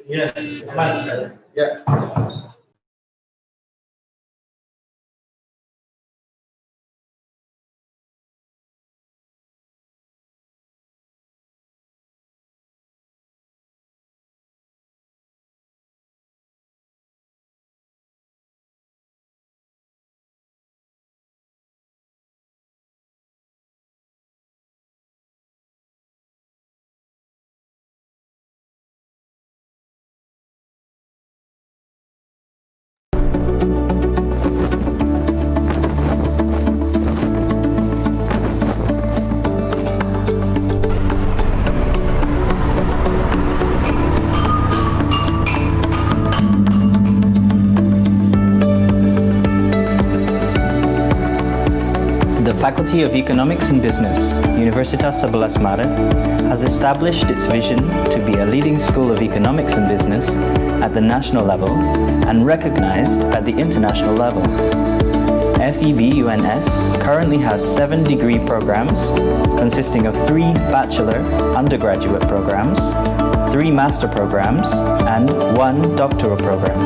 Yes, aman. Ya. The Faculty of Economics and Business, Universitas 11 Maret, has established its vision to be a leading school of economics and business at the national level and recognized at the international level. FEB-UNS currently has 7 degree programs consisting of 3 bachelor undergraduate programs, 3 master programs, and 1 doctoral program.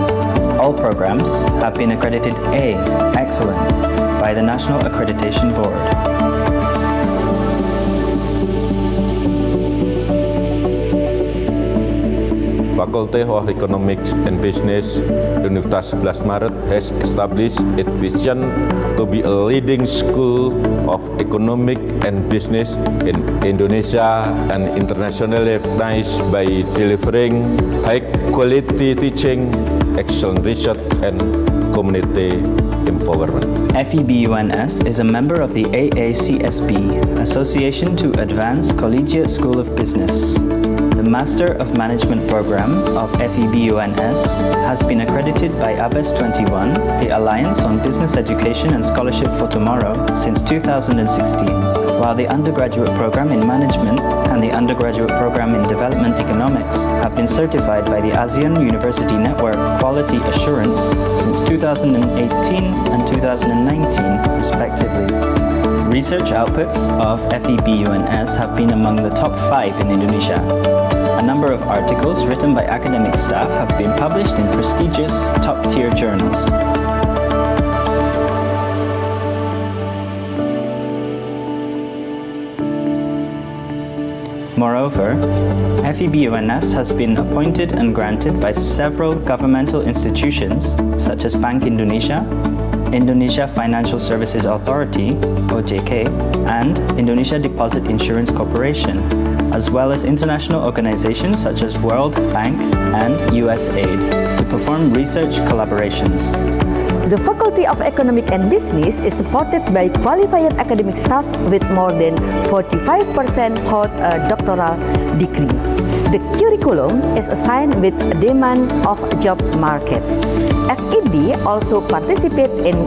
All programs have been accredited A, Excellent, by the National Accreditation Board. Faculty of Economics and Business, Universitas 11 Maret has established its vision to be a leading school of economic and business in Indonesia and internationally recognized by delivering high-quality teaching, excellent research, and community empowerment. FEB-UNS is a member of the AACSB, Association to Advance Collegiate School of Business. The Master of Management program of FEB-UNS has been accredited by ABES 21, the Alliance on Business Education and Scholarship for Tomorrow, since 2016, while the undergraduate program in Management and the undergraduate program in Development Economics have been certified by the ASEAN University Network Quality Assurance since 2018 and 2019, respectively. Research outputs of FEB-UNS have been among the top 5 in Indonesia. A number of articles written by academic staff have been published in prestigious top-tier journals. Moreover, FEB-UNS has been appointed and granted by several governmental institutions such as Bank Indonesia, Indonesia Financial Services Authority, OJK, and Indonesia Deposit Insurance Corporation, as well as international organizations such as World Bank and USAID to perform research collaborations. The Faculty of Economic and Business is supported by qualified academic staff with more than 45% hold a doctoral degree. The curriculum is assigned with demand of job market. FEB also participate in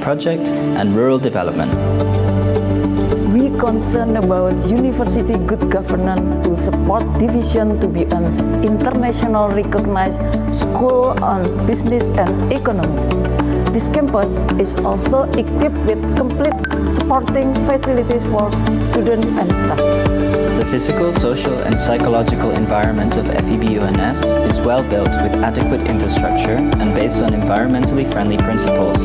Project and rural development. We concerned about university good governance to support division to be an international recognized school on business and economics. This campus is also equipped with complete supporting facilities for students and staff. The physical, social and psychological environment of FEBUNS is well built with adequate infrastructure and based on environmentally friendly principles.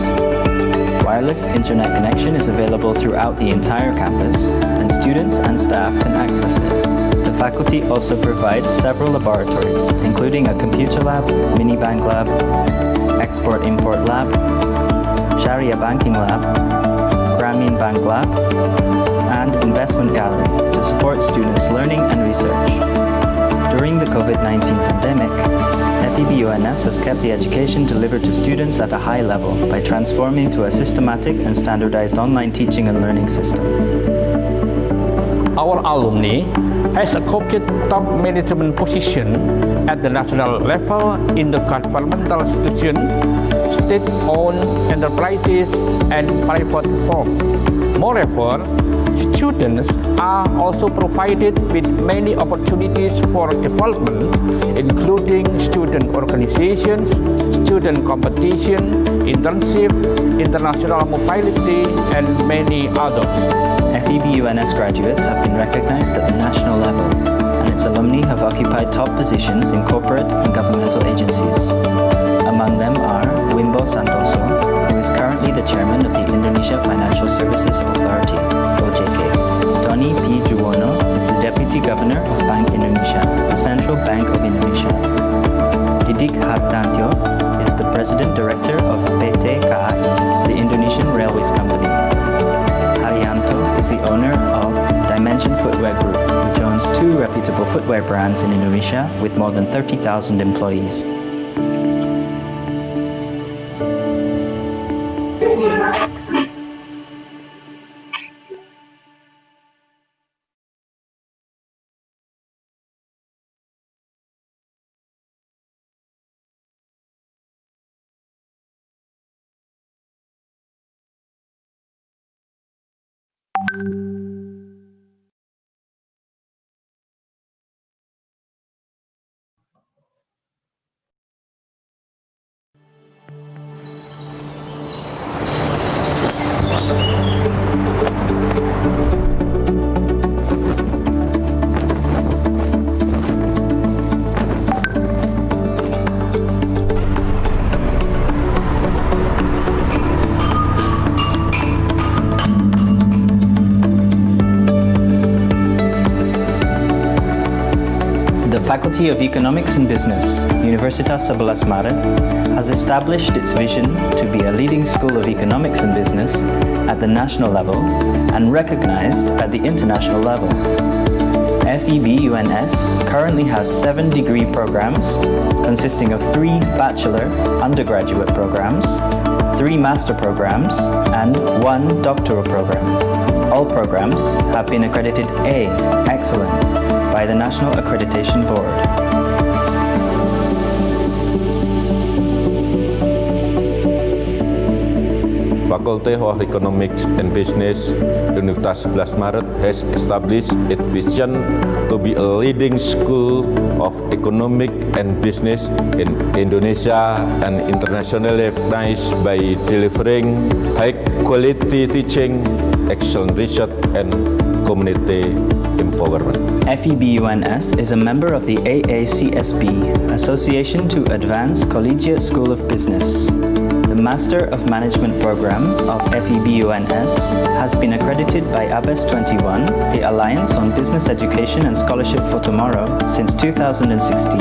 Wireless internet connection is available throughout the entire campus, and students and staff can access it. The faculty also provides several laboratories, including a computer lab, mini bank lab, export-import lab, Sharia banking lab, Grameen bank lab, and investment gallery to support students' learning and research. During the COVID-19 pandemic, FEBUNS has kept the education delivered to students at a high level by transforming to a systematic and standardized online teaching and learning system. Our alumni has occupied top management position at the national level in the governmental institutions, state-owned enterprises, and private firms. Moreover, students are also provided with many opportunities for development, including student organizations, student competition, internship, international mobility, and many others. FEBUNS graduates have been recognized at the national level, and its alumni have occupied top positions in corporate and governmental agencies. Among them are Wimbo Santoso, who is currently the chairman of the Indonesia Financial Services Authority, OJK. Tony P. Juwono is the deputy governor of Bank Indonesia, the Central Bank of Indonesia. Didik Hartantyo is the president director of PT KAI, the Indonesian Railways Company. Haryanto is the owner of Dimension Footwear Group, which owns 2 reputable footwear brands in Indonesia with more than 30,000 employees. Faculty of Economics and Business, Universitas 11 Maret, has established its vision to be a leading school of economics and business at the national level and recognized at the international level. FEBUNS currently has 7 degree programs consisting of 3 bachelor undergraduate programs, 3 master programs, and 1 doctoral program. All programs have been accredited A, Excellent, by the National Accreditation Board. Faculty of Economics and Business, Universitas 11 Maret has established its vision to be a leading school of economic and business in Indonesia and internationally recognized by delivering high-quality teaching, excellent research, and community empowerment. FEBUNS is a member of the AACSB, Association to Advance Collegiate School of Business. The Master of Management program of FEBUNS has been accredited by ABES 21, the Alliance on Business Education and Scholarship for Tomorrow, since 2016,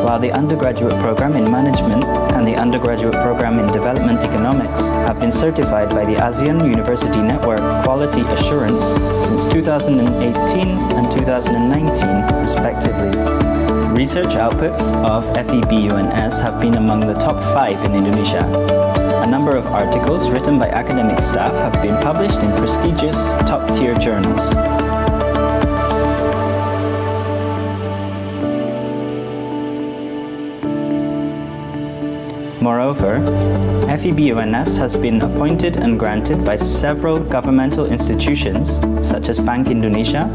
while the undergraduate program in Management and the undergraduate program in Development Economics have been certified by the ASEAN University Network Quality Assurance since 2018 and 2019, respectively. Research outputs of FEBUNS have been among the top 5 in Indonesia. A number of articles written by academic staff have been published in prestigious top-tier journals. Moreover, FEBUNS has been appointed and granted by several governmental institutions such as Bank Indonesia,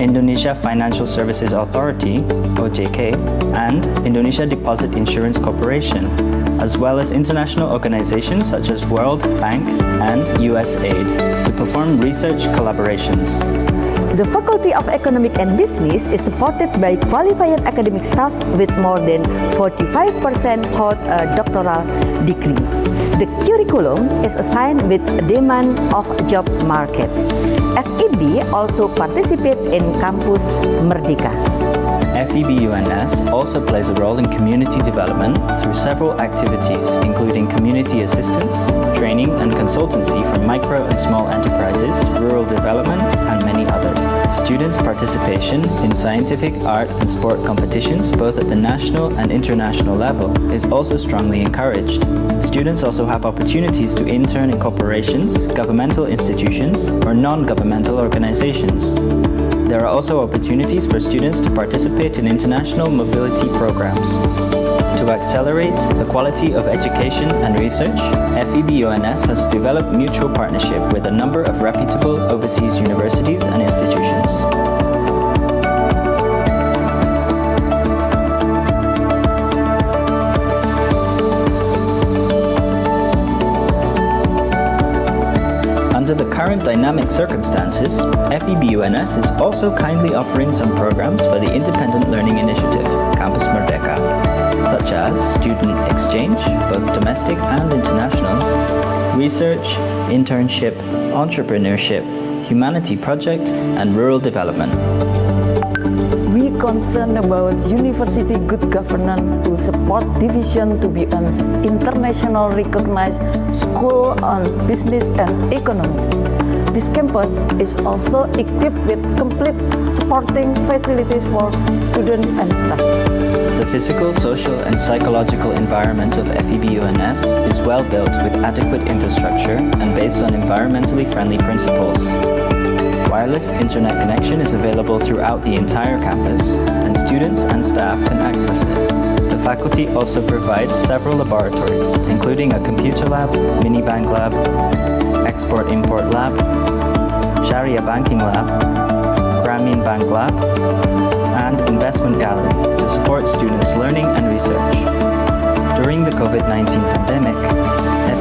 Indonesia Financial Services Authority, OJK, and Indonesia Deposit Insurance Corporation, as well as international organizations such as World Bank and USAID to perform research collaborations. The Faculty of Economic and Business is supported by qualified academic staff with more than 45% hold a doctoral degree. The curriculum is assigned with demand of job market. FEB also participate in Campus Merdeka. FEB UNS also plays a role in community development through several activities, including community assistance, training and consultancy for micro and small enterprises, rural development, and many others. Students' participation in scientific, art, and sport competitions, both at the national and international level, is also strongly encouraged. Students also have opportunities to intern in corporations, governmental institutions, or non-governmental organizations. There are also opportunities for students to participate in international mobility programs. To accelerate the quality of education and research, FEB UNS has developed mutual partnership with a number of reputable overseas universities and institutions. Under the current dynamic circumstances, FEB UNS is also kindly offering some programs for the Independent Learning Initiative, Campus Merdeka, such as student exchange, both domestic and international, research, internship, entrepreneurship, humanity project, and rural development. We concerned about university good governance to support division to be an international recognized school on business and economics. This campus is also equipped with complete supporting facilities for students and staff. The physical, social, and psychological environment of FEB UNS is well built with adequate infrastructure and based on environmentally friendly principles. Wireless internet connection is available throughout the entire campus, and students and staff can access it. The faculty also provides several laboratories, including a computer lab, mini-bank lab, export-import lab, Sharia banking lab, Grameen Bank lab, and investment gallery to support students' learning and research. During the COVID-19 pandemic,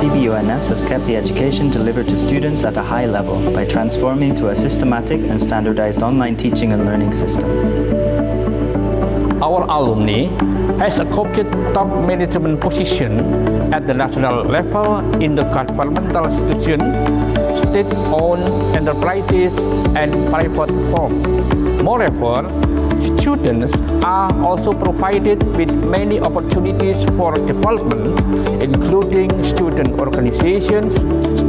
FEB UNS has kept the education delivered to students at a high level by transforming to a systematic and standardized online teaching and learning system. Our alumni has occupied top management position at the national level in the governmental institutions, state-owned enterprises, and private firms. Moreover, students are also provided with many opportunities for development, including student organizations,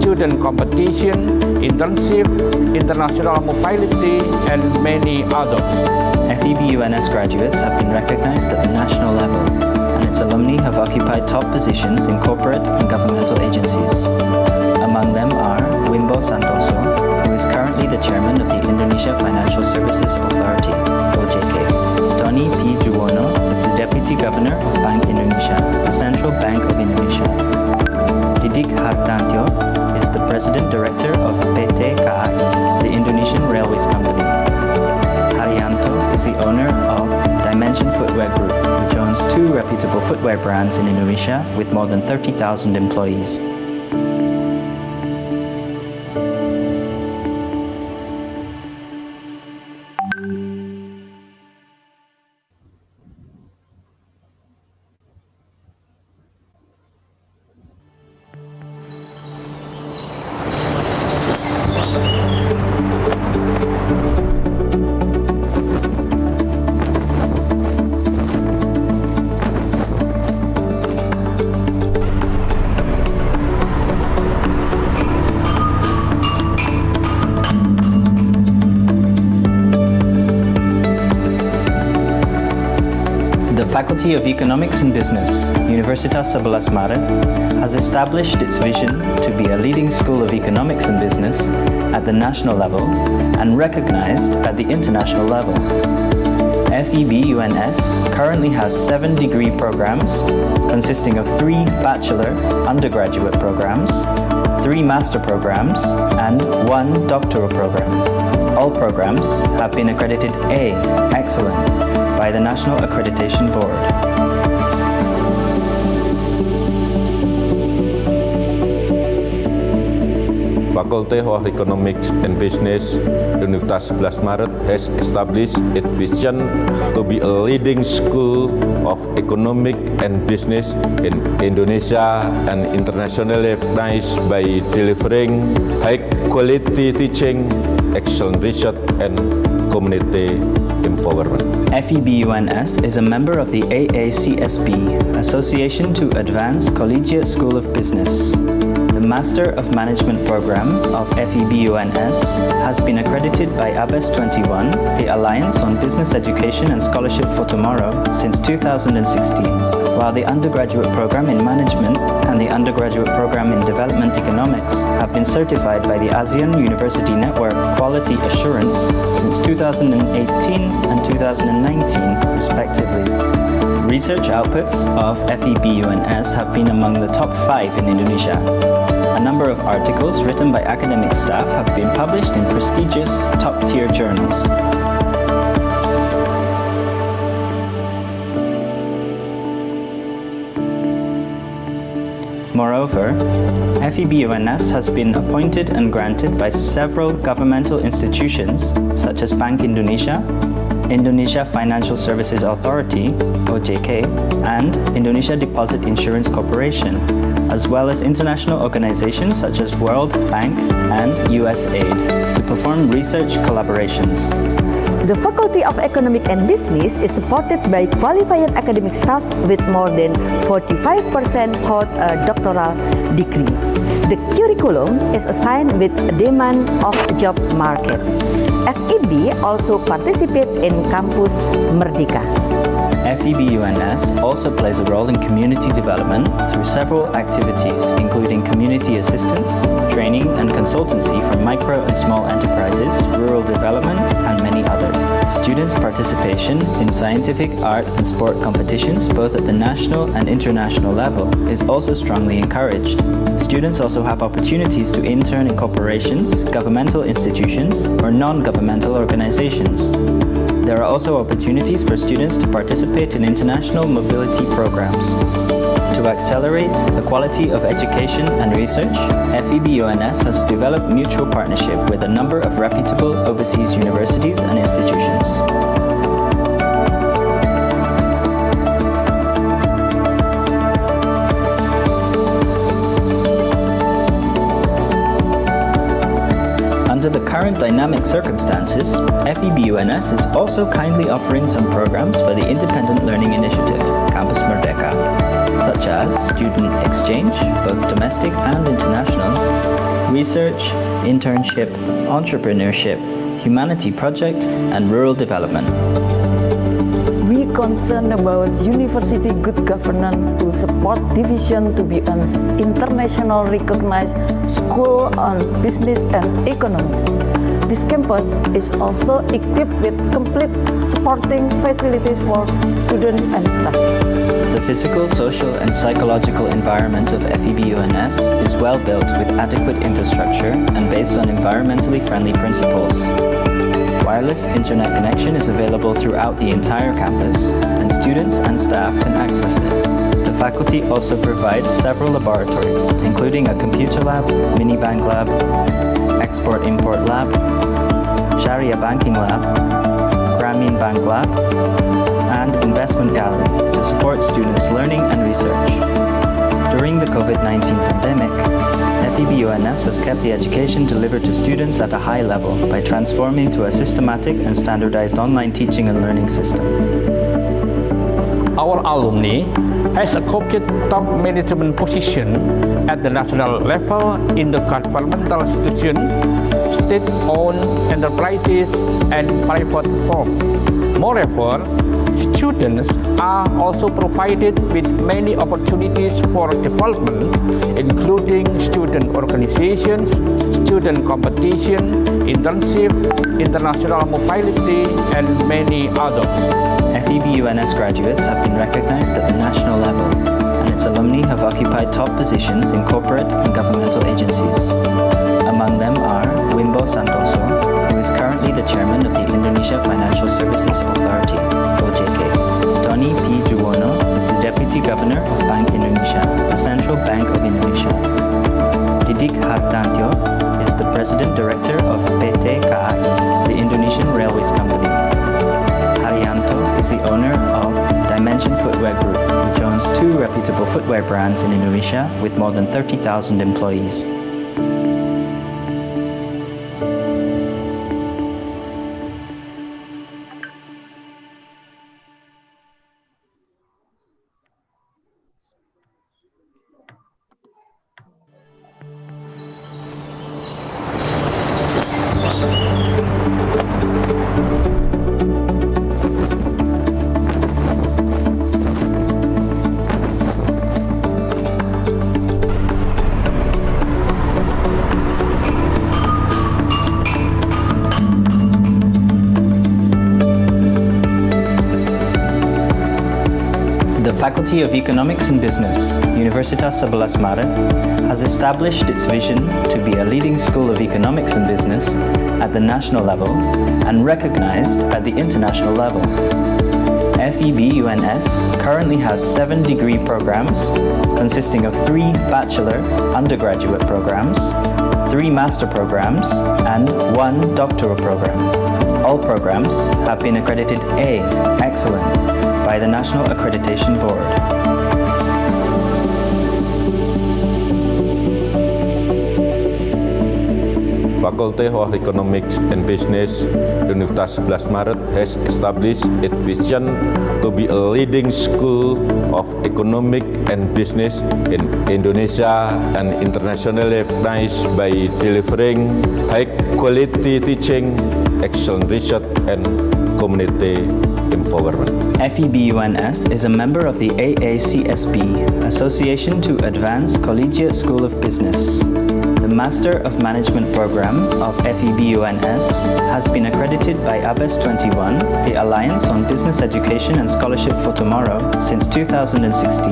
student competition, internship, international mobility, and many others. FEB UNS graduates have been recognized at the national level, and its alumni have occupied top positions in corporate and governmental agencies. Among them are Wimbo Santoso, who is currently the chairman of the Indonesia Financial Services Authority, OJK. Tony P. Juwono is the Deputy Governor of Bank Indonesia, the Central Bank of Indonesia. Didik Hartantyo is the President Director of PT KAI, the Indonesian Railways Company. Haryanto is the owner of Dimension Footwear Group, which owns 2 reputable footwear brands in Indonesia with more than 30,000 employees. Faculty of Economics and Business, Universitas 11 Maret, has established its vision to be a leading school of economics and business at the national level and recognized at the international level. FEB UNS currently has 7 degree programs consisting of 3 bachelor undergraduate programs, 3 master programs, and 1 doctoral program. All programs have been accredited A, Excellent, by the National Accreditation Board. Faculty of Economics and Business, Universitas 11 Maret has established its vision to be a leading school of economic and business in Indonesia and internationally recognized by delivering high-quality teaching, excellent research, and community empowerment. FEBUNS is a member of the AACSB, Association to Advance Collegiate School of Business. The Master of Management program of FEBUNS has been accredited by ABES 21, the Alliance on Business Education and Scholarship for Tomorrow, since 2016, while the undergraduate program in Management and the undergraduate program in Development Economics have been certified by the ASEAN University Network Quality Assurance since 2018 and 2019, respectively. Research outputs of FEBUNS have been among the top 5 in Indonesia. A number of articles written by academic staff have been published in prestigious top-tier journals. Moreover, FEBUNS has been appointed and granted by several governmental institutions such as Bank Indonesia, Indonesia Financial Services Authority, OJK, and Indonesia Deposit Insurance Corporation, as well as international organizations such as World Bank and USAID, to perform research collaborations. The Faculty of Economic and Business is supported by qualified academic staff with more than 45% hold a doctoral degree. The curriculum is assigned with demand of job market. FEB also participate in Campus Merdeka. FEBUNS also plays a role in community development through several activities, including community assistance, training and consultancy for micro and small enterprises, rural development, and many others. Students' participation in scientific, art, and sport competitions, both at the national and international level, is also strongly encouraged. Students also have opportunities to intern in corporations, governmental institutions, or non-governmental organizations. There are also opportunities for students to participate in international mobility programs. To accelerate the quality of education and research, FEBUNS has developed mutual partnership with a number of reputable overseas universities and institutions. Under the current dynamic circumstances, FEBUNS is also kindly offering some programs for the Independent Learning Initiative, Campus Merdeka, such as student exchange, both domestic and international, research, internship, entrepreneurship, humanity project, and rural development. We concerned about university good governance to support division to be an international recognized school on business and economics. This campus is also equipped with complete supporting facilities for students and staff. The physical, social, and psychological environment of FEBUNS is well built with adequate infrastructure and based on environmentally friendly principles. Wireless internet connection is available throughout the entire campus, and students and staff can access it. The faculty also provides several laboratories, including a computer lab, mini bank lab, export-import lab, Sharia banking lab, Grameen bank lab, and investment gallery to support students' learning and research. During the COVID-19 pandemic, FEBUNS has kept the education delivered to students at a high level by transforming to a systematic and standardized online teaching and learning system. Our alumni has occupied top management position at the national level in the governmental institution, state-owned enterprises, and private firms. Moreover, students are also provided with many opportunities for development, including student organizations, student competition, internship, international mobility, and many others. FEBUNS graduates have been recognized at the national level, and its its alumni have occupied top positions in corporate and governmental agencies. Among them are Wimbo Santoso, who is currently the chairman of the Indonesia Financial Services Authority, OJK. Tony P. Juwono is the deputy governor of Bank Indonesia, the central bank of Indonesia. Didik Hartantyo is the president director of PT KAI, the Indonesian Railways Company. Haryanto is the owner of Dimension Footwear Group, which owns 2 reputable footwear brands in Indonesia with more than 30,000 employees. The Faculty of Economics and Business, Universitas 11 Maret, has established its vision to be a leading school of economics and business at the national level and recognized at the international level. FEB-UNS currently has 7 degree programs consisting of 3 bachelor undergraduate programs, 3 master programs, and 1 doctoral program. All programs have been accredited A, Excellent, by the National Accreditation Board. Faculty of Economics and Business, Universitas 11 Maret has established its vision to be a leading school of economic and business in Indonesia and internationally recognized by delivering high-quality teaching, excellent research, and community empowerment. FEB-UNS is a member of the AACSB, Association to Advance Collegiate School of Business. The Master of Management program of FEB-UNS has been accredited by ABES 21, the Alliance on Business Education and Scholarship for Tomorrow, since 2016,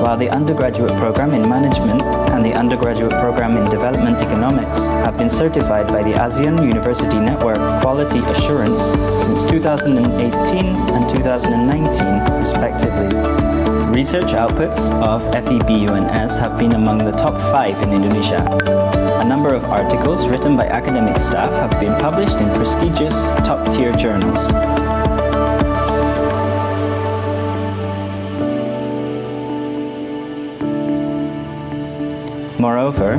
while the undergraduate program in Management and the undergraduate program in Development Economics have been certified by the ASEAN University Network Quality Assurance since 2018 and 2019, respectively. Research outputs of FEB-UNS have been among the top 5 in Indonesia. A number of articles written by academic staff have been published in prestigious top-tier journals. Moreover,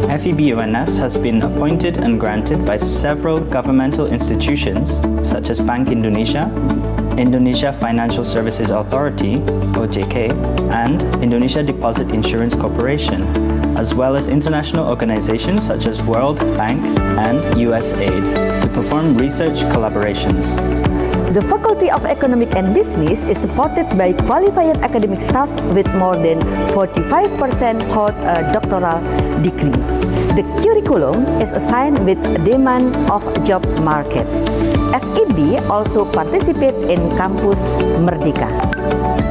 FEB-UNS has been appointed and granted by several governmental institutions such as Bank Indonesia, Indonesia Financial Services Authority, OJK, and Indonesia Deposit Insurance Corporation, as well as international organizations such as World Bank and USAID to perform research collaborations. The Faculty of Economic and Business is supported by qualified academic staff with more than 45% hold a doctoral degree. The curriculum is assigned with demand of job market. FEB also participate in Campus Merdeka.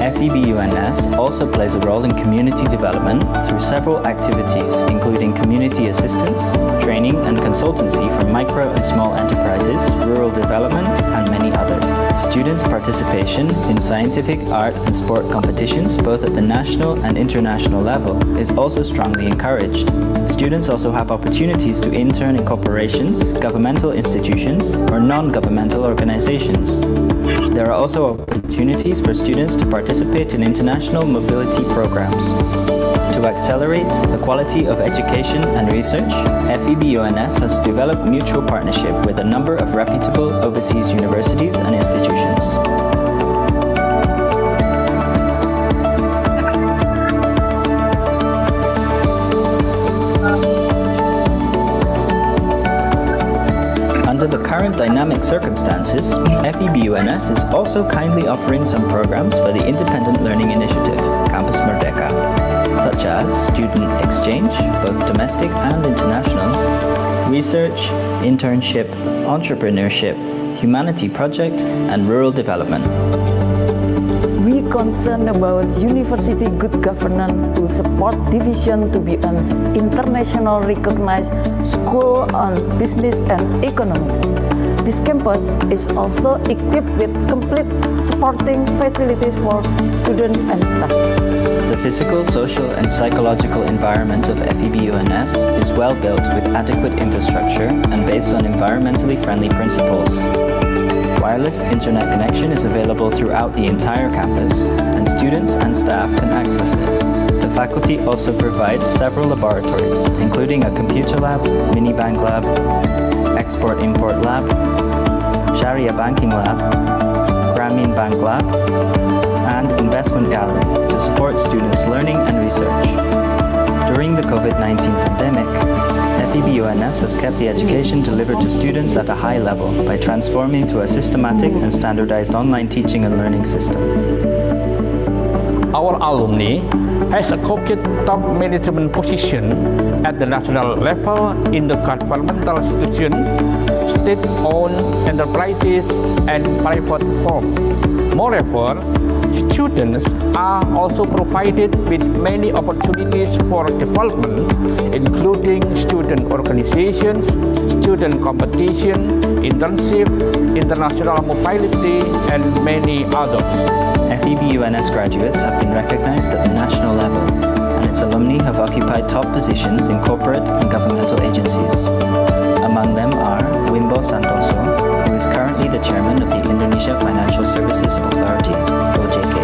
FEB-UNS also plays a role in community development through several activities, including community assistance, training and consultancy for micro and small enterprises, rural development, and many others. Students' participation in scientific, art, and sport competitions, both at the national and international level, is also strongly encouraged. Students also have opportunities to intern in corporations, governmental institutions, or non-governmental organizations. There are also opportunities for students to participate in international mobility programs. To accelerate the quality of education and research, FEB-UNS has developed mutual partnership with a number of reputable overseas universities and institutions. Under the current dynamic circumstances, FEB-UNS is also kindly offering some programs for the Independent Learning Initiative, Campus Merdeka, such as student exchange, both domestic and international, research, internship, entrepreneurship, humanity project, and rural development. we concerned about university good governance to support division to be an international recognized school on business and economics. This campus is also equipped with complete supporting facilities for students and staff. The physical, social, and psychological environment of FEBUNS is well built with adequate infrastructure and based on environmentally friendly principles. Wireless internet connection is available throughout the entire campus, and students and staff can access it. The faculty also provides several laboratories, including a computer lab, mini-bank lab, export-import lab, Sharia banking lab, Grameen Bank lab, and investment gallery to support students' learning and research. During the COVID-19 pandemic, FEBUNS has kept the education delivered to students at a high level by transforming to a systematic and standardized online teaching and learning system. Our alumni has occupied top management position at the national level in the governmental institutions, state-owned enterprises, and private firms. Moreover, students are also provided with many opportunities for development, including student organizations, student competition, internship, international mobility, and many others. FEBUNS graduates have been recognized at the national level, and its alumni have occupied top positions in corporate and governmental agencies. Among them are Wimbo Santoso, who is currently the chairman of the Indonesia Financial Services Authority, OJK.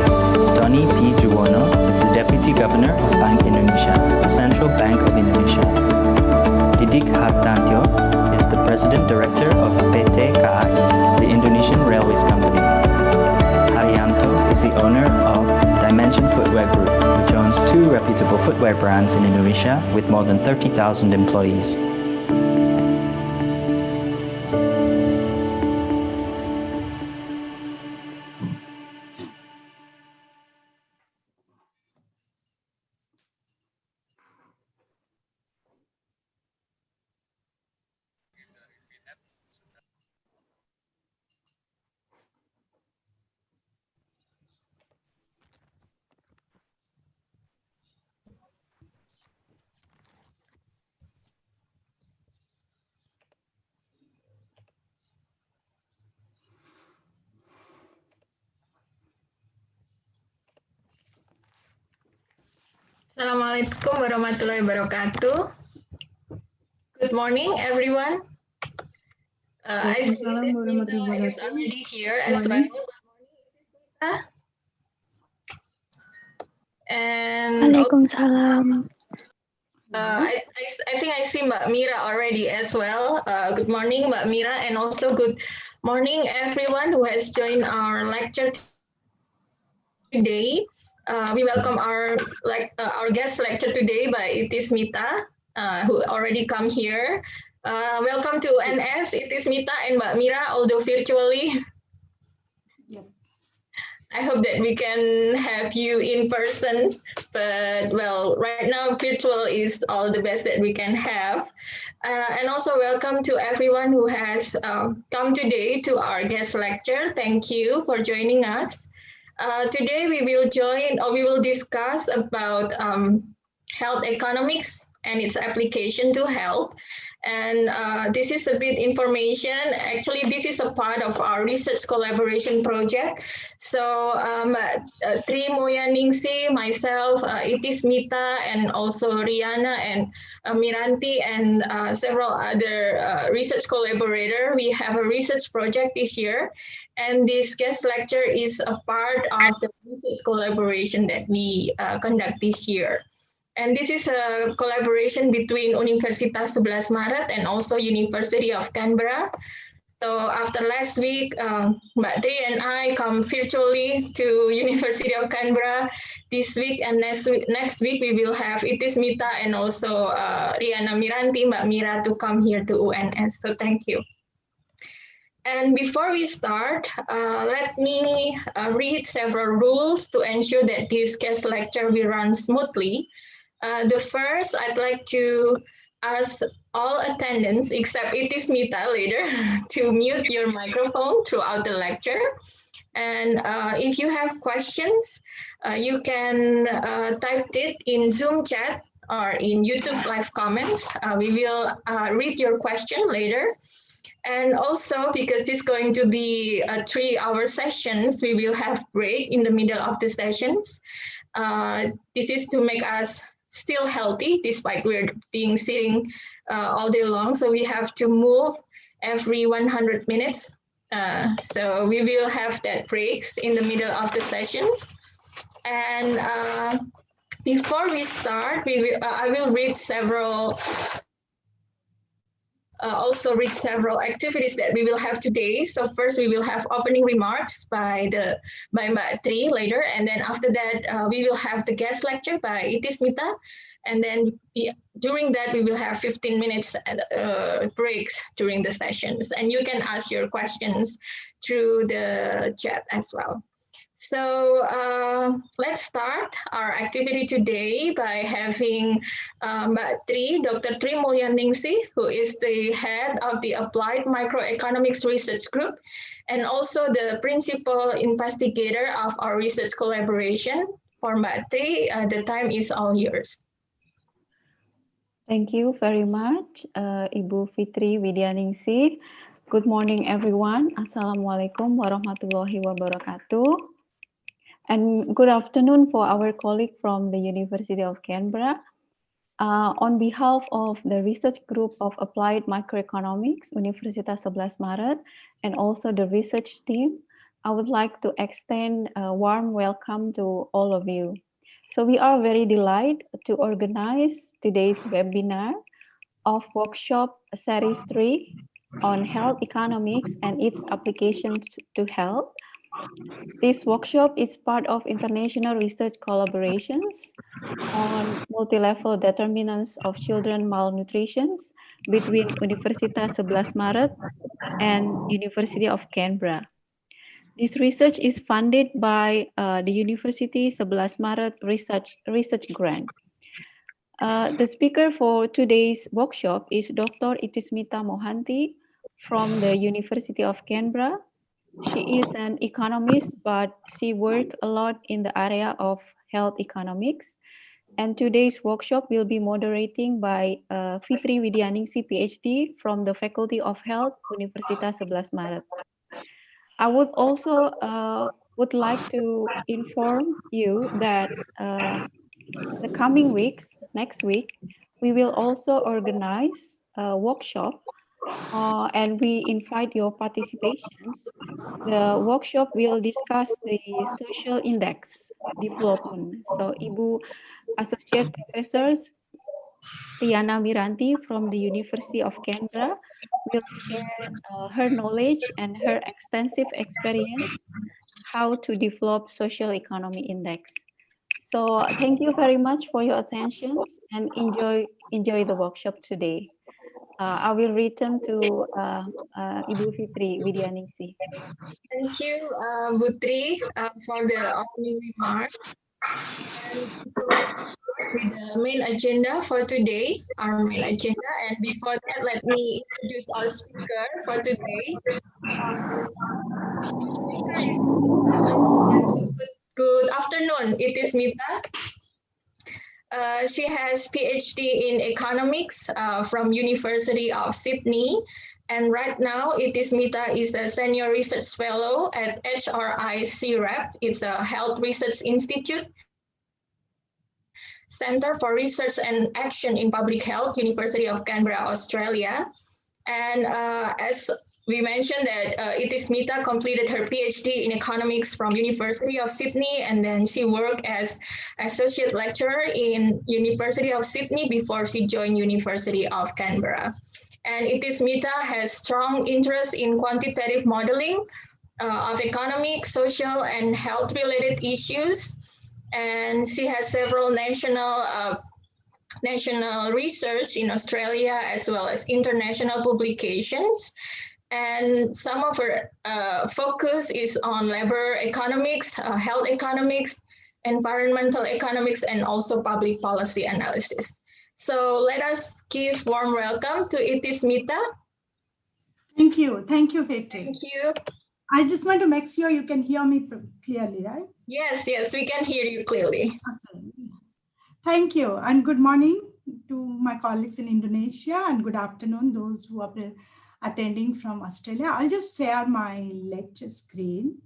Tony P. Juwono is the deputy governor of Bank Indonesia, the central bank of Indonesia. Didik Hartantyo is the president director of PT KAI, the Indonesian Railways Company. Haryanto is the owner of Dimension Footwear Group, which owns 2 reputable footwear brands in Indonesia with more than 30,000 employees. Assalamualaikum warahmatullahi wabarakatuh. Good morning, everyone. I see that Minta is already here as well. And Waalaikumsalam. I think I see Mbak Mira already as well. Good morning, Mbak Mira, and also good morning, everyone who has joined our lecture today. We welcome our guest lecture today by it is Mita, who already come here. Welcome to NS. It is Mita and Mbak Mira, although virtually. Yep. I hope that we can have you in person, but well, right now virtual is all the best that we can have. And also welcome to everyone who has come today to our guest lecture. Thank you for joining us. Today we will discuss about health economics and its application to health. And this is a bit information. Actually, this is a part of our research collaboration project. So Tri Moyaningsi, myself, it is Mita, and also Riana and Miranti, and several other research collaborators. We have a research project this year. And this guest lecture is a part of the research collaboration that we conduct this year. And this is a collaboration between Universitas 11 Maret and also University of Canberra. So after last week, Mbak Tri and I come virtually to University of Canberra this week, and next week we will have it is Mita and also Riana Miranti, Mbak Mira, to come here to UNS. So thank you. And before we start, let me read several rules to ensure that this guest lecture will run smoothly. The first, I'd like to ask all attendants, except it is Mita later, to mute your microphone throughout the lecture. And if you have questions, you can type it in Zoom chat or in YouTube live comments. We will read your question later. And also, because this is going to be a 3-hour sessions, we will have break in the middle of the sessions. This is to make us still healthy despite we're being sitting all day long. So we have to move every 100 minutes. So we will have that breaks in the middle of the sessions. And before we start, I will read several also read several activities that we will have today. So first we will have opening remarks by Mbak Tri later, and then after that we will have the guest lecture by Itismita, and then during that we will have 15 minutes breaks during the sessions, and you can ask your questions through the chat as well. So let's start our activity today by having Mbak Tri, Dr. Tri Mulyaningsih, who is the head of the Applied Microeconomics Research Group and also the principal investigator of our research collaboration. For Mbak Tri, the time is all yours. Thank you very much, Ibu Fitri Widyaningsih. Good morning, everyone. Assalamualaikum warahmatullahi wabarakatuh. And good afternoon for our colleague from the University of Canberra. On behalf of the research group of Applied Microeconomics, Universitas 11 Maret, and also the research team, I would like to extend a warm welcome to all of you. So we are very delighted to organize today's webinar of workshop series 3 on health economics and its applications to health. This workshop is part of international research collaborations on multi-level determinants of children malnutrition between Universitas 11 Maret and University of Canberra. This research is funded by the University 11 Maret research grant. The speaker for today's workshop is Dr. Itismita Mohanty from the University of Canberra. She is an economist, but she worked a lot in the area of health economics. And today's workshop will be moderating by Fitri Widyaningsih, PhD from the Faculty of Health, Universitas 11 Maret. I would also would like to inform you that the coming weeks, next week, we will also organize a workshop and we invite your participations. The workshop will discuss the social index development. So Ibu Associate Professors Riana Miranti from the University of Canberra will share her knowledge and her extensive experience how to develop social economy index. So thank you very much for your attention and enjoy the workshop today. I will return to Ibu Fitri Widyaningsih. Thank you, Butri, for the opening remarks. And so let's start with the main agenda for today, our main agenda. And before that, let me introduce our speaker for today. Good afternoon, Itismita. She has PhD in economics from University of Sydney. And right now, Itismita is a senior research fellow at HRI CREP. It's a health research institute, Center for Research and Action in Public Health, University of Canberra, Australia. And as we mentioned that Itismita completed her PhD in economics from University of Sydney, and then she worked as associate lecturer in University of Sydney before she joined University of Canberra. And Itismita has strong interest in quantitative modeling of economic, social, and health-related issues. And she has several national research in Australia as well as international publications. And some of her focus is on labor economics, health economics, environmental economics, and also public policy analysis. So let us give warm welcome to Itismita. Thank you, Victor. Thank you. I just want to make sure you can hear me clearly, right? Yes, yes, we can hear you clearly. Okay. Thank you, and good morning to my colleagues in Indonesia, and good afternoon those who are attending from Australia. I'll just share my lecture screen.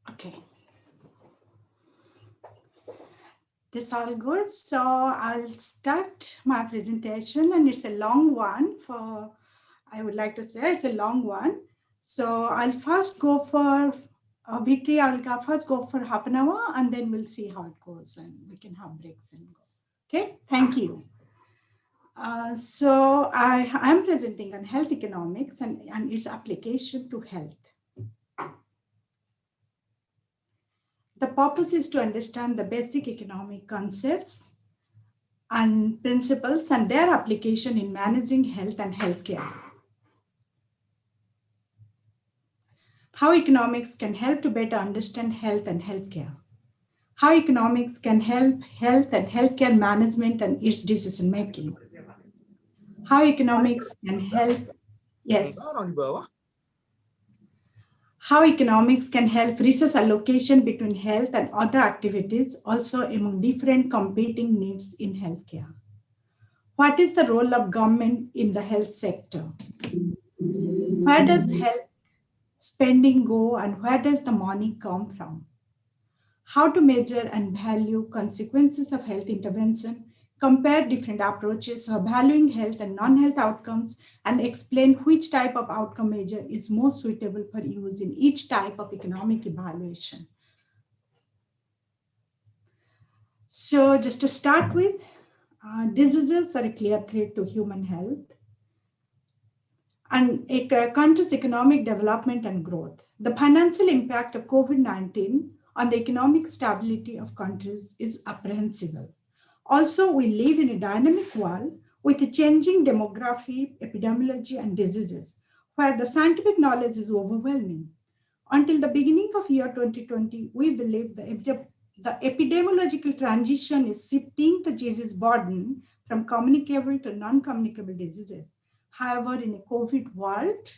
Okay. This all good. So I'll start my presentation, and it's a long one I would like to say it's a long one. So I'll first go for Vitri, first go for half an hour, and then we'll see how it goes, and we can have breaks and go. Okay, thank you. So I am presenting on health economics and its application to health. The purpose is to understand the basic economic concepts and principles and their application in managing health and healthcare. How economics can help to better understand health and healthcare. How economics can help health and healthcare management and its decision making. How economics can help, yes. How economics can help resource allocation between health and other activities, also among different competing needs in healthcare. What is the role of government in the health sector? Where does health spending go and where does the money come from? How to measure and value consequences of health intervention, compare different approaches of valuing health and non-health outcomes, and explain which type of outcome measure is most suitable for use in each type of economic evaluation. So just to start with, diseases are a clear threat to human health and a country's economic development and growth. The financial impact of COVID-19 on the economic stability of countries is apprehensible. Also, we live in a dynamic world with a changing demography, epidemiology, and diseases, where the scientific knowledge is overwhelming. Until the beginning of year 2020, we believe the epidemiological transition is shifting the disease burden from communicable to non-communicable diseases. However, in a COVID world,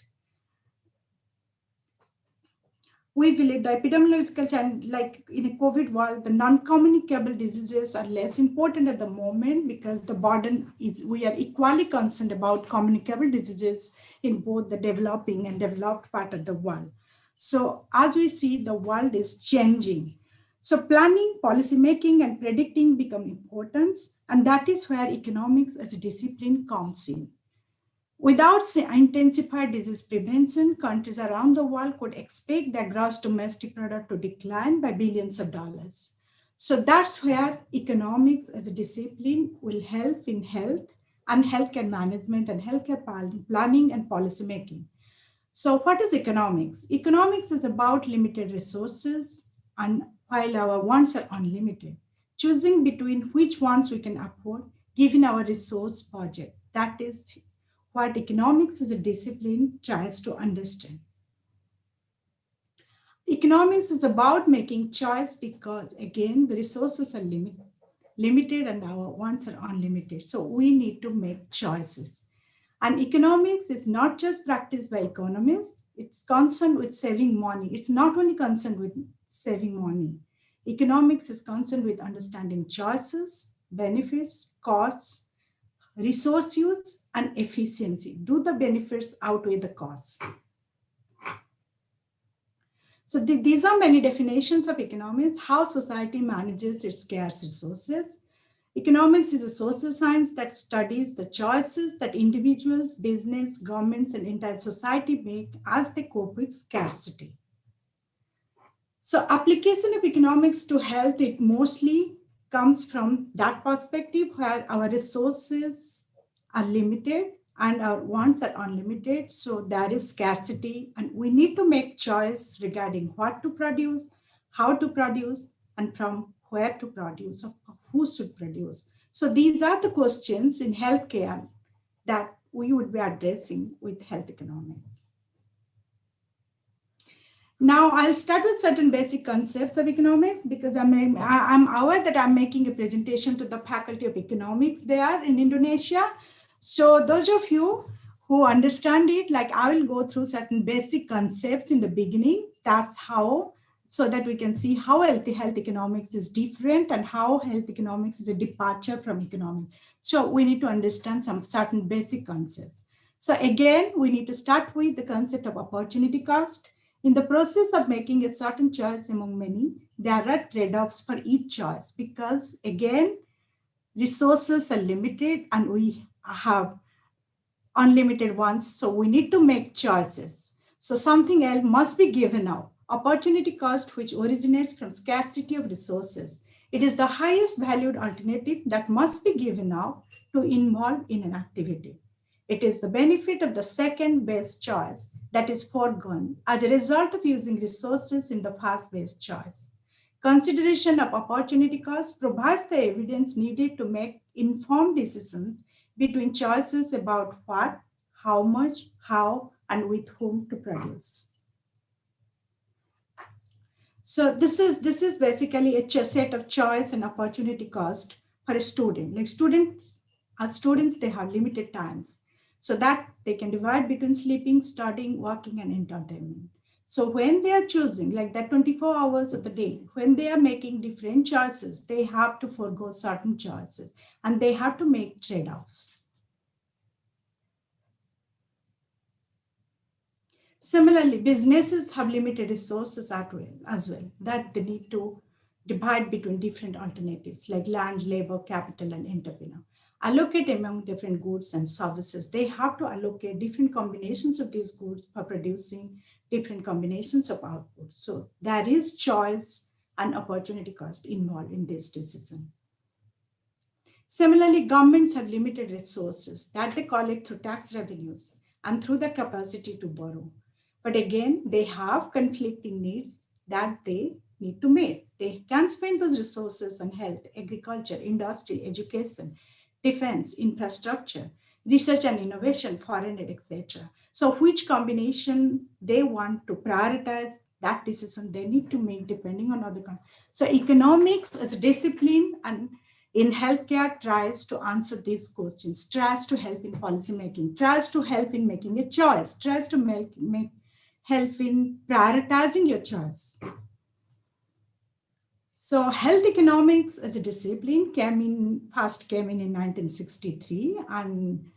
we believe the epidemiological change, like in a COVID world, the non-communicable diseases are less important at the moment because the burden is, we are equally concerned about communicable diseases in both the developing and developed part of the world. So as we see, the world is changing. So planning, policy making, and predicting become important, and that is where economics as a discipline comes in. Without intensified disease prevention, countries around the world could expect their gross domestic product to decline by billions of dollars. So that's where economics as a discipline will help in health and healthcare management and healthcare planning and policy making. So what is economics? Economics is about limited resources, and while our wants are unlimited, choosing between which ones we can afford given our resource budget. That is what economics as a discipline tries to understand. Economics is about making choice because, again, the resources are limited and our wants are unlimited. So we need to make choices. And economics is not just practiced by economists, it's concerned with saving money. It's not only concerned with saving money. Economics is concerned with understanding choices, benefits, costs, resource use, and efficiency. Do the benefits outweigh the costs? So these are many definitions of economics, how society manages its scarce resources. Economics is a social science that studies the choices that individuals, business, governments, and entire society make as they cope with scarcity. So application of economics to health, it mostly comes from that perspective where our resources are limited and our wants are unlimited. So there is scarcity, and we need to make choice regarding what to produce, how to produce, and from where to produce, or who should produce. So these are the questions in healthcare that we would be addressing with health economics. Now I'll start with certain basic concepts of economics, because I'm aware that I'm making a presentation to the Faculty of Economics there in Indonesia. So those of you who understand it, like I will go through certain basic concepts in the beginning. That's how, so that we can see how health economics is different and how health economics is a departure from economics. So we need to understand some certain basic concepts. So again, we need to start with the concept of opportunity cost. In the process of making a certain choice among many, there are trade-offs for each choice, because again, resources are limited and we have unlimited ones. So we need to make choices. So something else must be given up. Opportunity cost, which originates from scarcity of resources. It is the highest valued alternative that must be given up to involve in an activity. It is the benefit of the second best choice that is foregone as a result of using resources in the first best choice. Consideration of opportunity cost provides the evidence needed to make informed decisions between choices about what, how much, how, and with whom to produce. So this is basically a set of choice and opportunity cost for a student. Like students, they have limited times, so that they can divide between sleeping, studying, working, and entertainment. So when they are choosing, like that 24 hours of the day, when they are making different choices, they have to forego certain choices and they have to make trade-offs. Similarly, businesses have limited resources as well, that they need to divide between different alternatives like land, labor, capital, and entrepreneur. Allocate among different goods and services. They have to allocate different combinations of these goods for producing different combinations of output. So there is choice and opportunity cost involved in this decision. Similarly, governments have limited resources that they collect through tax revenues and through the capacity to borrow. But again, they have conflicting needs that they need to meet. They can spend those resources on health, agriculture, industry, education, defense, infrastructure, research and innovation, foreign aid, etc. So which combination they want to prioritize, that decision they need to make depending on other. So economics as a discipline and in healthcare tries to answer these questions, tries to help in policymaking, tries to help in making a choice, tries to help in prioritizing your choice. So health economics as a discipline first came in 1963, and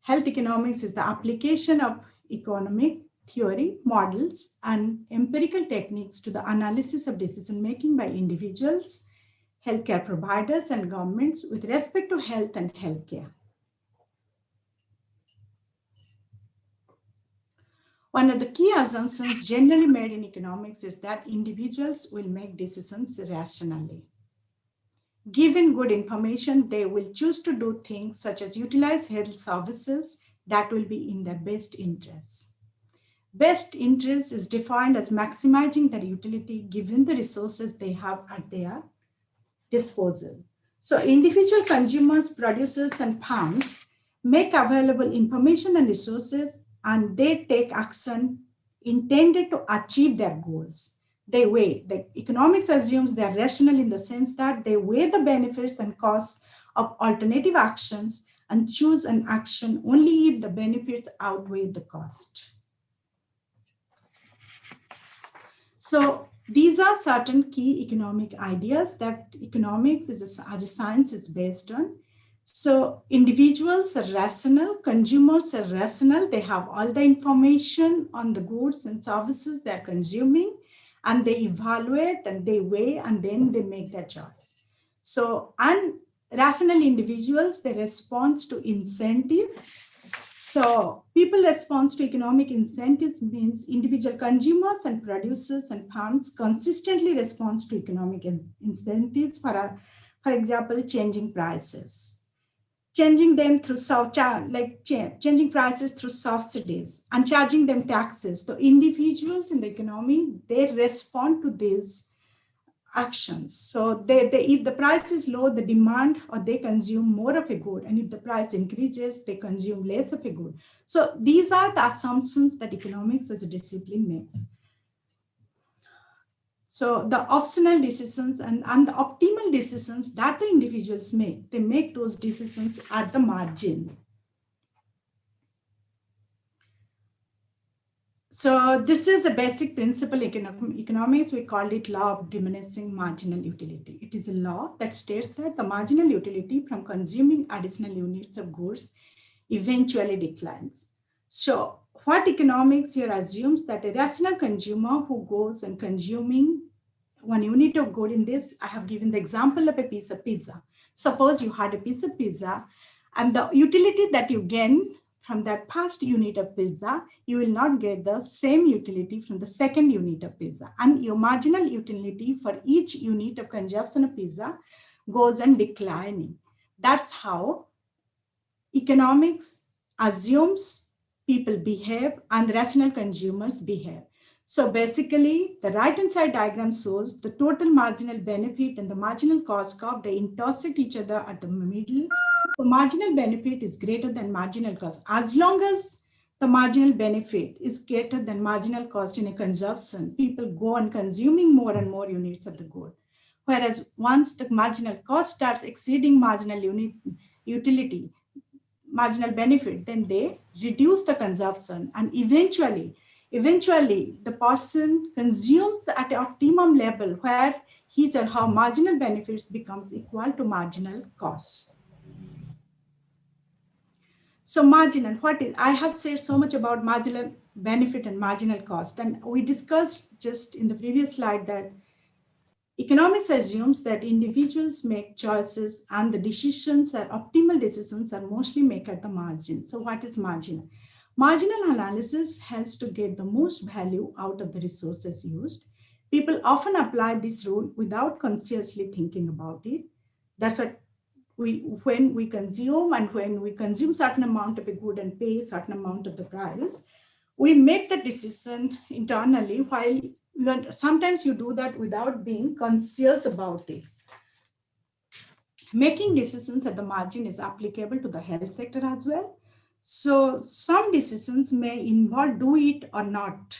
health economics is the application of economic theory, models, and empirical techniques to the analysis of decision-making by individuals, healthcare providers, and governments with respect to health and healthcare. One of the key assumptions generally made in economics is that individuals will make decisions rationally. Given good information, they will choose to do things such as utilize health services that will be in their best interests. Best interest is defined as maximizing their utility given the resources they have at their disposal. So individual consumers, producers, and firms make available information and resources, and they take action intended to achieve their goals. They weigh. The economics assumes they are rational in the sense that they weigh the benefits and costs of alternative actions and choose an action only if the benefits outweigh the cost. So these are certain key economic ideas that economics as a science is based on. So individuals are rational, consumers are rational, they have all the information on the goods and services they're consuming, and they evaluate and they weigh and then they make their choice. So rational individuals, they respond to incentives. So people respond to economic incentives means individual consumers and producers and firms consistently respond to economic incentives for example, changing prices. changing them through changing prices through subsidies and charging them taxes. So individuals in the economy, they respond to these actions. So if the price is low, the demand or they consume more of a good, and if the price increases, they consume less of a good. So these are the assumptions that economics as a discipline makes. So the optional decisions and the optimal decisions that the individuals make, they make those decisions at the margins. So this is the basic principle in economics. We call it law of diminishing marginal utility. It is a law that states that the marginal utility from consuming additional units of goods eventually declines. So what economics here assumes that a rational consumer who goes and consuming 1 unit of good, in this, I have given the example of a piece of pizza. Suppose you had a piece of pizza and the utility that you gain from that first unit of pizza, you will not get the same utility from the second unit of pizza. And your marginal utility for each unit of consumption of pizza goes on declining. That's how economics assumes people behave and rational consumers behave. So basically, the right-hand side diagram shows the total marginal benefit and the marginal cost curve. They intersect each other at the middle. The marginal benefit is greater than marginal cost. As long as the marginal benefit is greater than marginal cost in a consumption, people go on consuming more and more units of the good. Whereas once the marginal cost starts exceeding marginal utility, marginal benefit, then they reduce the consumption, and eventually the person consumes at an optimum level where his or her marginal benefits becomes equal to marginal costs. So marginal, what is, I have said so much about marginal benefit and marginal cost, and we discussed just in the previous slide that economics assumes that individuals make choices and the decisions are optimal decisions are mostly made at the margin. So what is marginal? Marginal analysis helps to get the most value out of the resources used. People often apply this rule without consciously thinking about it. That's what when we consume, and when we consume certain amount of a good and pay certain amount of the price, we make the decision internally, while sometimes you do that without being conscious about it. Making decisions at the margin is applicable to the health sector as well. So some decisions may involve do it or not,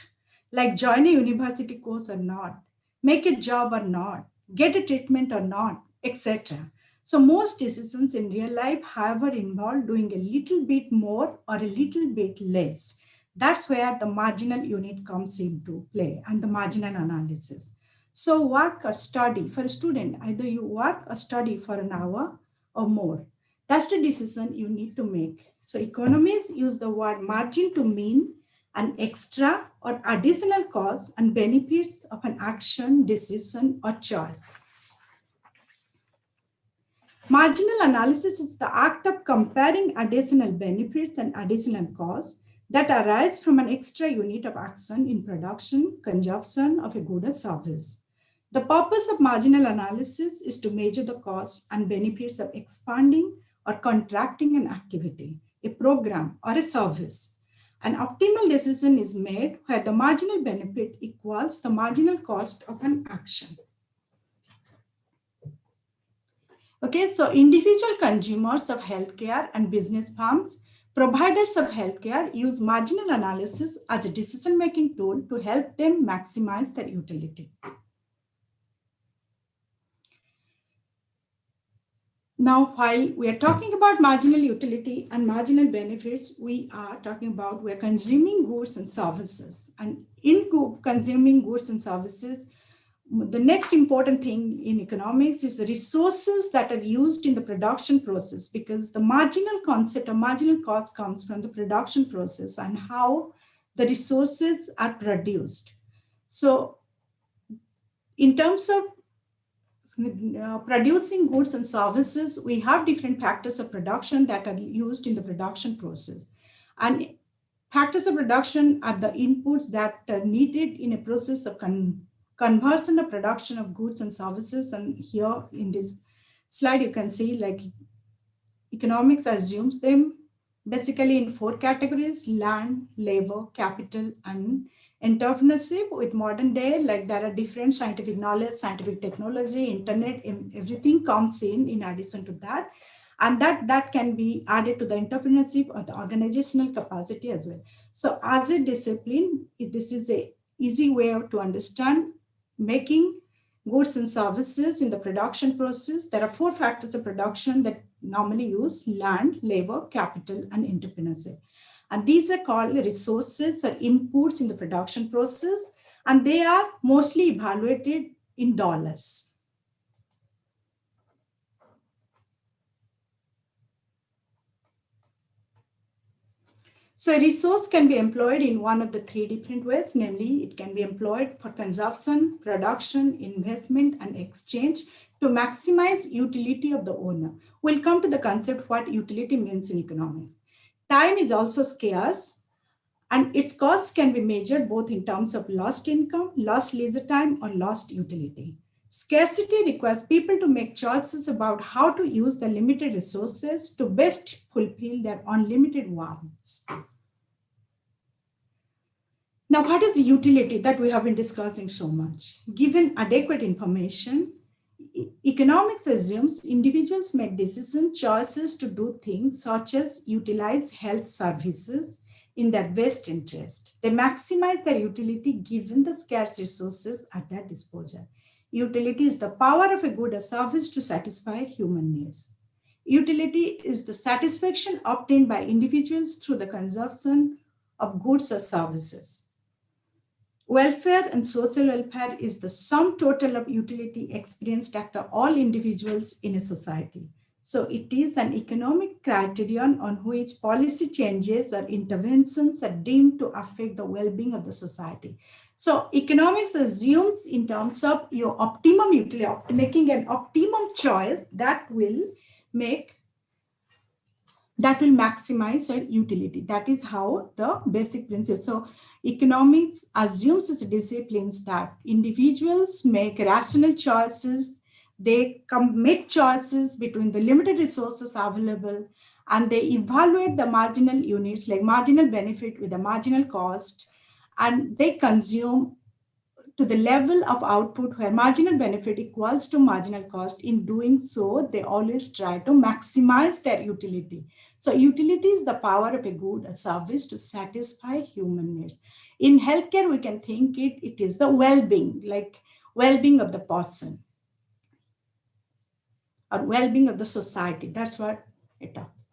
like join a university course or not, make a job or not, get a treatment or not, etc. So most decisions in real life, however, involve doing a little bit more or a little bit less. That's where the marginal unit comes into play and the marginal analysis. So work or study for a student, either you work or study for an hour or more. That's the decision you need to make. So economists use the word margin to mean an extra or additional cost and benefits of an action, decision, or choice. Marginal analysis is the act of comparing additional benefits and additional costs that arise from an extra unit of action in production, consumption of a good or service. The purpose of marginal analysis is to measure the costs and benefits of expanding or contracting an activity, a program, or a service. An optimal decision is made where the marginal benefit equals the marginal cost of an action. Okay, so individual consumers of healthcare and business firms, providers of healthcare use marginal analysis as a decision-making tool to help them maximize their utility. Now, while we are talking about marginal utility and marginal benefits, we are consuming goods and services. And in consuming goods and services, the next important thing in economics is the resources that are used in the production process, because the marginal concept of marginal cost comes from the production process and how the resources are produced. So in terms of producing goods and services, we have different factors of production that are used in the production process. And factors of production are the inputs that are needed in a process of conversion of production of goods and services. And here in this slide, you can see like economics assumes them basically in 4 categories: land, labor, capital, and entrepreneurship. With modern day, like there are different scientific knowledge, scientific technology, internet, everything comes in addition to that. And that can be added to the entrepreneurship or the organizational capacity as well. So as a discipline, this is a easy way to understand making goods and services in the production process. There are 4 factors of production that normally use: land, labor, capital, and entrepreneurship. And these are called resources or inputs in the production process, and they are mostly evaluated in dollars. So a resource can be employed in one of the 3 different ways, namely it can be employed for consumption, production, investment, and exchange to maximize utility of the owner. We'll come to the concept what utility means in economics. Time is also scarce, and its costs can be measured both in terms of lost income, lost leisure time, or lost utility. Scarcity requires people to make choices about how to use the limited resources to best fulfill their unlimited wants. Now, what is utility that we have been discussing so much? Given adequate information, economics assumes individuals make decision choices to do things such as utilize health services in their best interest. They maximize their utility given the scarce resources at their disposal. Utility is the power of a good or service to satisfy human needs. Utility is the satisfaction obtained by individuals through the consumption of goods or services. Welfare and social welfare is the sum total of utility experienced after all individuals in a society. So it is an economic criterion on which policy changes or interventions are deemed to affect the well-being of the society. So economics assumes in terms of your optimum utility, making an optimum choice that will maximize your utility. That is how the basic principle. So economics assumes as disciplines that individuals make rational choices, they make choices between the limited resources available, and they evaluate the marginal units like marginal benefit with the marginal cost, and they consume to the level of output where marginal benefit equals to marginal cost. In doing so, they always try to maximize their utility. So utility is the power of a good or service to satisfy human needs. In healthcare, we can think it is the well-being, like well-being of the person or well-being of the society. That's what it does.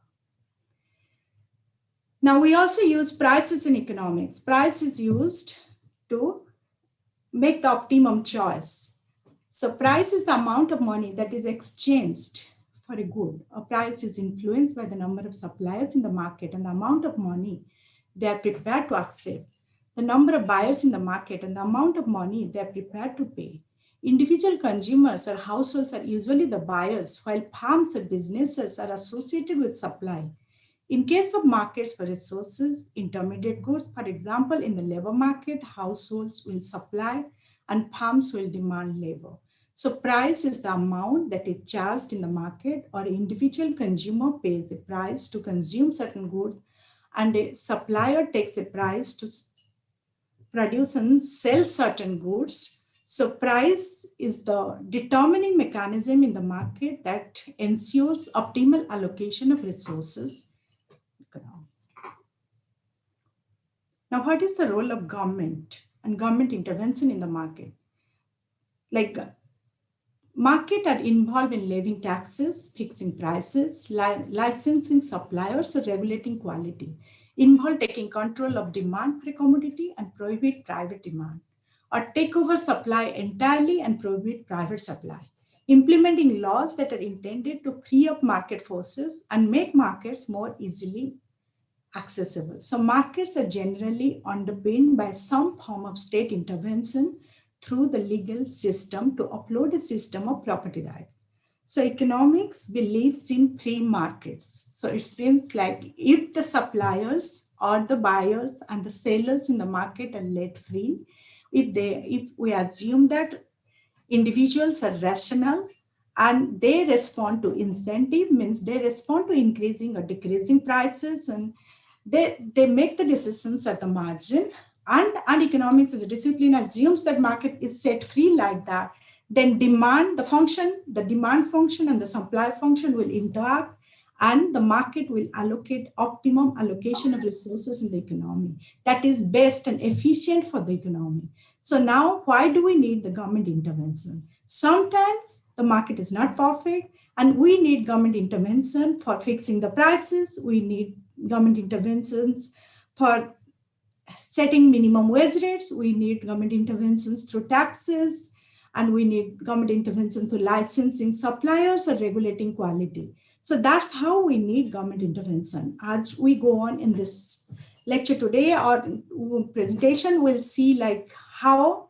Now, we also use prices in economics. Price is used to make the optimum choice. So price is the amount of money that is exchanged for a good. A price is influenced by the number of suppliers in the market and the amount of money they are prepared to accept, the number of buyers in the market and the amount of money they are prepared to pay. Individual consumers or households are usually the buyers, while firms or businesses are associated with supply. In case of markets for resources, intermediate goods, for example, in the labor market, households will supply and firms will demand labor. So price is the amount that is charged in the market, or an individual consumer pays a price to consume certain goods, and a supplier takes a price to produce and sell certain goods. So price is the determining mechanism in the market that ensures optimal allocation of resources. Now, what is the role of government and government intervention in the market? Like market are involved in levying taxes, fixing prices, licensing suppliers, or regulating quality. Involve taking control of demand for a commodity and prohibit private demand, or take over supply entirely and prohibit private supply. Implementing laws that are intended to free up market forces and make markets more easily accessible. So markets are generally underpinned by some form of state intervention through the legal system to uphold a system of property rights. So economics believes in free markets. So it seems like if the suppliers or the buyers and the sellers in the market are let free, if we assume that individuals are rational And they respond to incentive, means they respond to increasing or decreasing prices, and they make the decisions at the margin. And economics as a discipline assumes that market is set free like that. Then the demand function and the supply function will interact, and the market will allocate optimum allocation of resources in the economy that is best and efficient for the economy. So now, why do we need the government intervention? Sometimes the market is not perfect, and we need government intervention for fixing the prices. We need government interventions for setting minimum wage rates. We need government interventions through taxes, and we need government interventions through licensing suppliers or regulating quality. So that's how we need government intervention. As we go on in this lecture today or presentation, we'll see like how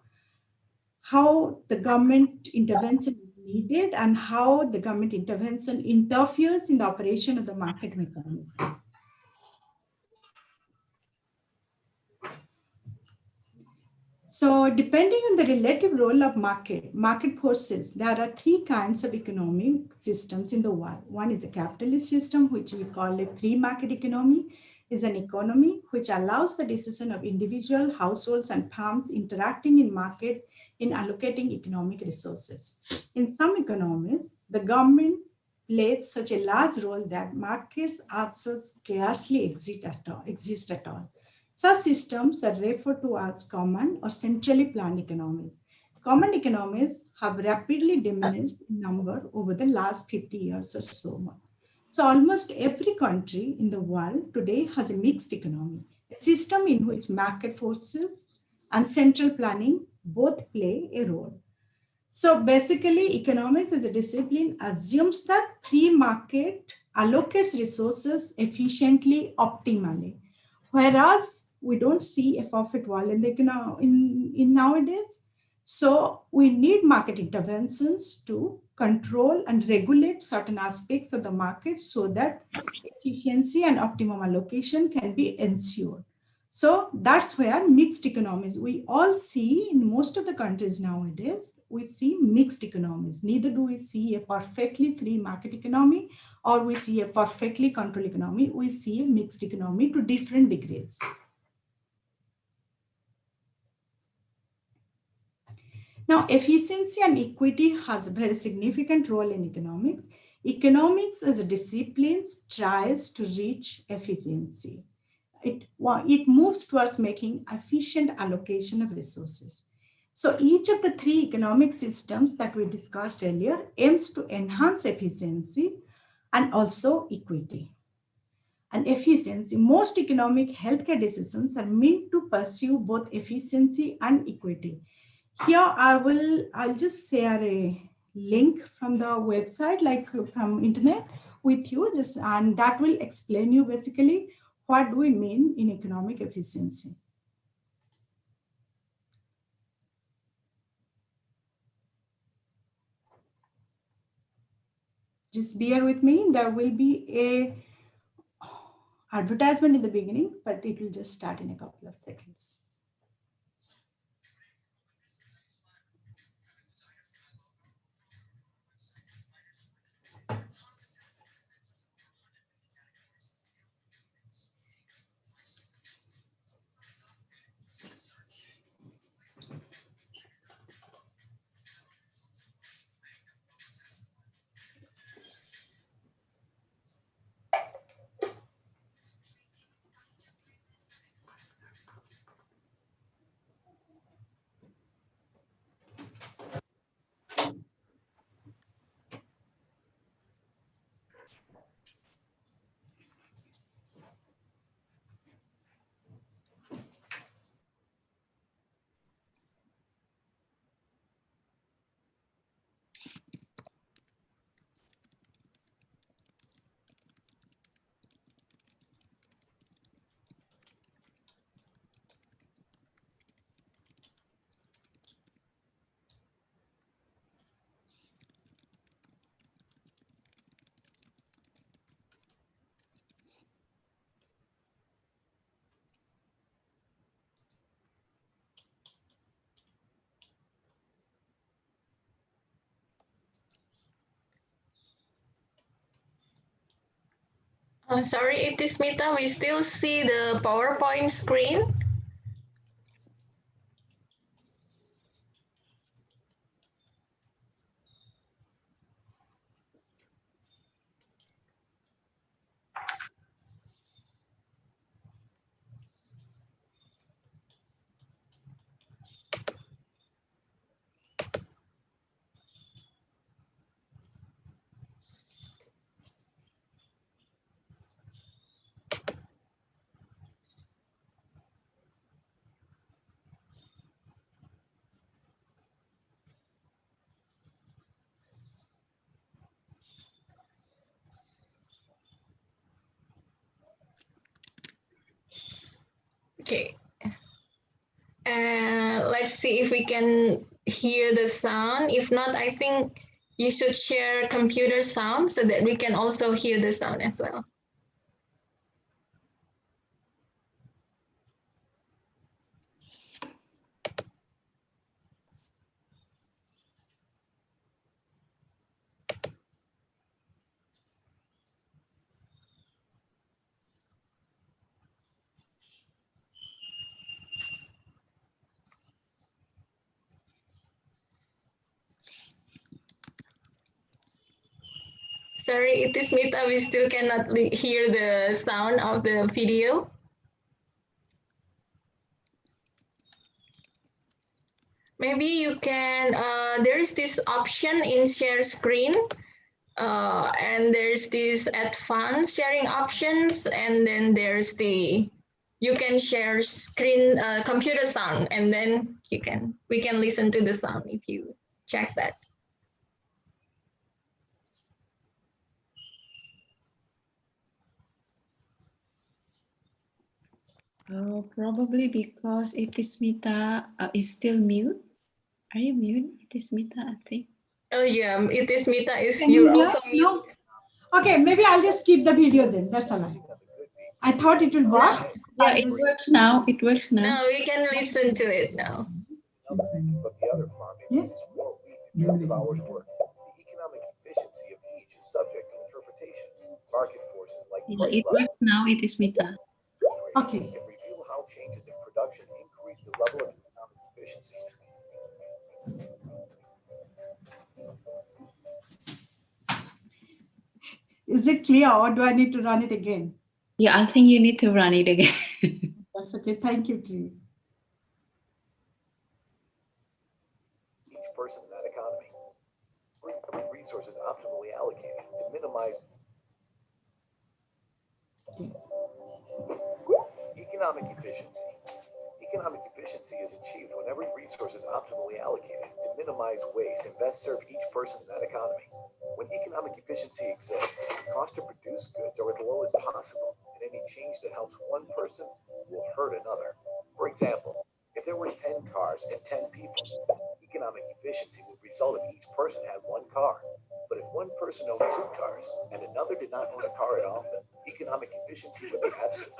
the government intervention is needed and how the government intervention interferes in the operation of the market mechanism. So depending on the relative role of market forces, there are three kinds of economic systems in the world. One is a capitalist system, which we call a free market economy, is an economy which allows the decision of individual households and firms interacting in market in allocating economic resources. In some economies, the government plays such a large role that markets also scarcely exist at all. Such systems are referred to as common or centrally planned economies. Common economies have rapidly diminished in number over the last 50 years or so. So almost every country in the world today has a mixed economy, a system in which market forces and central planning both play a role. So basically, economics as a discipline assumes that free market allocates resources efficiently, optimally. Whereas we don't see a perfect world in nowadays. So we need market interventions to control and regulate certain aspects of the market so that efficiency and optimum allocation can be ensured. So that's where mixed economies, we all see in most of the countries nowadays, we see mixed economies. Neither do we see a perfectly free market economy or we see a perfectly controlled economy. We see a mixed economy to different degrees. Now, efficiency and equity has a very significant role in economics. Economics as a discipline tries to reach efficiency. It moves towards making efficient allocation of resources. So each of the three economic systems that we discussed earlier aims to enhance efficiency and also equity. And efficiency, most economic healthcare decisions are meant to pursue both efficiency and equity. Here I'll just share a link from the website, like from internet with you, and that will explain you basically what do we mean in economic efficiency. Just bear with me. There will be a advertisement in the beginning, but it will just start in a couple of seconds. Sorry, it is Mita. We still see the PowerPoint screen. Okay. Let's see if we can hear the sound. If not, I think you should share computer sound so that we can also hear the sound as well. Sorry, it is Mita. We still cannot hear the sound of the video. Maybe you can, there is this option in share screen, and there's this advanced sharing options, and then there's you can share screen, computer sound, and then we can listen to the sound if you check that. Probably because it is Mita is still mute. Are you mute? It is Mita, I think. Oh yeah, it is Mita. You're Also mute. No? Okay, maybe I'll just skip the video then. That's all right. I thought it will work. Yeah, it works now. It works now. No, we can listen to it now. But the other farm is more weak in terms of hours worked. The economic efficiency of each is subject to interpretation. Market forces like It works now. It is Mita. Okay. Can reveal how changes in production increase the level of economic efficiency. Is it clear, or do I need to run it again? Yeah, I think you need to run it again. That's okay. Thank you, Tree. Each person in that economy. Resources optimally allocated to minimize economic efficiency. Economic efficiency is achieved when every resource is optimally allocated to minimize waste and best serve each person in that economy. When economic efficiency exists, the cost to produce goods are as low as possible, and any change that helps one person will hurt another. For example, if there were 10 cars and 10 people, economic efficiency would result if each person had one car. But if one person owned 2 cars and another did not own a car at all, economic efficiency would be absent.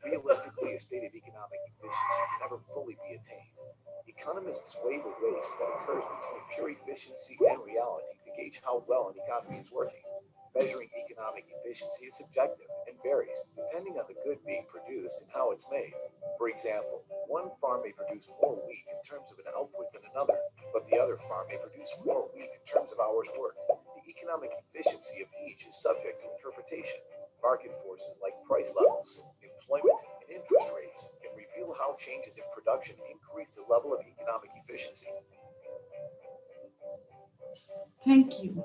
Realistically, a state of economic efficiency can never fully be attained. Economists weigh the waste that occurs between pure efficiency and reality to gauge how well an economy is working. Measuring economic efficiency is subjective and varies depending on the good being produced and how it's made. For example, one farm may produce more wheat in terms of an output than another, but the other farm may produce more wheat in terms of hours worked. The economic efficiency of each is subject to interpretation. Market forces like price levels, employment, and interest rates can reveal how changes in production increase the level of economic efficiency. Thank you.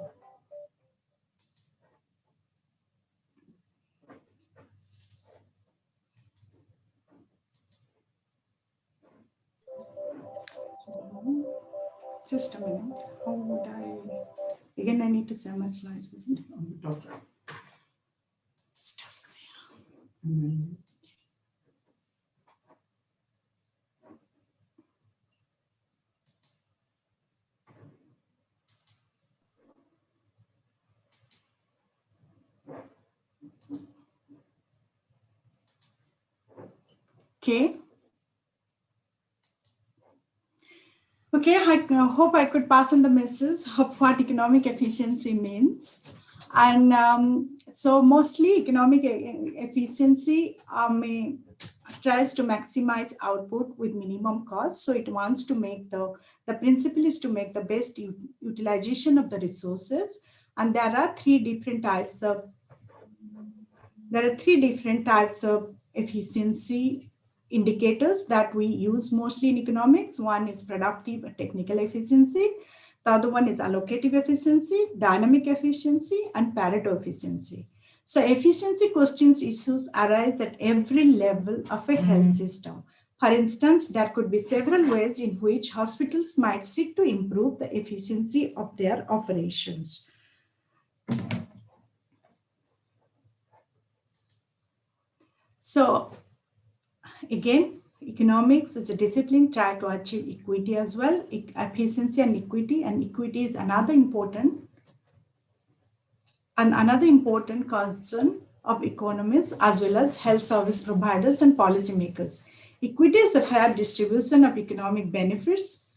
Just a minute. How would I? Again, I need to save my slides, isn't it? On the top right. Stuff sale. Okay. Okay, I hope I could pass on the message of what economic efficiency means. And so mostly economic efficiency tries to maximize output with minimum cost. So it wants to make the principle is to make the best utilization of the resources. And there are three different types of efficiency indicators that we use mostly in economics. One is productive technical efficiency. The other one is allocative efficiency, dynamic efficiency, and Pareto efficiency. So efficiency questions issues arise at every level of a health system. For instance, there could be several ways in which hospitals might seek to improve the efficiency of their operations. So again, economics is a discipline try to achieve equity as well, efficiency and equity is another important concern of economists as well as health service providers and policymakers. Equity is a fair distribution of economic benefits.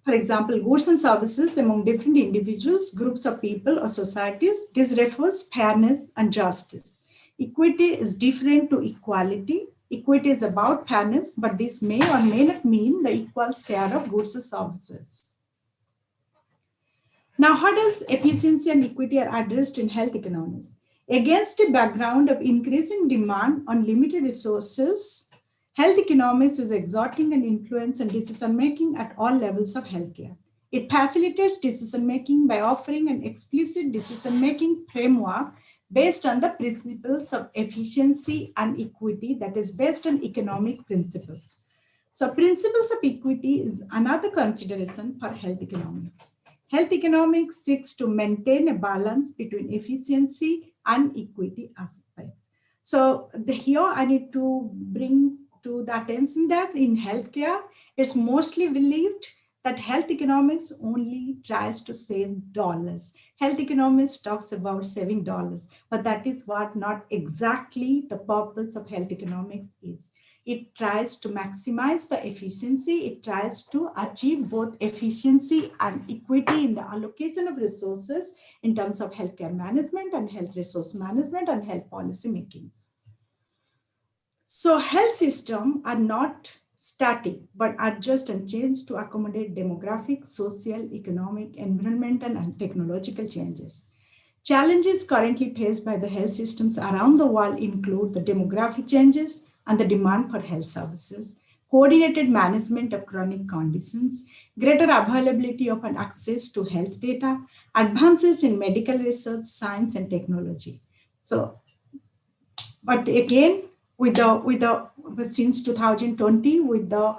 For example, goods and services among different individuals, groups of people, or societies. This refers fairness and justice. Equity is different to equality. Equity is about fairness, but this may or may not mean the equal share of goods or services. Now, how does efficiency and equity are addressed in health economics? Against a background of increasing demand on limited resources, health economics is exerting an influence on decision-making at all levels of healthcare. It facilitates decision-making by offering an explicit decision-making framework based on the principles of efficiency and equity that is based on economic principles. So principles of equity is another consideration for health economics. Health economics seeks to maintain a balance between efficiency and equity aspects. So here I need to bring to the attention that in healthcare, it's mostly believed that health economics only tries to save dollars. Health economics talks about saving dollars, but that is what not exactly the purpose of health economics is. It tries to maximize the efficiency. It tries to achieve both efficiency and equity in the allocation of resources in terms of healthcare management and health resource management and health policy making. So health systems are not static, but adjust and change to accommodate demographic, social, economic, environmental, and technological changes. Challenges currently faced by the health systems around the world include the demographic changes and the demand for health services, coordinated management of chronic conditions, greater availability of and access to health data, advances in medical research, science, and technology. So, but again, since 2020, with the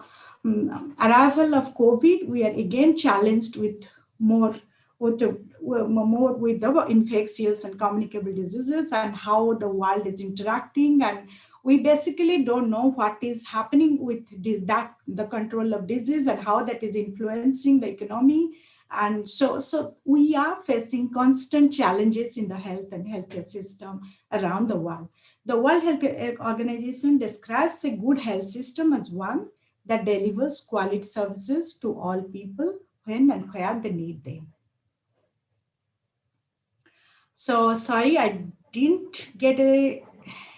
arrival of COVID, we are again challenged with more with the infectious and communicable diseases and how the world is interacting, and we basically don't know what is happening with the control of disease and how that is influencing the economy. And so we are facing constant challenges in the health and healthcare system around the world. The World Health Organization describes a good health system as one that delivers quality services to all people when and where they need them. So sorry, I didn't get a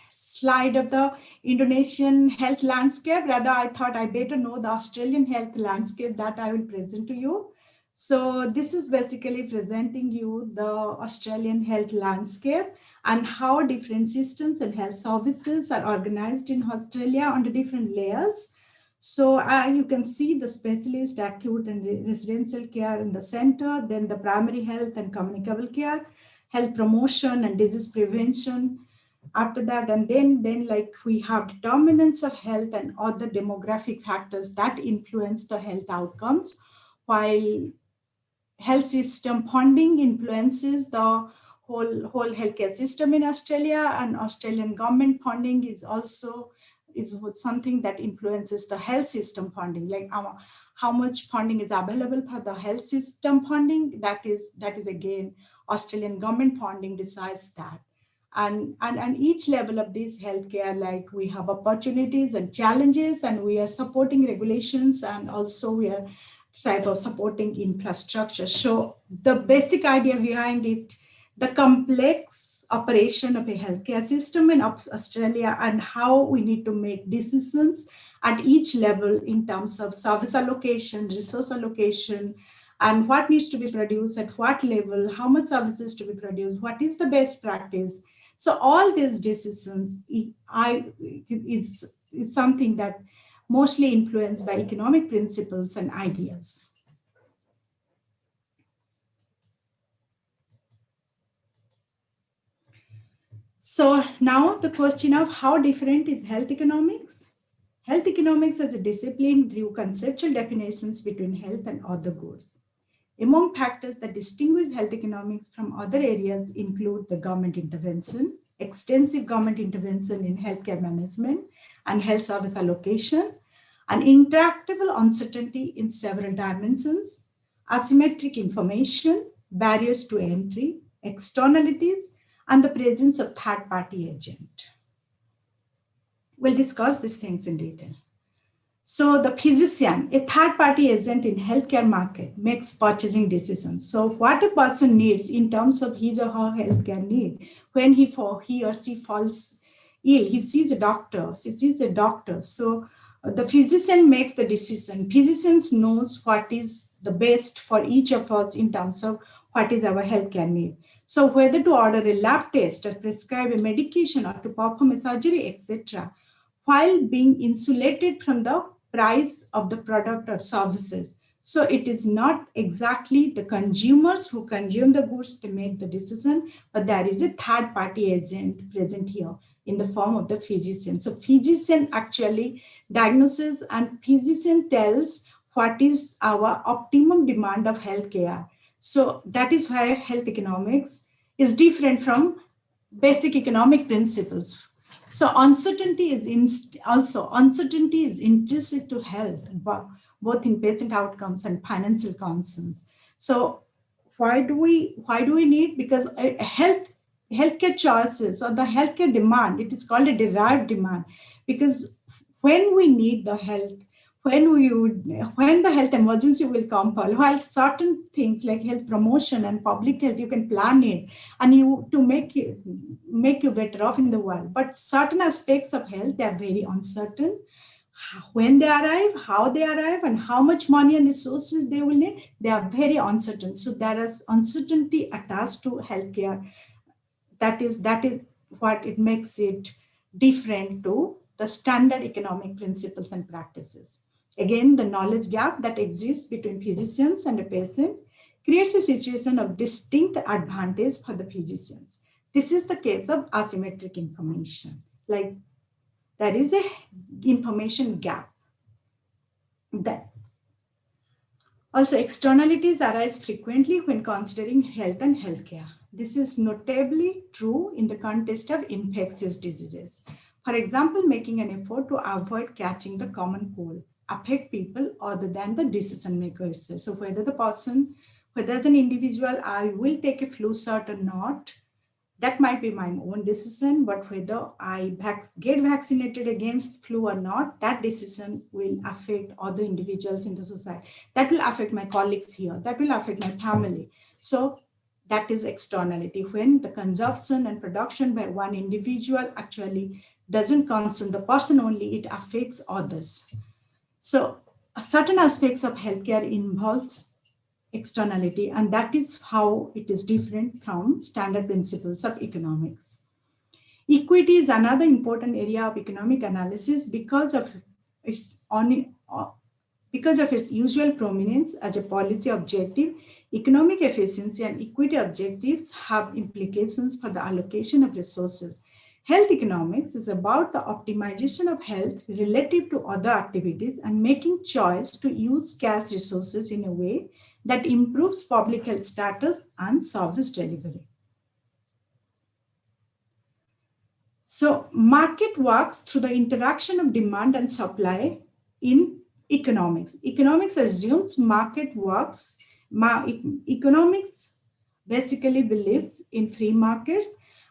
slide of the Indonesian health landscape. Rather, I thought I better know the Australian health landscape that I will present to you. So this is basically presenting you the Australian health landscape and how different systems and health services are organized in Australia on the different layers. So you can see the specialist, acute and residential care in the center, then the primary health and communicable care, health promotion and disease prevention after that. And then like we have determinants of health and other demographic factors that influence the health outcomes, while health system funding influences the whole healthcare system in Australia, and Australian government funding is also something that influences the health system funding, like how much funding is available for the health system funding. That is again Australian government funding decides that. And each level of this healthcare, like we have opportunities and challenges, and we are supporting regulations, and also we are type of supporting infrastructure. So the basic idea behind it, the complex operation of a healthcare system in Australia and how we need to make decisions at each level in terms of service allocation, resource allocation, and what needs to be produced at what level, how much services to be produced, what is the best practice. So all these decisions is something that mostly influenced by economic principles and ideas. So now the question of how different is health economics? Health economics as a discipline drew conceptual definitions between health and other goods. Among factors that distinguish health economics from other areas include the government intervention, extensive government intervention in healthcare management and health service allocation, an intractable uncertainty in several dimensions, asymmetric information, barriers to entry, externalities, and the presence of third-party agent. We'll discuss these things in detail. So the physician, a third-party agent in healthcare market, makes purchasing decisions. So what a person needs in terms of his or her healthcare need, when he or she falls ill, he sees a doctor, she sees a doctor. So the physician makes the decision. Physicians knows what is the best for each of us in terms of what is our healthcare need. So whether to order a lab test or prescribe a medication or to perform a surgery, etc., while being insulated from the price of the product or services. So it is not exactly the consumers who consume the goods to make the decision, but there is a third-party agent present here in the form of the physician. So physician actually diagnoses and physician tells what is our optimum demand of healthcare. So that is why health economics is different from basic economic principles. So uncertainty is intrinsic to health, both in patient outcomes and financial concerns. So why do we need? Because healthcare choices or the healthcare demand, it is called a derived demand, because when we need the health, when the health emergency will come, while certain things like health promotion and public health, you can plan it and to make you better off in the world. But certain aspects of health, they are very uncertain. When they arrive, how they arrive, and how much money and resources they will need, they are very uncertain. So there is uncertainty attached to healthcare. That is what it makes it different to the standard economic principles and practices. Again, the knowledge gap that exists between physicians and a patient creates a situation of distinct advantage for the physicians. This is the case of asymmetric information. Like there is a information gap. That also, externalities arise frequently when considering health and healthcare. This is notably true in the context of infectious diseases. For example, making an effort to avoid catching the common cold affect people other than the decision maker itself. So whether as an individual, I will take a flu shot or not, that might be my own decision, but whether I get vaccinated against flu or not, that decision will affect other individuals in the society. That will affect my colleagues here. That will affect my family. So that is externality, when the consumption and production by one individual actually doesn't concern the person only, it affects others. So certain aspects of healthcare involves externality, and that is how it is different from standard principles of economics. Equity is another important area of economic analysis because of its usual prominence as a policy objective. Economic efficiency and equity objectives have implications for the allocation of resources. Health economics is about the optimization of health relative to other activities and making choice to use scarce resources in a way that improves public health status and service delivery. So market works through the interaction of demand and supply in economics. Economics assumes market works. Economics basically believes in free markets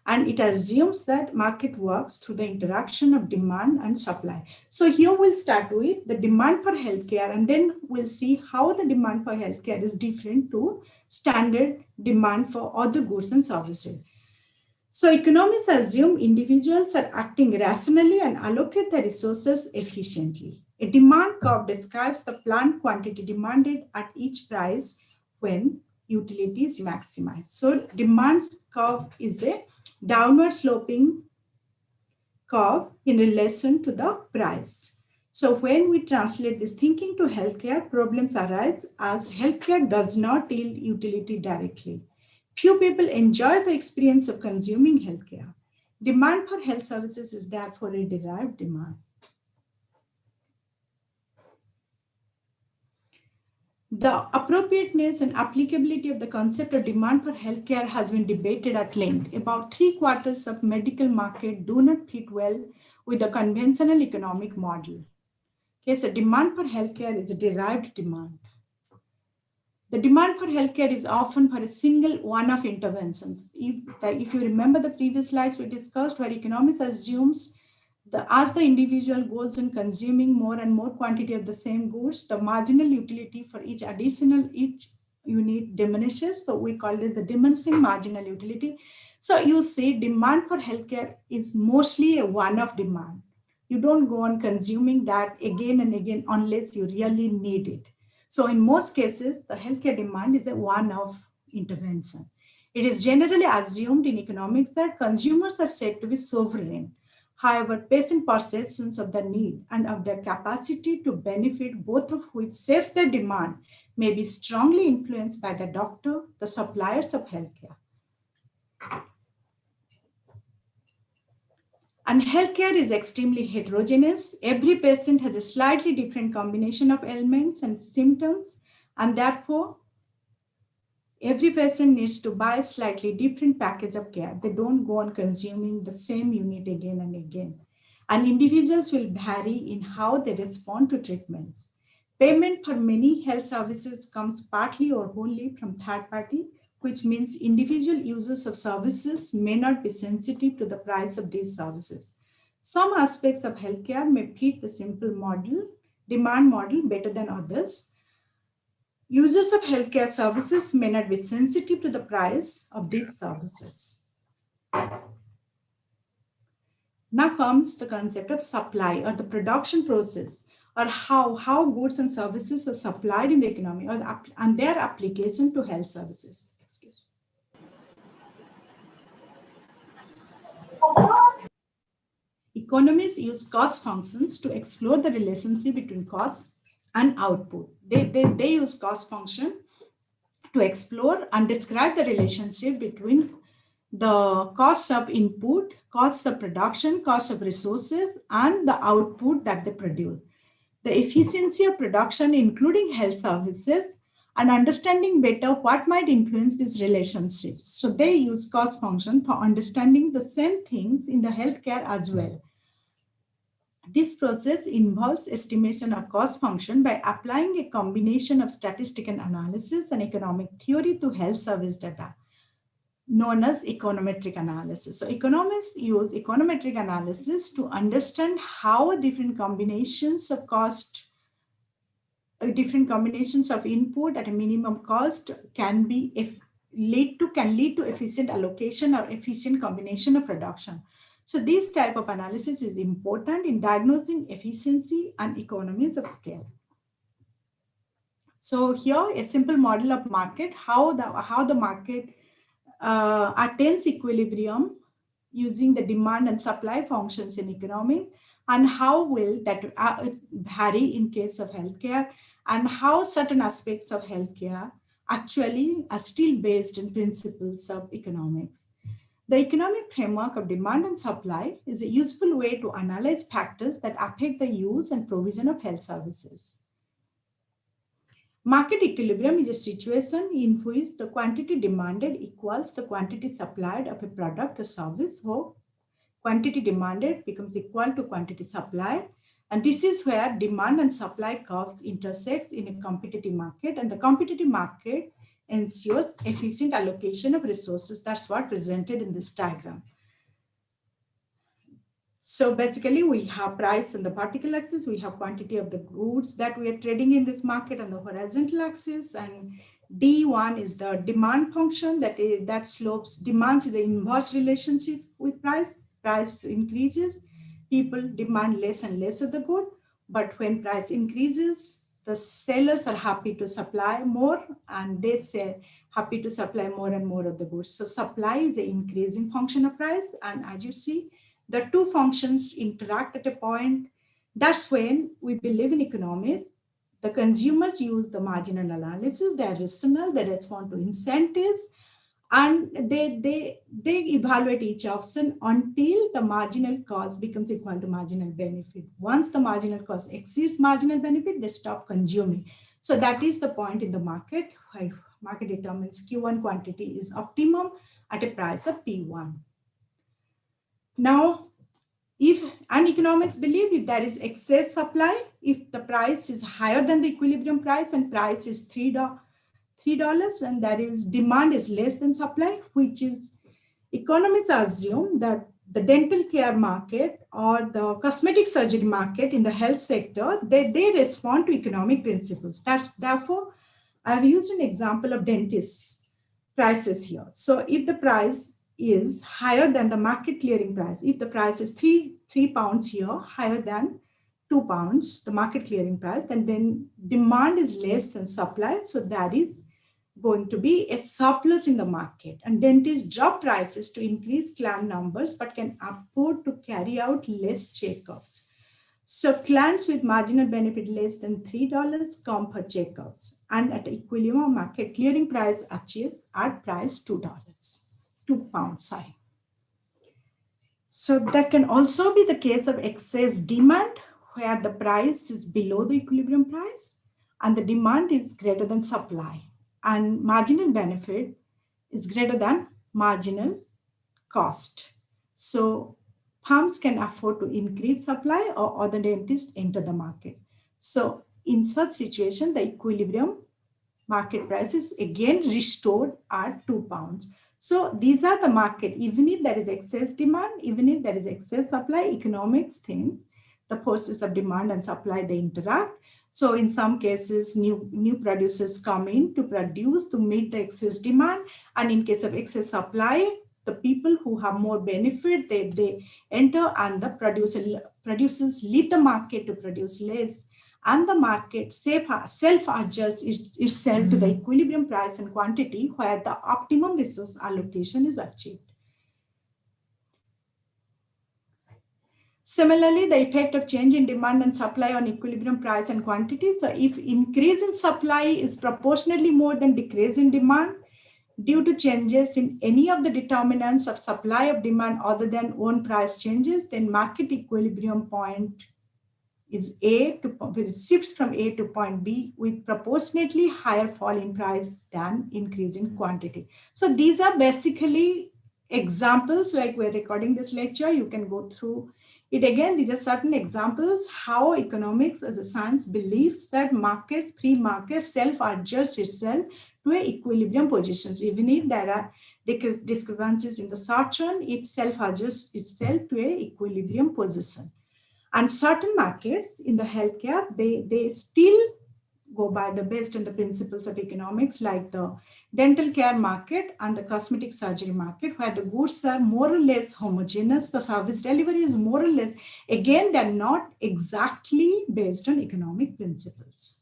And it assumes that market works through the interaction of demand and supply. So here we'll start with the demand for healthcare, and then we'll see how the demand for healthcare is different to standard demand for other goods and services. So economists assume individuals are acting rationally and allocate the resources efficiently. A demand curve describes the planned quantity demanded at each price when utility is maximized. So demand curve is a downward sloping curve in relation to the price. So when we translate this thinking to healthcare, problems arise as healthcare does not yield utility directly. Few people enjoy the experience of consuming healthcare. Demand for health services is therefore a derived demand. The appropriateness and applicability of the concept of demand for healthcare has been debated at length. About 3/4 of medical market do not fit well with the conventional economic model. Okay, so demand for healthcare is a derived demand. The demand for healthcare is often for a single one-off interventions. If you remember the previous slides we discussed, where economics assumes as the individual goes in consuming more and more quantity of the same goods, the marginal utility for each unit diminishes. So we call it the diminishing marginal utility. So you see demand for healthcare is mostly a one-off demand. You don't go on consuming that again and again unless you really need it. So in most cases, the healthcare demand is a one-off intervention. It is generally assumed in economics that consumers are said to be sovereign. However, patient perceptions of the need and of their capacity to benefit, both of which shapes their demand, may be strongly influenced by the doctor, the suppliers of healthcare. And healthcare is extremely heterogeneous. Every patient has a slightly different combination of ailments and symptoms, and therefore, every patient needs to buy a slightly different package of care. They don't go on consuming the same unit again and again. And individuals will vary in how they respond to treatments. Payment for many health services comes partly or wholly from third party, which means individual users of services may not be sensitive to the price of these services. Some aspects of healthcare may fit the simple demand model better than others. Users of healthcare services may not be sensitive to the price of these services. Now comes the concept of supply or the production process, or how goods and services are supplied in the economy and their application to health services. Excuse me. Economists use cost functions to explore the relationship between cost and output. They use cost function to explore and describe the relationship between the cost of input, cost of production, cost of resources, and the output that they produce. The efficiency of production, including health services, and understanding better what might influence these relationships. So they use cost function for understanding the same things in the healthcare as well. This process involves estimation of cost function by applying a combination of statistical analysis and economic theory to health service data, known as econometric analysis. So economists use econometric analysis to understand how different combinations of input at a minimum cost can lead to efficient allocation or efficient combination of production. So this type of analysis is important in diagnosing efficiency and economies of scale. So here a simple model of market, how the market attains equilibrium using the demand and supply functions in economics, and how will that vary in case of healthcare, and how certain aspects of healthcare actually are still based in principles of economics. The economic framework of demand and supply is a useful way to analyze factors that affect the use and provision of health services. Market equilibrium is a situation in which the quantity demanded equals the quantity supplied of a product or service, where quantity demanded becomes equal to quantity supplied. And this is where demand and supply curves intersect in a competitive market, and the competitive market ensures efficient allocation of resources. That's what presented in this diagram. So basically we have price on the vertical axis, we have quantity of the goods that we are trading in this market on the horizontal axis, and D1 is the demand function that slopes. Demand is the inverse relationship with price. Price increases, people demand less and less of the good. But when price increases, the sellers are happy to supply more, and they say happy to supply more and more of the goods. So supply is an increasing function of price. And as you see, the two functions interact at a point. That's when we believe in economics. The consumers use the marginal analysis. They are rational. They respond to incentives, and they evaluate each option until the marginal cost becomes equal to marginal benefit. Once the marginal cost exceeds marginal benefit, they stop consuming. So that is the point in the market where market determines Q1 quantity is optimum at a price of P1. Now, economics believe if there is excess supply, if the price is higher than the equilibrium price and price is $3 and there is demand is less than supply, which is economists assume that the dental care market or the cosmetic surgery market in the health sector, they respond to economic principles. Therefore, I've used an example of dentists' prices here. So if the price is higher than the market clearing price, if the price is three pounds here, higher than 2 pounds, the market clearing price, then demand is less than supply. So that is going to be a surplus in the market, and dentists drop prices to increase client numbers but can afford to carry out less checkups. So clients with marginal benefit less than $3 come for checkups, and at equilibrium market clearing price achieves at price $2, 2 pounds. So that can also be the case of excess demand, where the price is below the equilibrium price and the demand is greater than supply, and marginal benefit is greater than marginal cost. So firms can afford to increase supply, or other dentists enter the market. So in such situation, the equilibrium market price is again restored at 2 pounds. So these are the market. Even if there is excess demand, even if there is excess supply, economics thinks the forces of demand and supply, they interact. So in some cases, new producers come in to produce to meet the excess demand. And in case of excess supply, the people who have more benefit, they enter, and the producers leave the market to produce less. And the market self-adjusts itself to the equilibrium price and quantity where the optimum resource allocation is achieved. Similarly, the effect of change in demand and supply on equilibrium price and quantity. So if increase in supply is proportionately more than decrease in demand due to changes in any of the determinants of supply of demand other than own price changes, then market equilibrium point is shifts from A to point B with proportionately higher fall in price than increase in quantity. So these are basically examples. Like we're recording this lecture, you can go through it again. These are certain examples how economics as a science believes that markets, free markets, self-adjust itself to a equilibrium positions. Even if there are discrepancies in the short run, it self-adjusts itself to a equilibrium position. And certain markets in the healthcare, they still go by the based on the principles of economics, like the dental care market and the cosmetic surgery market, where the goods are more or less homogeneous, the service delivery is more or less, again, they're not exactly based on economic principles.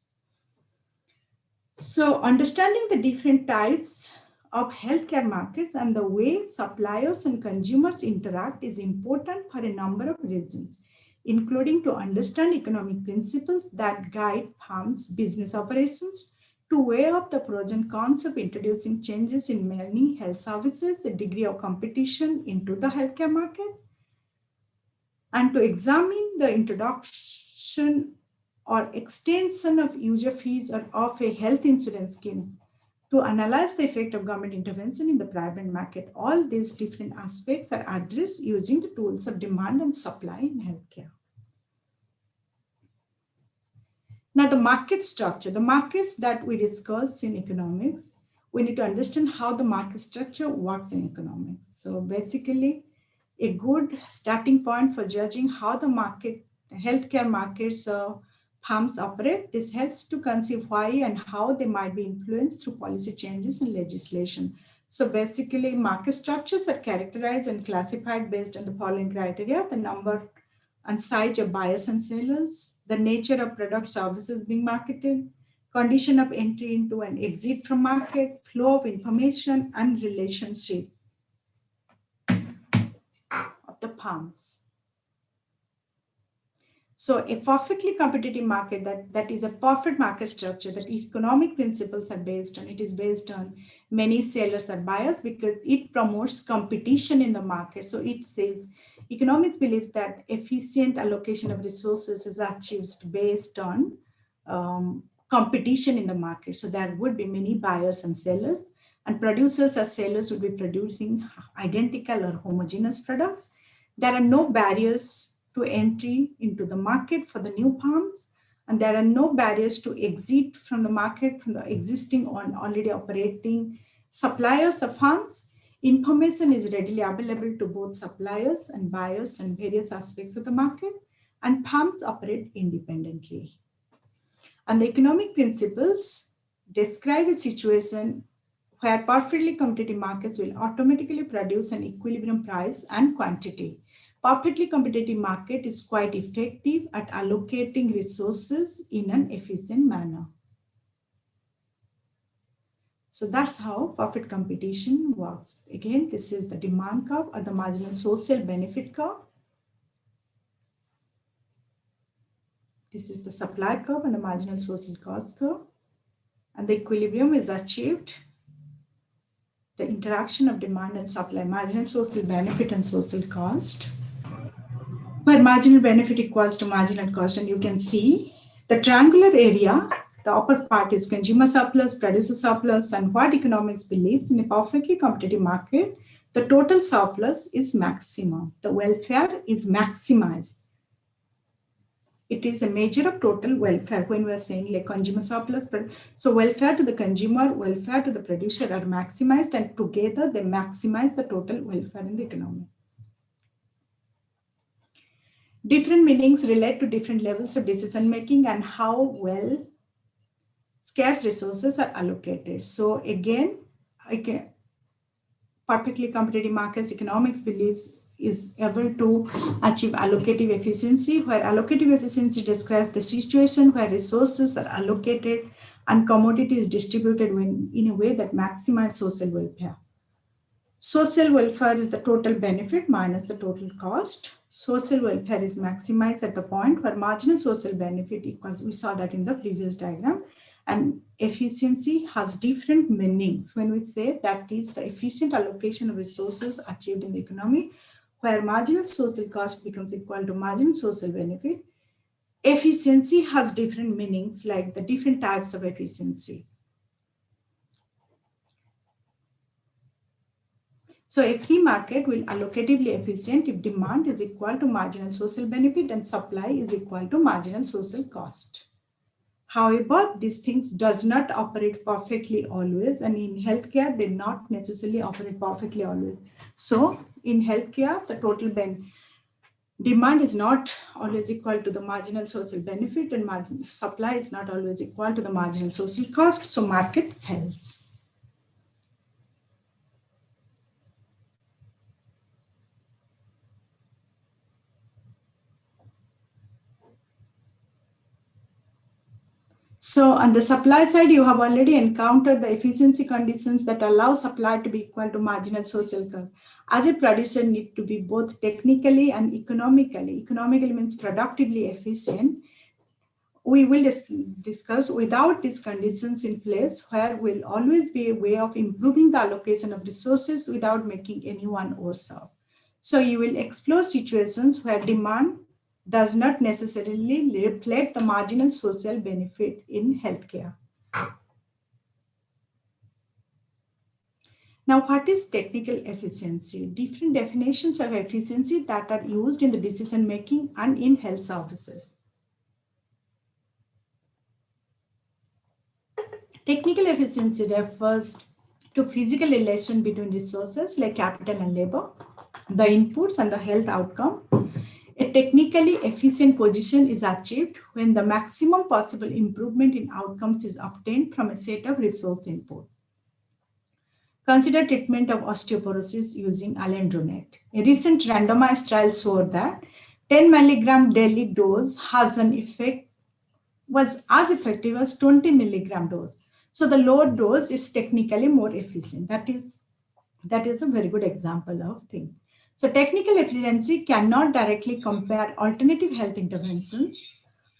So understanding the different types of healthcare markets and the way suppliers and consumers interact is important for a number of reasons, including to understand economic principles that guide firms' business operations, to weigh up the pros and cons of introducing changes in many health services, the degree of competition into the healthcare market, and to examine the introduction or extension of user fees or of a health insurance scheme, to analyze the effect of government intervention in the private market. All these different aspects are addressed using the tools of demand and supply in healthcare. Now, the market structure, the markets that we discuss in economics, we need to understand how the market structure works in economics. So basically, a good starting point for judging how the healthcare markets firms operate. This helps to conceive why and how they might be influenced through policy changes and legislation. So basically, market structures are characterized and classified based on the following criteria: the number and size of buyers and sellers, the nature of product services being marketed, condition of entry into and exit from market, flow of information, and relationship of the firms. So a perfectly competitive market, that is a perfect market structure that economic principles are based on. It is based on many sellers and buyers because it promotes competition in the market. So it says economics believes that efficient allocation of resources is achieved based on competition in the market. So there would be many buyers and sellers, and producers as sellers would be producing identical or homogeneous products. There are no barriers to entry into the market for the new firms, and there are no barriers to exit from the market from the existing or already operating suppliers of firms. Information is readily available to both suppliers and buyers in various aspects of the market, and firms operate independently. And the economic principles describe a situation where perfectly competitive markets will automatically produce an equilibrium price and quantity. Perfectly competitive market is quite effective at allocating resources in an efficient manner. So that's how perfect competition works. Again, this is the demand curve or the marginal social benefit curve. This is the supply curve and the marginal social cost curve. And the equilibrium is achieved. The interaction of demand and supply, marginal social benefit and social cost, where marginal benefit equals to marginal cost. And you can see the triangular area, the upper part is consumer surplus, producer surplus, and what economics believes in a perfectly competitive market, the total surplus is maximum. The welfare is maximized. It is a measure of total welfare when we are saying like consumer surplus. So welfare to the consumer, welfare to the producer are maximized, and together they maximize the total welfare in the economy. Different meanings relate to different levels of decision making and how well scarce resources are allocated. So again, perfectly competitive markets economics believes is able to achieve allocative efficiency, where allocative efficiency describes the situation where resources are allocated and commodity is distributed in a way that maximizes social welfare. Social welfare is the total benefit minus the total cost. Social welfare is maximized at the point where marginal social benefit equals, we saw that in the previous diagram, and efficiency has different meanings. When we say that is the efficient allocation of resources achieved in the economy, where marginal social cost becomes equal to marginal social benefit, efficiency has different meanings, like the different types of efficiency. So a free market will allocatively efficient if demand is equal to marginal social benefit and supply is equal to marginal social cost. However, these things does not operate perfectly always, and in healthcare, they not necessarily operate perfectly always. So in healthcare, the total demand is not always equal to the marginal social benefit, and marginal supply is not always equal to the marginal social cost, so market fails. So on the supply side, you have already encountered the efficiency conditions that allow supply to be equal to marginal social cost. As a producer, need to be both technically and economically. Economically means productively efficient. We will discuss without these conditions in place, where will always be a way of improving the allocation of resources without making anyone worse off. So you will explore situations where demand does not necessarily reflect the marginal social benefit in healthcare. Now, what is technical efficiency? Different definitions of efficiency that are used in the decision making and in health services. Technical efficiency refers to physical relation between resources like capital and labor. the inputs and the health outcome. A technically efficient position is achieved when the maximum possible improvement in outcomes is obtained from a set of resource input. Consider treatment of osteoporosis using alendronate. A recent randomized trial showed that 10 milligram daily dose has an effect, was as effective as 20 milligram dose. So the lower dose is technically more efficient. That is a very good example of thing. So technical efficiency cannot directly compare alternative health interventions,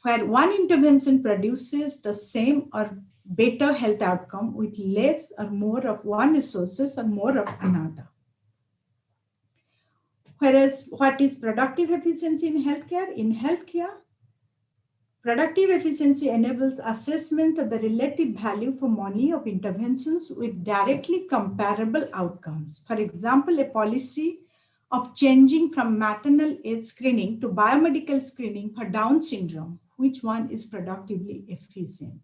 where one intervention produces the same or better health outcome with less or more of one resources or more of another. Whereas what is productive efficiency in healthcare? In healthcare, productive efficiency enables assessment of the relative value for money of interventions with directly comparable outcomes. For example, a policy of changing from maternal age screening to biomedical screening for Down syndrome, which one is productively efficient?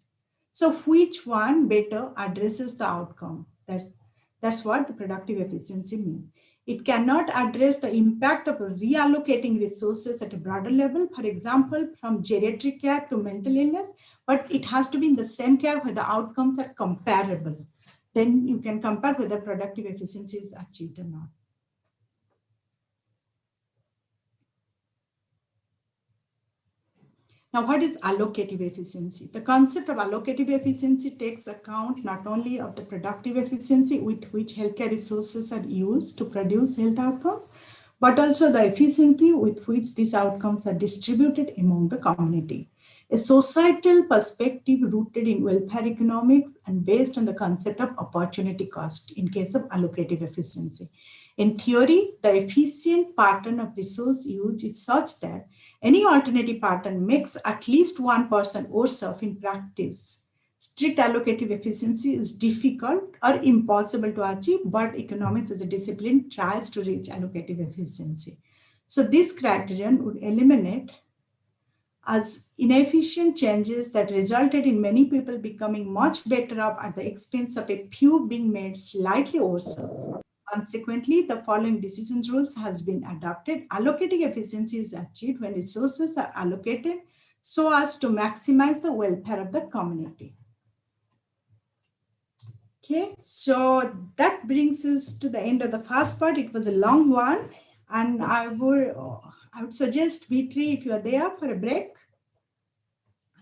So which one better addresses the outcome? That's what the productive efficiency means. It cannot address the impact of reallocating resources at a broader level, for example, from geriatric care to mental illness, but it has to be in the same care where the outcomes are comparable. Then you can compare whether productive efficiency is achieved or not. Now, what is allocative efficiency? The concept of allocative efficiency takes account not only of the productive efficiency with which healthcare resources are used to produce health outcomes, but also the efficiency with which these outcomes are distributed among the community. A societal perspective rooted in welfare economics and based on the concept of opportunity cost in case of allocative efficiency. In theory, the efficient pattern of resource use is such that any alternative pattern makes at least one person worse off in practice. Strict allocative efficiency is difficult or impossible to achieve, but economics as a discipline tries to reach allocative efficiency. So this criterion would eliminate as inefficient changes that resulted in many people becoming much better off at the expense of a few being made slightly worse off. Consequently, the following decision rules has been adopted. Allocating efficiency is achieved when resources are allocated so as to maximize the welfare of the community. Okay, so that brings us to the end of the first part. It was a long one, and I would suggest V3 if you are there for a break.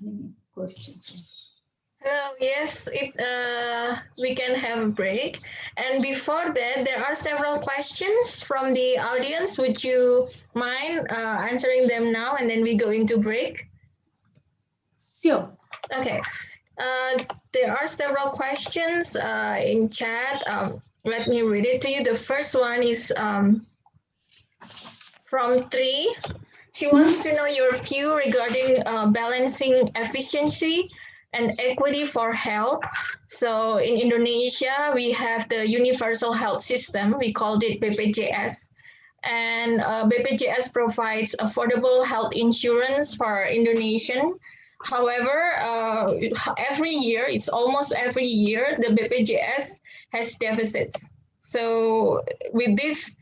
Any questions? Hello, yes, we can have a break. And before that, there are several questions from the audience. Would you mind answering them now and then we go into break? Sure. Okay. There are several questions in chat. Let me read it to you. The first one is from Tri. She wants to know your view regarding balancing efficiency and equity for health. So in Indonesia, we have the universal health system. We called it BPJS. And BPJS provides affordable health insurance for Indonesian. However, every year, it's almost every year, the BPJS has deficits. So with this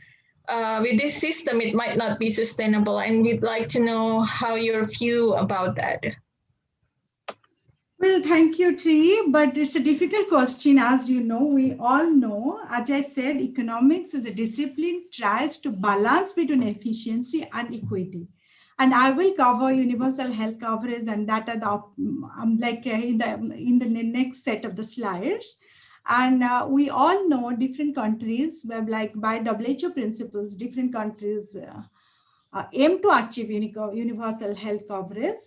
system, it might not be sustainable. And we'd like to know how your view about that. Well, thank you, Tri, but it's a difficult question. As you know, we all know, as I said, economics as a discipline tries to balance between efficiency and equity. And I will cover universal health coverage and that in the next set of the slides. And we all know different countries, like by WHO principles, different countries aim to achieve universal health coverage.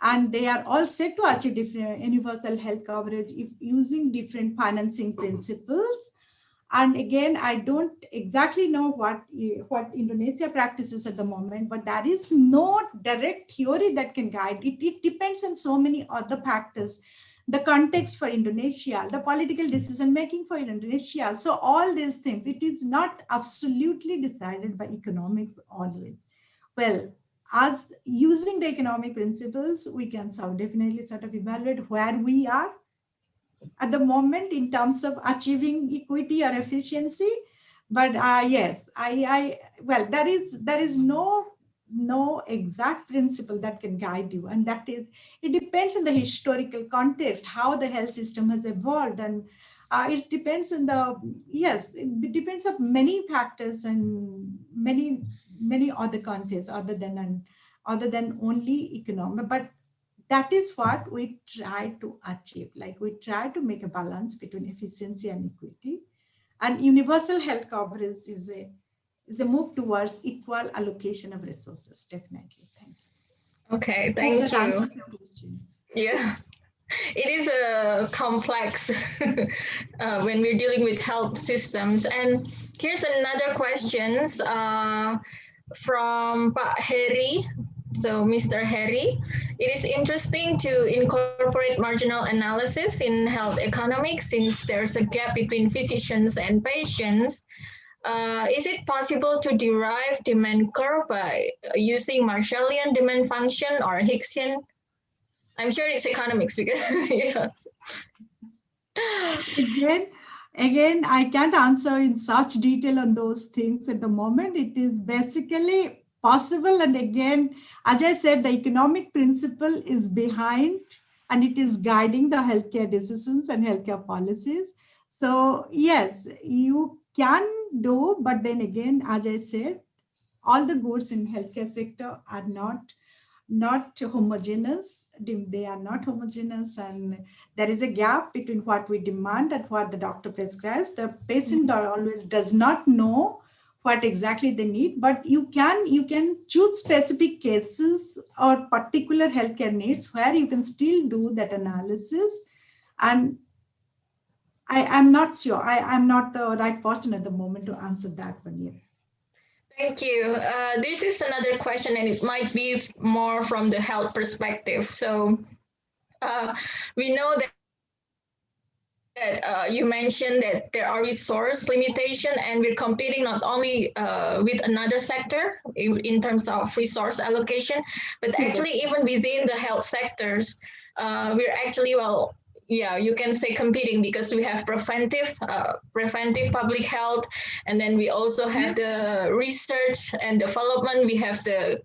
And they are all set to achieve different universal health coverage if using different financing principles. And again, I don't exactly know what Indonesia practices at the moment, but there is no direct theory that can guide it. It depends on so many other factors. The context for Indonesia, the political decision-making for Indonesia. So all these things, it is not absolutely decided by economics always. Well, as using the economic principles, we can definitely sort of evaluate where we are at the moment in terms of achieving equity or efficiency. But yes, well, there is no exact principle that can guide you, and that is, it depends on the historical context, how the health system has evolved, and it depends on the, yes, it depends on many factors and many other contexts other than only economic. But that is what we try to achieve. Like, we try to make a balance between efficiency and equity, and universal health coverage is a move towards equal allocation of resources. Definitely. Thank you. Okay, Hope thank that you. answers your question. Yeah, it is a complex when we're dealing with health systems. And here's another questions from Pak Heri. So, Mr. Harry, it is interesting to incorporate marginal analysis in health economics since there's a gap between physicians and patients. Is it possible to derive demand curve by using Marshallian demand function or Higgsian? I'm sure it's economics because yes. Again, I can't answer in such detail on those things at the moment. It is basically possible. And again, as I said, the economic principle is behind and it is guiding the healthcare decisions and healthcare policies. So yes, you can do, but then again, as I said, all the goods in healthcare sector are not homogeneous. They are not homogeneous, and there is a gap between what we demand and what the doctor prescribes. The patient always does not know what exactly they need, but you can choose specific cases or particular healthcare needs where you can still do that analysis. And I'm not sure. I'm not the right person at the moment to answer that one yet. Thank you. This is another question, and it might be more from the health perspective. So we know that you mentioned that there are resource limitation, and we're competing not only with another sector in terms of resource allocation, but actually even within the health sectors, we're actually, well, yeah, you can say competing because we have preventive public health, and then we also have the research and development. We have the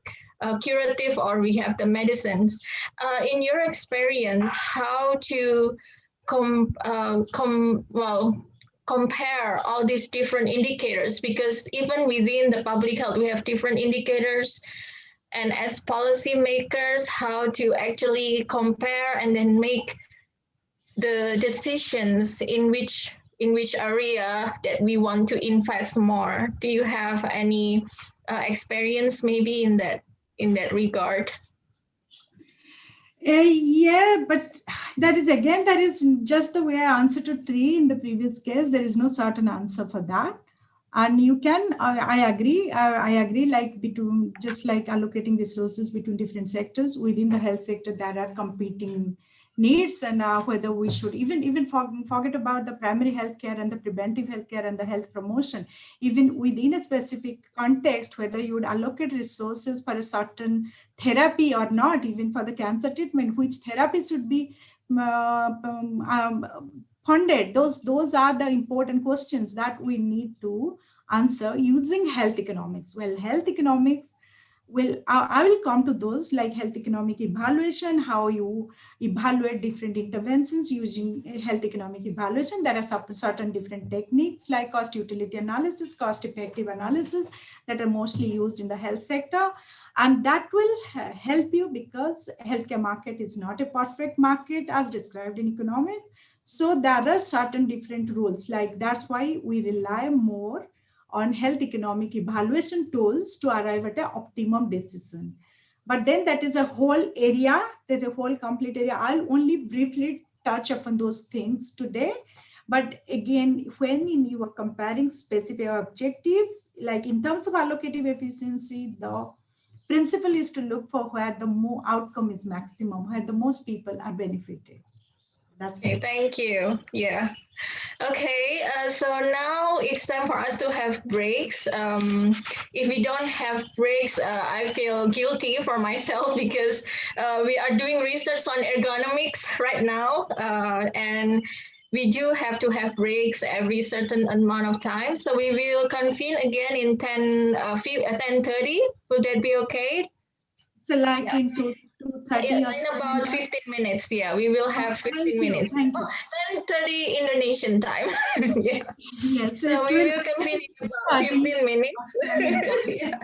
curative, or we have the medicines. In your experience, how to compare all these different indicators, because even within the public health we have different indicators, and as policymakers, how to actually compare and then make the decisions in which area that we want to invest more. Do you have any experience maybe in that regard? Yeah, but that is just the way I answered to 3 in the previous case. There is no certain answer for that. And you can, I agree, like between, just like allocating resources between different sectors within the health sector, that are competing needs, and whether we should even forget about the primary healthcare and the preventive healthcare and the health promotion, even within a specific context, whether you would allocate resources for a certain therapy or not, even for the cancer treatment, which therapy should be funded. Those are the important questions that we need to answer using health economics. Well, health economics I will come to those, like health economic evaluation, how you evaluate different interventions using health economic evaluation. There are certain different techniques like cost utility analysis, cost effective analysis, that are mostly used in the health sector. And that will help you, because healthcare market is not a perfect market as described in economics. So there are certain different rules. Like, that's why we rely more on health economic evaluation tools to arrive at an optimum decision. But then that is a whole area, that a whole complete area. I'll only briefly touch upon those things today. But again, when you are comparing specific objectives, like in terms of allocative efficiency, the principle is to look for where the more outcome is maximum, where the most people are benefited. That's okay, thank you. Yeah. Okay, so now it's time for us to have breaks. If we don't have breaks, I feel guilty for myself because we are doing research on ergonomics right now, and we do have to have breaks every certain amount of time. So we will convene again in 10:30. Will that be okay? So like in 2:30 or in about 15 minutes. Yeah, we will have 15 minutes. Thank you. 10:30 Indonesian time. Yeah. Yes. So we will convene in about 15 minutes. Yeah.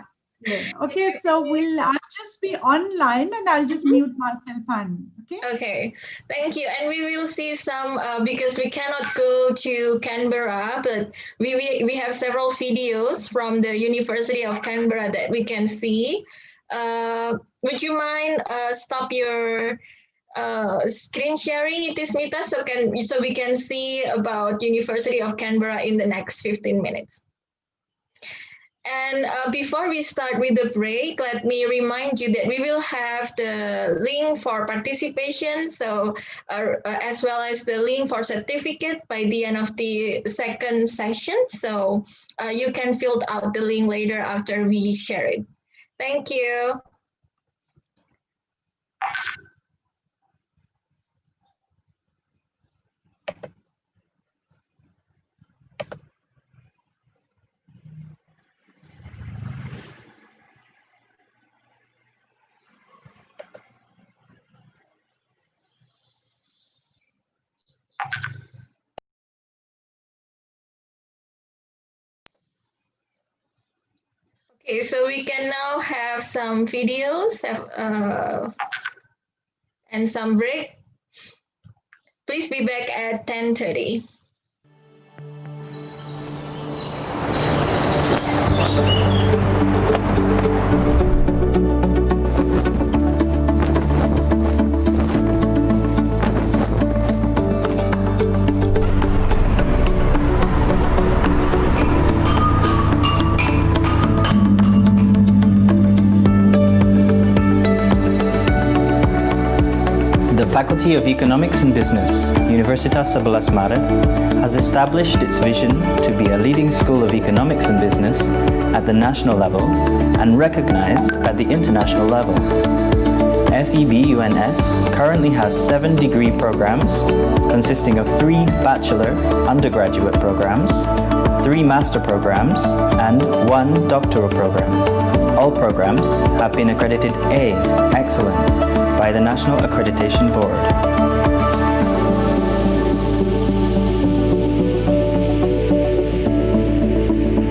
Yeah. Okay, so I'll just be online and I'll just mute myself on. Okay. Okay, thank you. And we will see some because we cannot go to Canberra, but we have several videos from the University of Canberra that we can see. Would you mind stop your screen sharing, Itismita, so we can see about University of Canberra in the next 15 minutes. And before we start with the break, let me remind you that we will have the link for participation, so as well as the link for certificate by the end of the second session. So you can fill out the link later after we share it. Thank you. Okay, so we can now have some videos and some break. Please be back at 10:30. The Faculty of Economics and Business, Universitas 11 Maret, has established its vision to be a leading school of economics and business at the national level and recognized at the international level. FEB-UNS currently has 7 degree programs consisting of 3 bachelor undergraduate programs, 3 master programs, and 1 doctoral program. All programs have been accredited A, Excellent, by the National Accreditation Board.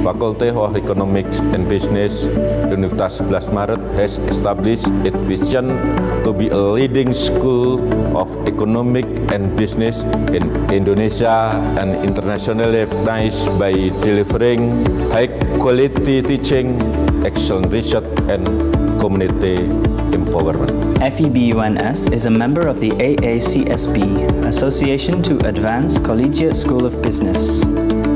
Faculty of Economics and Business, Universitas 11 Maret has established its vision to be a leading school of economic and business in Indonesia and internationally recognized by delivering high-quality teaching, excellent research, and community empowerment. FEB-UNS is a member of the AACSB, Association to Advance Collegiate School of Business.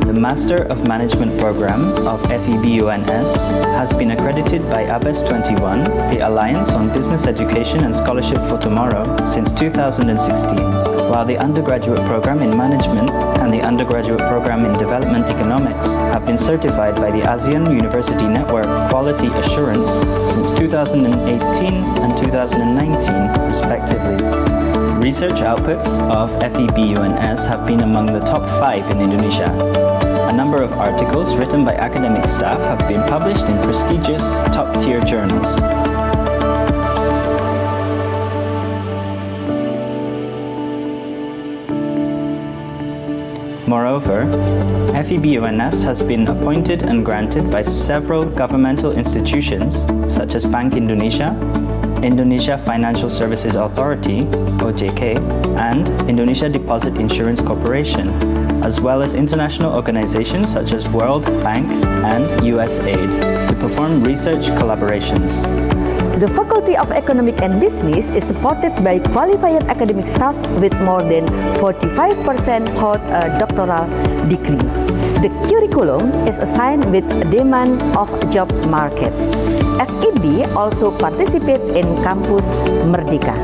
The Master of Management program of FEB-UNS has been accredited by ABES 21, the Alliance on Business Education and Scholarship for Tomorrow, since 2016, while the undergraduate program in Management and the undergraduate program in Development Economics have been certified by the ASEAN University Network Quality Assurance since 2018 and 2019, respectively. Research outputs of FEB-UNS have been among the top 5 in Indonesia. A number of articles written by academic staff have been published in prestigious top-tier journals. Moreover, FEB-UNS has been appointed and granted by several governmental institutions such as Bank Indonesia, Indonesia Financial Services Authority, OJK, and Indonesia Deposit Insurance Corporation, as well as international organizations such as World Bank and USAID to perform research collaborations. The Faculty of Economic and Business is supported by qualified academic staff with more than 45% hold a doctoral degree. The curriculum is assigned with demand of job market. FEB also participate in Campus Merdeka.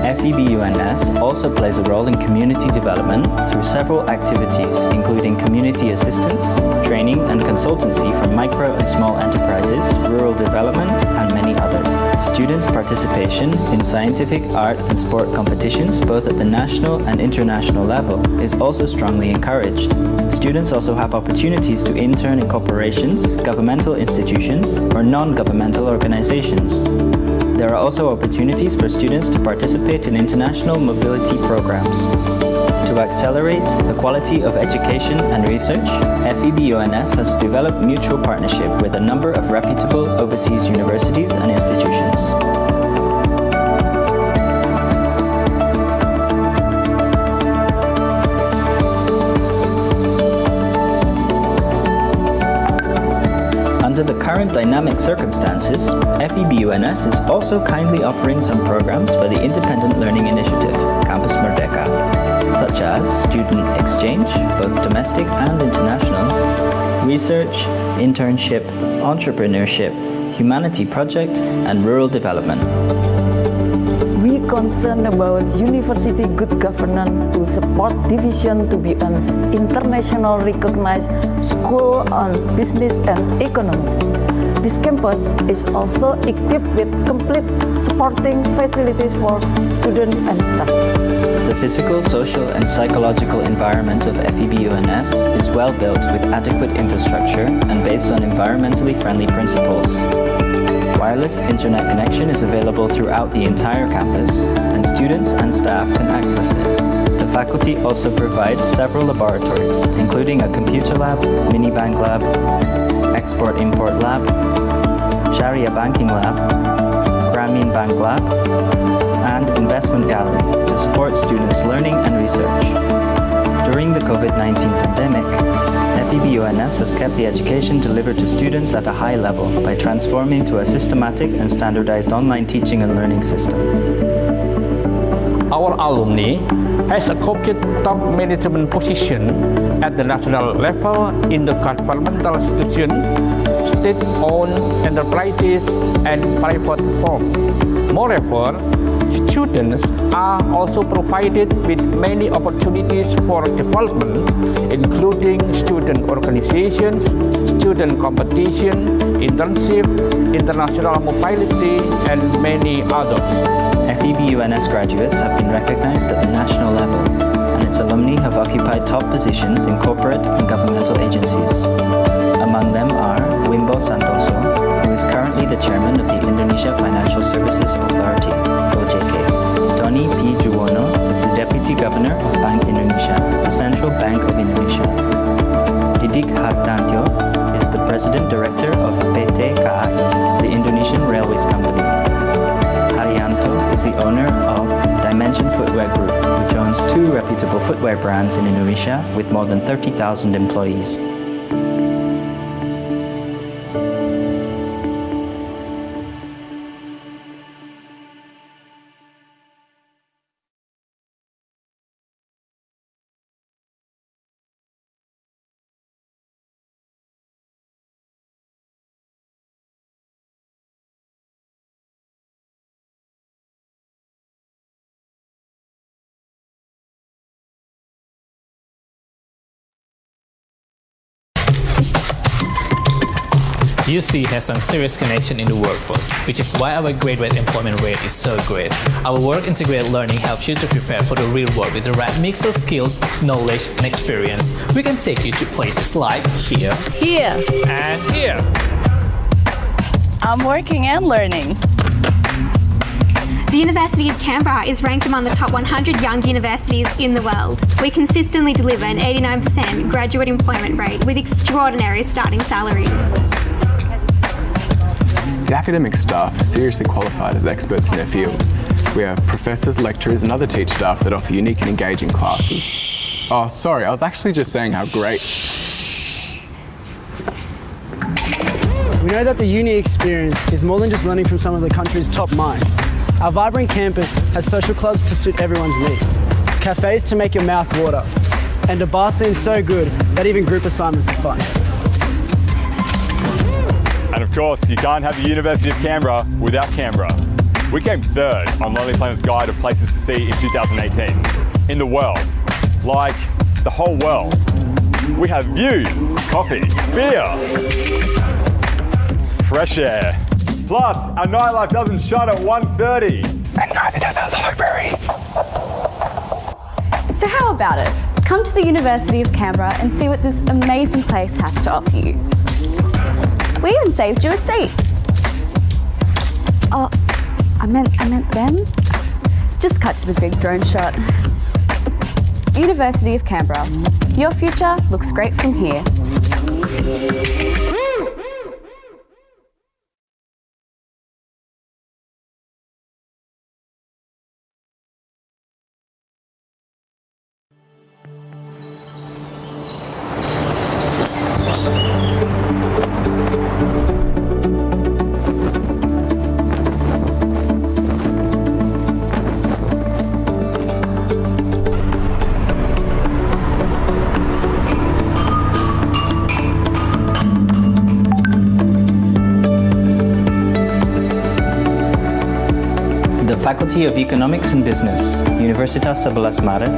FEB-UNS also plays a role in community development through several activities, including community assistance, training and consultancy for micro and small enterprises, rural development, and many others. Students' participation in scientific, art and sport competitions both at the national and international level is also strongly encouraged. Students also have opportunities to intern in corporations, governmental institutions or non-governmental organizations. There are also opportunities for students to participate in international mobility programs. To accelerate the quality of education and research, FEB-UNS has developed mutual partnership with a number of reputable overseas universities and institutions. Under the current dynamic circumstances, FEB-UNS is also kindly offering some programs for the Independent Learning Initiative, Campus Merdeka, such as student exchange, both domestic and international, research, internship, entrepreneurship, humanity project, and rural development. We concerned about university good governance to support division to be an international recognized school on business and economics. This campus is also equipped with complete supporting facilities for students and staff. The physical, social, and psychological environment of FEB-UNS is well built with adequate infrastructure and based on environmentally friendly principles. Wireless internet connection is available throughout the entire campus, and students and staff can access it. The faculty also provides several laboratories, including a computer lab, mini bank lab, export-import lab, Sharia banking lab, Grameen bank lab, and investment gallery to support students' learning and research. During the COVID-19 pandemic, FEB-UNS has kept the education delivered to students at a high level by transforming to a systematic and standardized online teaching and learning system. Our alumni has occupied top management position at the national level in the governmental institution, state-owned enterprises, and private firms. Moreover, students are also provided with many opportunities for development, including student organizations, student competition, internship, international mobility, and many others. FEB-UNS graduates have been recognized at the national level, and its alumni have occupied top positions in corporate and governmental agencies. Among them are Wimbo Santoso, who is currently the chairman of the Indonesia Financial Services Authority, OJK. Tony P. Juwono is the Deputy Governor of Bank Indonesia, the Central Bank of Indonesia. Didik Hartantyo is the President Director of PT KAI, the Indonesian Railways Company. Haryanto is the owner of Dimension Footwear Group, which owns 2 reputable footwear brands in Indonesia with more than 30,000 employees. UC has some serious connection in the workforce, which is why our graduate employment rate is so great. Our work-integrated learning helps you to prepare for the real world with the right mix of skills, knowledge, and experience. We can take you to places like here, here, and here. I'm working and learning. The University of Canberra is ranked among the top 100 young universities in the world. We consistently deliver an 89% graduate employment rate with extraordinary starting salaries. The academic staff are seriously qualified as experts in their field. We have professors, lecturers and other teaching staff that offer unique and engaging classes. Oh, sorry, I was actually just saying how great. We know that the uni experience is more than just learning from some of the country's top minds. Our vibrant campus has social clubs to suit everyone's needs, cafes to make your mouth water, and a bar scene so good that even group assignments are fun. And of course, you can't have the University of Canberra without Canberra. We came third on Lonely Planet's Guide of Places to See in 2018. In the world, like the whole world. We have views, coffee, beer, fresh air, Plus, our nightlife doesn't shut at 1:30. And neither does our library. So how about it? Come to the University of Canberra and see what this amazing place has to offer you. We even saved you a seat. Oh, I meant them. Just cut to the big drone shot. University of Canberra. Your future looks great from here. The Faculty of Economics and Business, Universitas 11 Maret,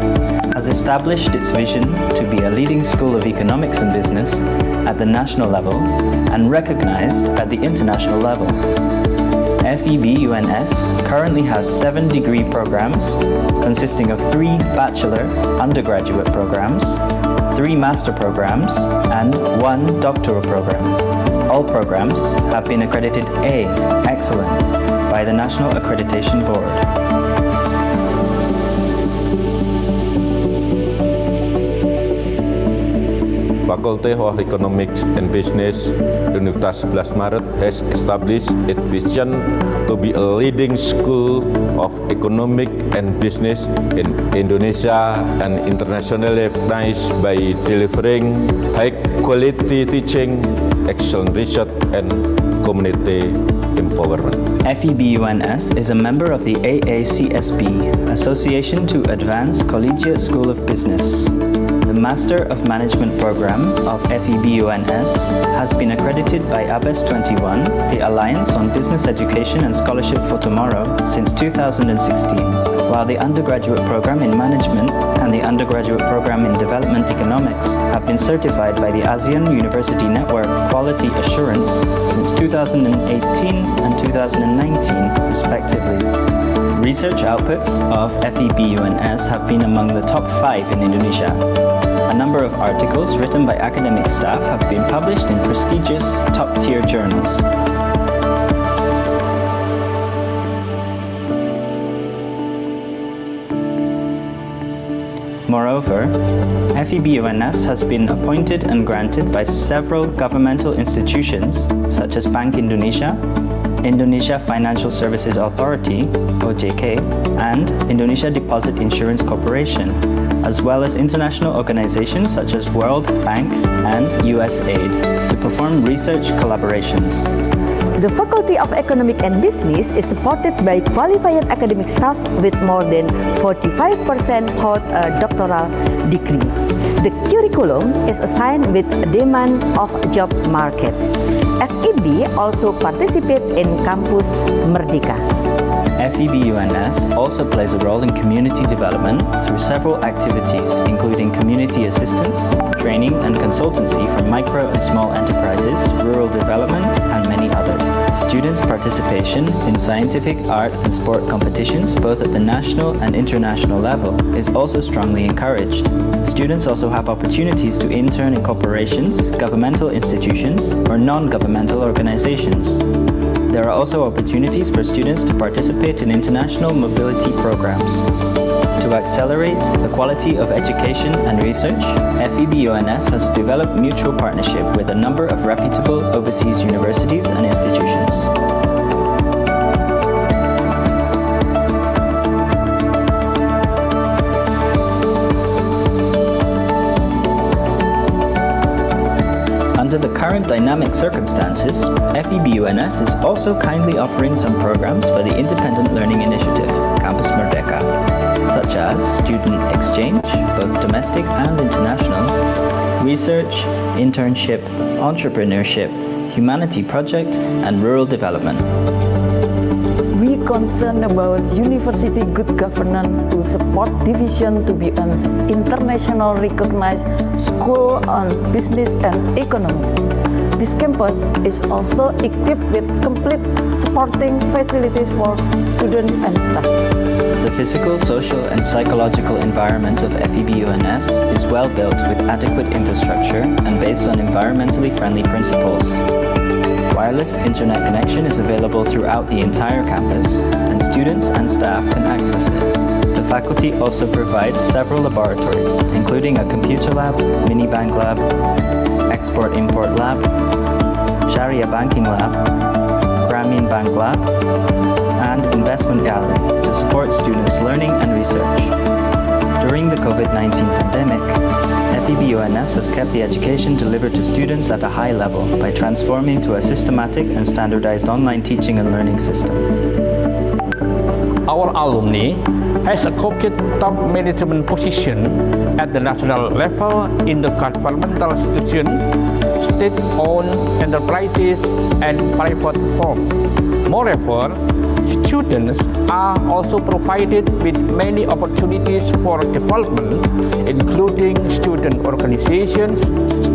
has established its vision to be a leading school of economics and business at the national level and recognized at the international level. FEB-UNS currently has 7 degree programs consisting of 3 bachelor undergraduate programs, 3 master programs, and 1 doctoral program. All programs have been accredited A, Excellent, by the National Accreditation Board. Faculty of Economics and Business, Universitas 11 Maret has established its vision to be a leading school of economic and business in Indonesia and internationally recognized by delivering high-quality teaching, excellent research, and community empowerment. FEB-UNS is a member of the AACSB, Association to Advance Collegiate School of Business. The Master of Management program of FEB-UNS has been accredited by ABES 21, the Alliance on Business Education and Scholarship for Tomorrow, since 2016, while the undergraduate program in Management and the undergraduate program in Development Economics have been certified by the ASEAN University Network Quality Assurance since 2018 and 2019, respectively. Research outputs of FEB-UNS have been among the top 5 in Indonesia. A number of articles written by academic staff have been published in prestigious top-tier journals. Moreover, FEB-UNS has been appointed and granted by several governmental institutions such as Bank Indonesia, Indonesia Financial Services Authority, OJK, and Indonesia Deposit Insurance Corporation, as well as international organizations such as World Bank and USAID, to perform research collaborations. The Faculty of Economic and Business is supported by qualified academic staff with more than 45% hold a doctoral degree. The curriculum is assigned with demand of job market. FEB also participate in Campus Merdeka. FEB-UNS also plays a role in community development through several activities, including community assistance, training and consultancy for micro and small enterprises, rural development, and many others. Students' participation in scientific, art, and sport competitions, both at the national and international level, is also strongly encouraged. Students also have opportunities to intern in corporations, governmental institutions, or non-governmental organizations. There are also opportunities for students to participate in international mobility programs. To accelerate the quality of education and research, FEB-UNS has developed mutual partnership with a number of reputable overseas universities and institutions. Under the current dynamic circumstances, FEB-UNS is also kindly offering some programs for the Independent Learning Initiative, Campus Merdeka, such as student exchange, both domestic and international, research, internship, entrepreneurship, humanity project, and rural development. We concerned about university good governance to support division to be an international recognized school on business and economics. This campus is also equipped with complete supporting facilities for students and staff. The physical, social, and psychological environment of FEBUNS is well built with adequate infrastructure and based on environmentally friendly principles. Wireless internet connection is available throughout the entire campus, and students and staff can access it. The faculty also provides several laboratories, including a computer lab, mini bank lab, export-import lab, Sharia banking lab, Grameen Bank lab, and investment gallery to support students' learning and research. During the COVID-19 pandemic, FEBUNS has kept the education delivered to students at a high level by transforming to a systematic and standardized online teaching and learning system. Our alumni has occupied top management position at the national level in the governmental institutions, state-owned enterprises, and private firms. Moreover, students are also provided with many opportunities for development, including student organizations,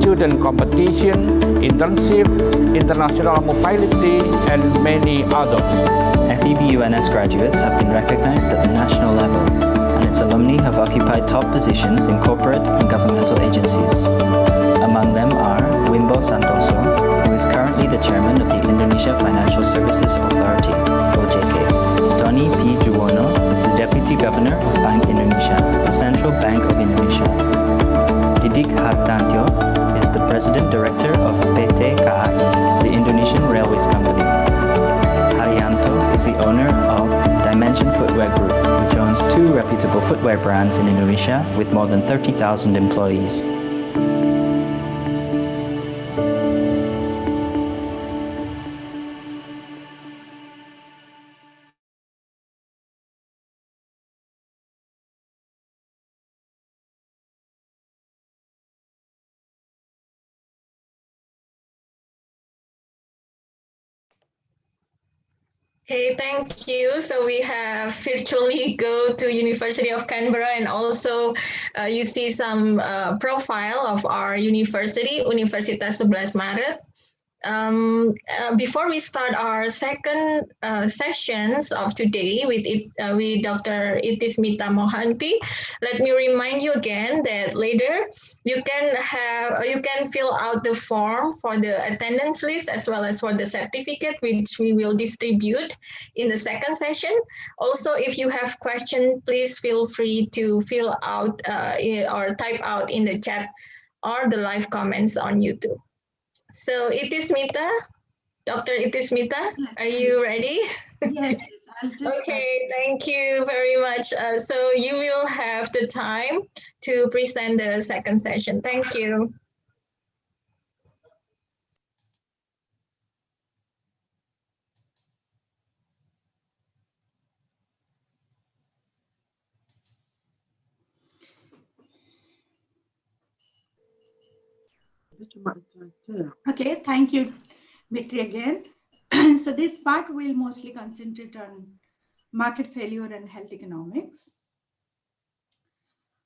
student competition, internship, international mobility, and many others. FEBUNS graduates have been recognized at the national level, and its alumni have occupied top positions in corporate and governmental agencies. Among them are Wimbo Santoso, who is currently the chairman of the Indonesia Financial Services Authority, OJK. Tony P. Juwono is the deputy governor of Bank Indonesia, the central bank of Indonesia. Didik Hartantyo is the president director of PT KAI, the Indonesian Railways Company. Haryanto is the owner of Dimension Footwear Group, which owns 2 reputable footwear brands in Indonesia with more than 30,000 employees. Okay, thank you. So we have virtually go to University of Canberra, and also you see some profile of our university, Universitas 11 Maret. Before we start our second sessions of today with Dr. Itismita Mohanty, let me remind you again that later you can fill out the form for the attendance list as well as for the certificate, which we will distribute in the second session. Also, if you have questions, please feel free to fill out or type out in the chat or the live comments on YouTube. So Itismita, Dr. Itismita, Yes, are you ready? Yes, I'll just Okay, thank you very much. So you will have the time to present the second session. Thank you. Okay, thank you, Victory, again. So this part will mostly concentrate on market failure and health economics.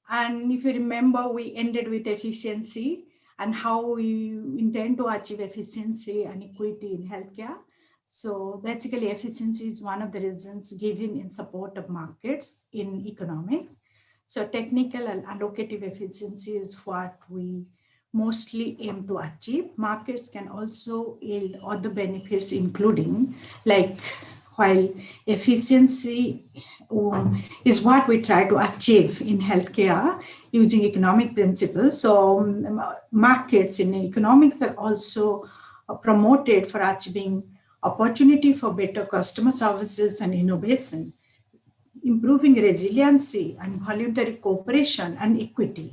And if you remember, we ended with efficiency and how we intend to achieve efficiency and equity in healthcare. So basically, efficiency is one of the reasons given in support of markets in economics. So technical and allocative efficiency is what we mostly aim to achieve. Markets can also yield other benefits, including like while efficiency is what we try to achieve in healthcare using economic principles. So markets in economics are also promoted for achieving opportunity for better customer services and innovation, improving resiliency and voluntary cooperation and equity.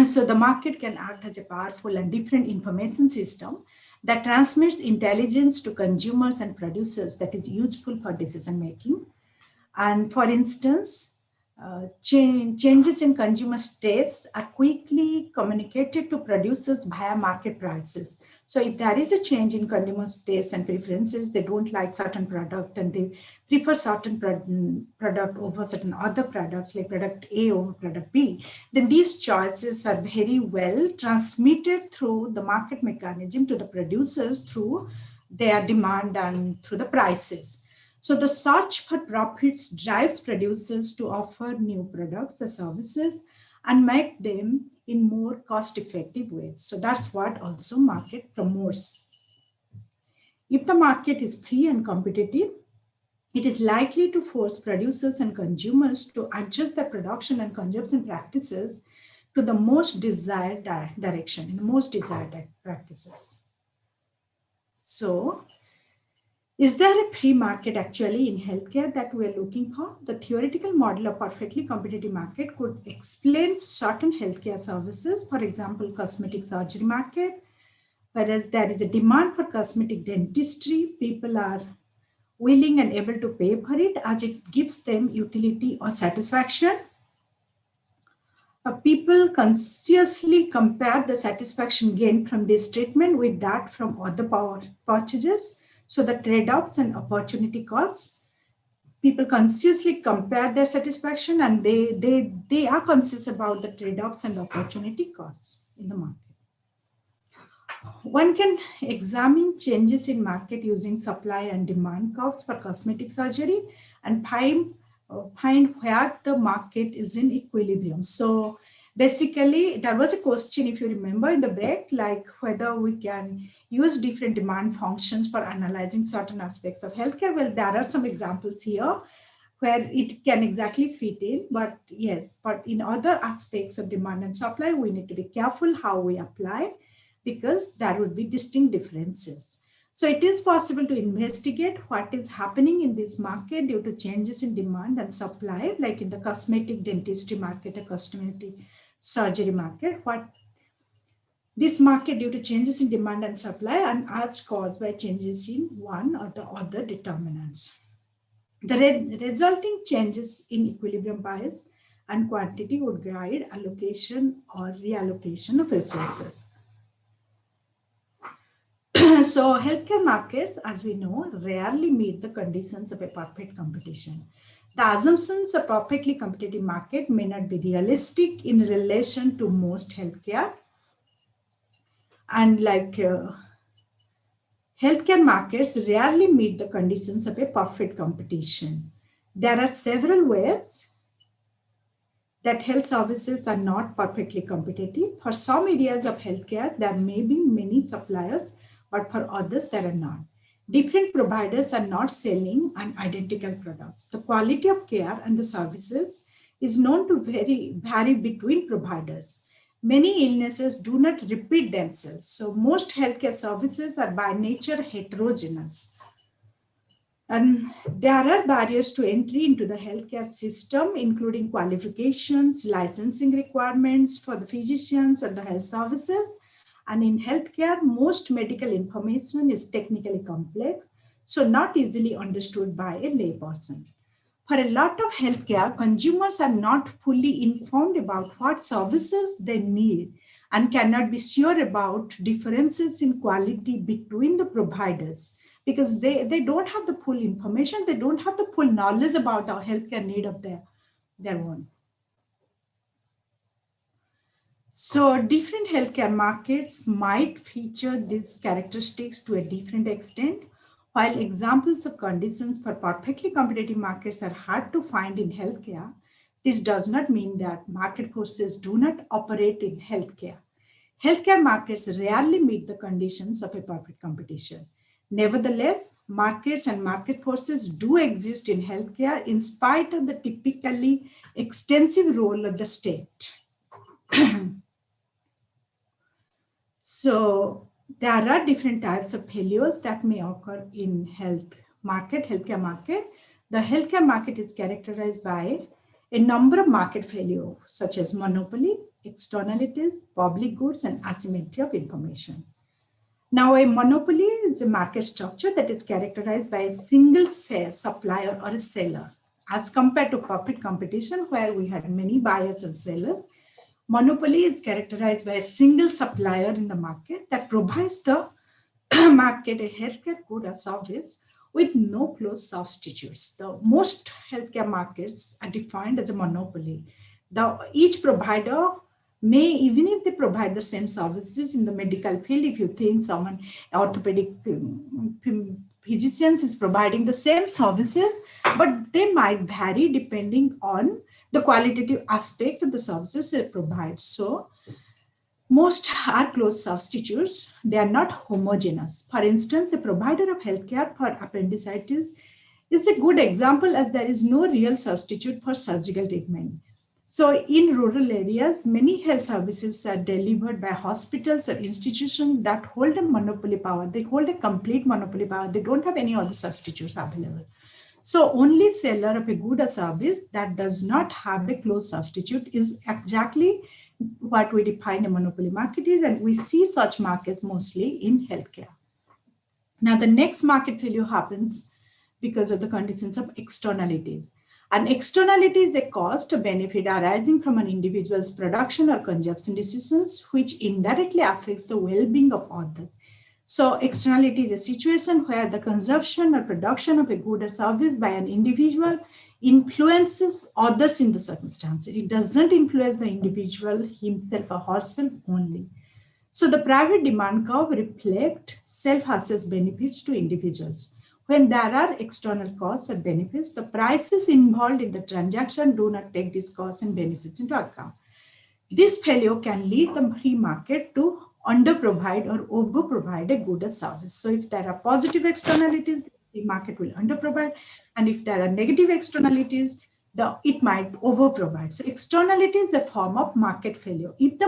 So the market can act as a powerful and different information system that transmits intelligence to consumers and producers that is useful for decision making. And for instance, changes in consumer tastes are quickly communicated to producers via market prices. So if there is a change in consumers' tastes and preferences, they don't like certain product and they prefer certain product over certain other products, like product A over product B, then these choices are very well transmitted through the market mechanism to the producers through their demand and through the prices. So the search for profits drives producers to offer new products or services and make them in more cost-effective ways. So that's what also market promotes. If the market is free and competitive, it is likely to force producers and consumers to adjust their production and consumption practices to the most desired direction, in the most desired practices. So, is there a free market actually in healthcare that we are looking for? The theoretical model of perfectly competitive market could explain certain healthcare services, for example, cosmetic surgery market, whereas there is a demand for cosmetic dentistry, people are willing and able to pay for it as it gives them utility or satisfaction. People consciously compare the satisfaction gained from this treatment with that from other purchases. So the trade-offs and opportunity costs, people consciously compare their satisfaction and they are conscious about the trade-offs and opportunity costs in the market. One can examine changes in market using supply and demand curves for cosmetic surgery and find where the market is in equilibrium. So basically, there was a question, if you remember in the break, like whether we can use different demand functions for analyzing certain aspects of healthcare. Well, there are some examples here where it can exactly fit in, but yes, but in other aspects of demand and supply, we need to be careful how we apply because there would be distinct differences. So it is possible to investigate what is happening in this market due to changes in demand and supply, like in the cosmetic dentistry market, a cosmetic surgery market, what this market due to changes in demand and supply and as caused by changes in one or the other determinants. The resulting changes in equilibrium bias and quantity would guide allocation or reallocation of resources. So healthcare markets, as we know, rarely meet the conditions of a perfect competition. The assumptions of perfectly competitive market may not be realistic in relation to most healthcare. And like healthcare markets rarely meet the conditions of a perfect competition. There are several ways that health services are not perfectly competitive. For some areas of healthcare, there may be many suppliers, but for others, there are not. Different providers are not selling identical products. The quality of care and the services is known to vary between providers. Many illnesses do not repeat themselves. So most healthcare services are by nature heterogeneous. And there are barriers to entry into the healthcare system, including qualifications, licensing requirements for the physicians and the health services. And in healthcare, most medical information is technically complex, so not easily understood by a layperson. For a lot of healthcare, consumers are not fully informed about what services they need and cannot be sure about differences in quality between the providers because they don't have the full information, they don't have the full knowledge about the healthcare need of their own. So different healthcare markets might feature these characteristics to a different extent. While examples of conditions for perfectly competitive markets are hard to find in healthcare, this does not mean that market forces do not operate in healthcare. Healthcare markets rarely meet the conditions of a perfect competition. Nevertheless, markets and market forces do exist in healthcare in spite of the typically extensive role of the state. So there are different types of failures that may occur in healthcare market. The healthcare market is characterized by a number of market failures, such as monopoly, externalities, public goods, and asymmetry of information. Now, a monopoly is a market structure that is characterized by a single supplier or a seller. As compared to corporate competition, where we had many buyers and sellers, monopoly is characterized by a single supplier in the market that provides the market a healthcare good or service with no close substitutes. The most healthcare markets are defined as a monopoly. Each provider may, even if they provide the same services in the medical field, if you think someone orthopedic physicians is providing the same services, but they might vary depending on the qualitative aspect of the services they provide. So most are close substitutes. They are not homogeneous. For instance, a provider of healthcare for appendicitis is a good example, as there is no real substitute for surgical treatment. So in rural areas, many health services are delivered by hospitals or institutions that hold a monopoly power. They hold a complete monopoly power. They don't have any other substitutes available. So only seller of a good or service that does not have a close substitute is exactly what we define a monopoly market is, and we see such markets mostly in healthcare. Now, the next market failure happens because of the conditions of externalities. An externality is a cost or benefit arising from an individual's production or consumption decisions, which indirectly affects the well-being of others. So externality is a situation where the consumption or production of a good or service by an individual influences others in the circumstances. It doesn't influence the individual himself or herself only. So the private demand curve reflects self-assessed benefits to individuals. When there are external costs or benefits, the prices involved in the transaction do not take these costs and benefits into account. This failure can lead the free market to underprovide or overprovide a good or service. So if there are positive externalities, the market will underprovide. And if there are negative externalities, it might overprovide. So externality is a form of market failure. If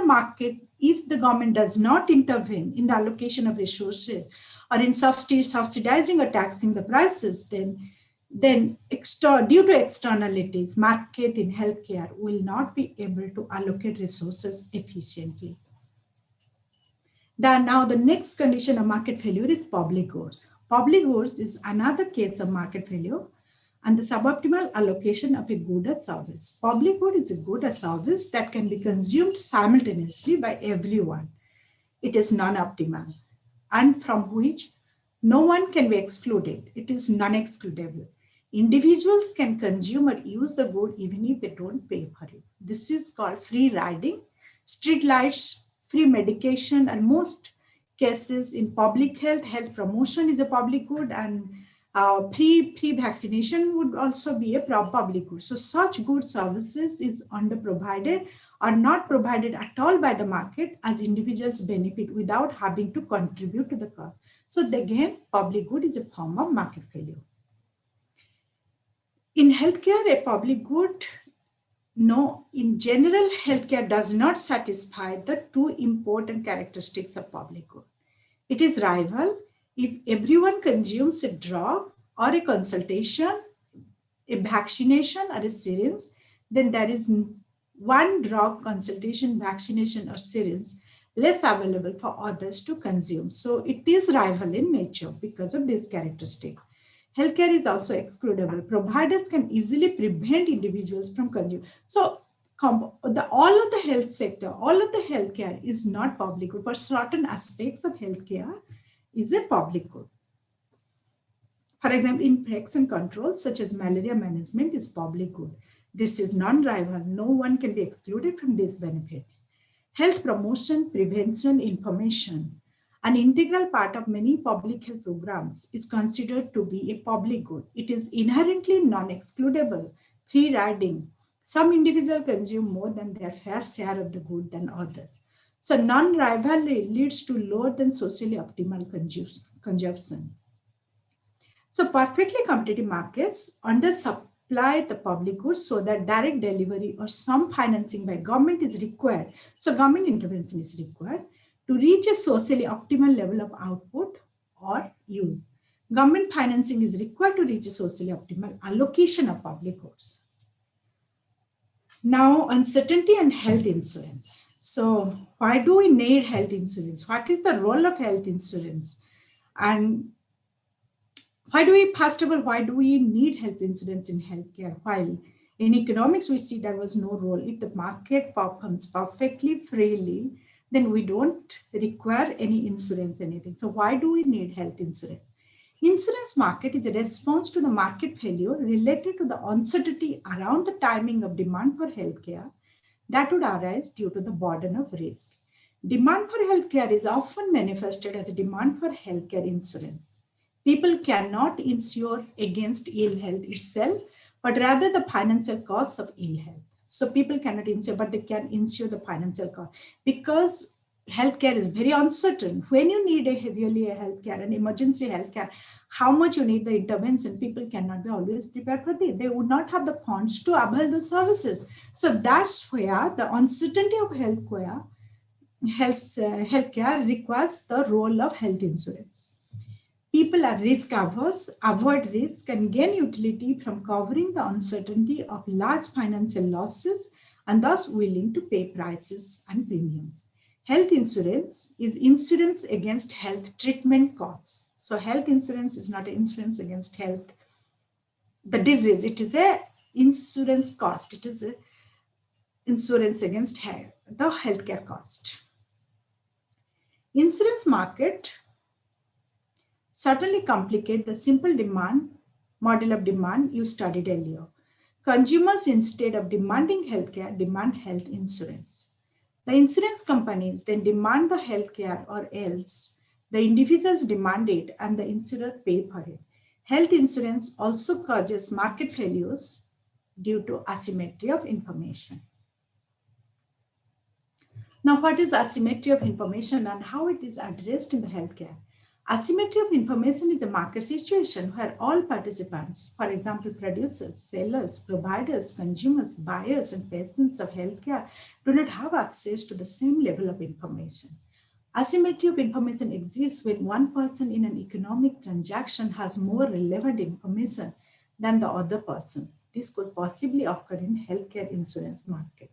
the government does not intervene in the allocation of resources or in subsidizing or taxing the prices, then due to externalities, market in healthcare will not be able to allocate resources efficiently. Now the next condition of market failure is public goods. Public goods is another case of market failure and the suboptimal allocation of a good or service. Public good is a good or service that can be consumed simultaneously by everyone. It is non-optimal and from which no one can be excluded. It is non-excludable. Individuals can consume or use the good even if they don't pay for it. This is called free riding, street lights, free medication, and most cases in public health promotion is a public good, and pre-vaccination would also be a public good. So such good services is underprovided or not provided at all by the market as individuals benefit without having to contribute to the cost. So again, public good is a form of market failure. In healthcare, a public good, in general, healthcare does not satisfy the two important characteristics of public good. It is rival. If everyone consumes a drug or a consultation, a vaccination or a syringe, then there is one drug, consultation, vaccination or syringe less available for others to consume. So it is rival in nature because of this characteristic. Healthcare is also excludable. Providers can easily prevent individuals from consuming. So all of the health sector, all of the healthcare is not public good, but certain aspects of healthcare is a public good. For example, infection control such as malaria management is public good. This is non-rival. No one can be excluded from this benefit. Health promotion, prevention, information, an integral part of many public health programs is considered to be a public good. It is inherently non-excludable, free riding. Some individuals consume more than their fair share of the good than others. So non-rivalry leads to lower than socially optimal consumption. So perfectly competitive markets undersupply the public goods so that direct delivery or some financing by government is required. So government intervention is required to reach a socially optimal level of output or use. Government financing is required to reach a socially optimal allocation of public goods. Now, uncertainty and health insurance. So why do we need health insurance? What is the role of health insurance? And First of all, why do we need health insurance in healthcare? While in economics, we see there was no role. If the market performs perfectly freely, then we don't require any insurance, anything. So why do we need health insurance? Insurance market is a response to the market failure related to the uncertainty around the timing of demand for healthcare that would arise due to the burden of risk. Demand for healthcare is often manifested as a demand for healthcare insurance. People cannot insure against ill health itself, but rather the financial costs of ill health. So people cannot insure, but they can insure the financial cost because healthcare is very uncertain. When you need really a healthcare, an emergency healthcare, how much you need the intervention, people cannot be always prepared for this. They would not have the funds to avail the services. So that's where the uncertainty of healthcare requires the role of health insurance. People are risk averse, avoid risk, and gain utility from covering the uncertainty of large financial losses and thus willing to pay prices and premiums. Health insurance is insurance against health treatment costs. So health insurance is not an insurance against health, the disease. It is a insurance cost. It is a insurance against the healthcare cost. Insurance market certainly complicate the simple demand model of demand you studied earlier. Consumers, instead of demanding healthcare, demand health insurance. The insurance companies then demand the healthcare, or else the individuals demand it and the insurer pay for it. Health insurance also causes market failures due to asymmetry of information. Now, what is asymmetry of information and how it is addressed in the healthcare? Asymmetry of information is a market situation where all participants, for example, producers, sellers, providers, consumers, buyers, and patients of healthcare, do not have access to the same level of information. Asymmetry of information exists when one person in an economic transaction has more relevant information than the other person. This could possibly occur in healthcare insurance market.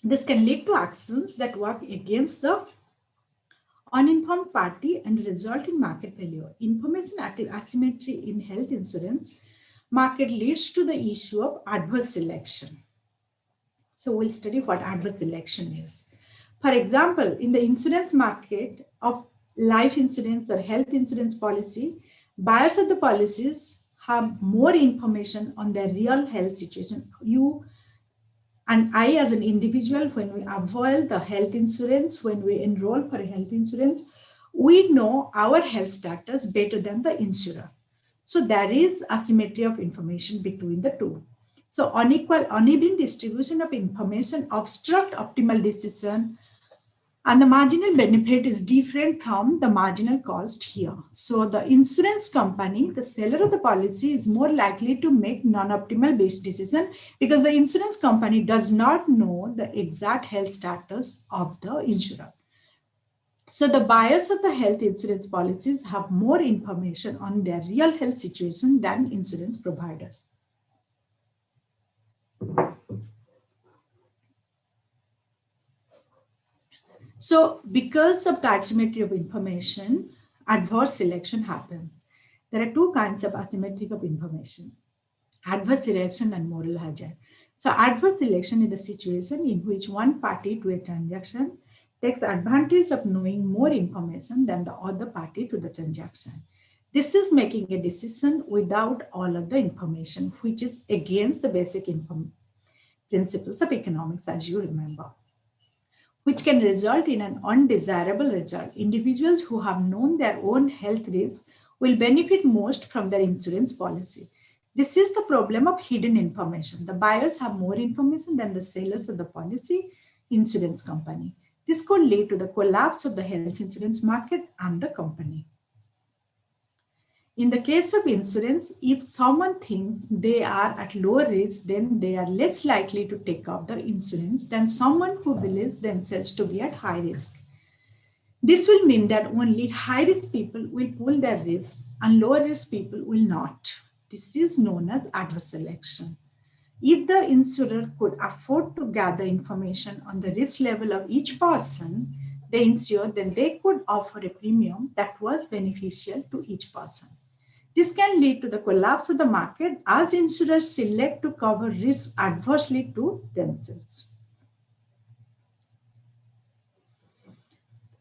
This can lead to actions that work against the uninformed party and result in market failure. Information asymmetry in health insurance market leads to the issue of adverse selection. So we'll study what adverse selection is. For example, in the insurance market of life insurance or health insurance policy, buyers of the policies have more information on their real health situation. You and I, as an individual, when we avail the health insurance, when we enroll for a health insurance, we know our health status better than the insurer. So there is asymmetry of information between the two. So uneven distribution of information obstruct optimal decision, and the marginal benefit is different from the marginal cost here. So the insurance company, the seller of the policy, is more likely to make non-optimal based decision because the insurance company does not know the exact health status of the insurer. So the buyers of the health insurance policies have more information on their real health situation than insurance providers. So because of the asymmetry of information, adverse selection happens. There are two kinds of asymmetry of information: adverse selection and moral hazard. So adverse selection is the situation in which one party to a transaction takes advantage of knowing more information than the other party to the transaction. This is making a decision without all of the information, which is against the basic principles of economics, as you remember, which can result in an undesirable result. Individuals who have known their own health risk will benefit most from their insurance policy. This is the problem of hidden information. The buyers have more information than the sellers of the policy insurance company. This could lead to the collapse of the health insurance market and the company. In the case of insurance, if someone thinks they are at lower risk, then they are less likely to take out the insurance than someone who believes themselves to be at high risk. This will mean that only high-risk people will pull their risk and lower-risk people will not. This is known as adverse selection. If the insurer could afford to gather information on the risk level of each person, the insured, then they could offer a premium that was beneficial to each person. This can lead to the collapse of the market as insurers select to cover risk adversely to themselves.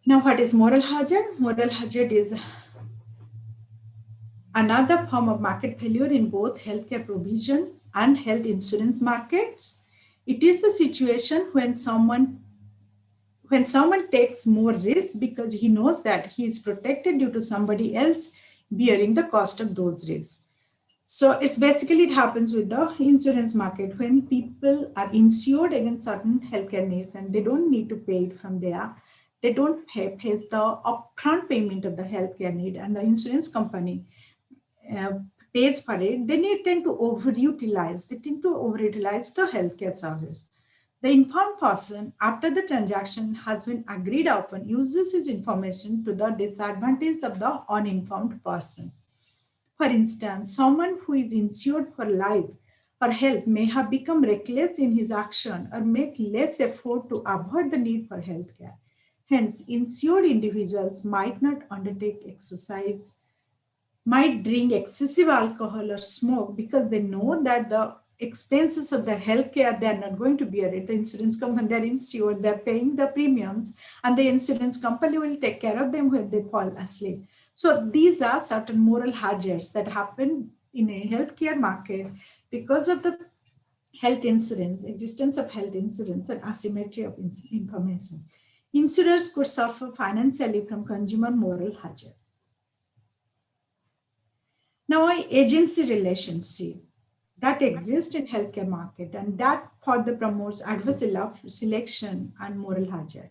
Now, what is moral hazard? Moral hazard is another form of market failure in both healthcare provision and health insurance markets. It is the situation when someone takes more risk because he knows that he is protected due to somebody else bearing the cost of those risks. So it's basically, it happens with the insurance market when people are insured against certain healthcare needs and they don't need to pay it from there. They don't pay the upfront payment of the healthcare need, and the insurance company pays for it. They tend to overutilize the healthcare service. The informed person, after the transaction has been agreed upon, uses his information to the disadvantage of the uninformed person. For instance, someone who is insured for life or health may have become reckless in his action or make less effort to avoid the need for healthcare. Hence, insured individuals might not undertake exercise, might drink excessive alcohol or smoke because they know that the expenses of their healthcare, they are not going to bear it. The insurance company, they're insured, they're paying the premiums, and the insurance company will take care of them when they fall asleep. So these are certain moral hazards that happen in a healthcare market because of the health insurance, existence of health insurance, and asymmetry of information. Insurers could suffer financially from consumer moral hazard. Now, agency relationship that exists in healthcare market, and that further promotes adverse selection and moral hazard.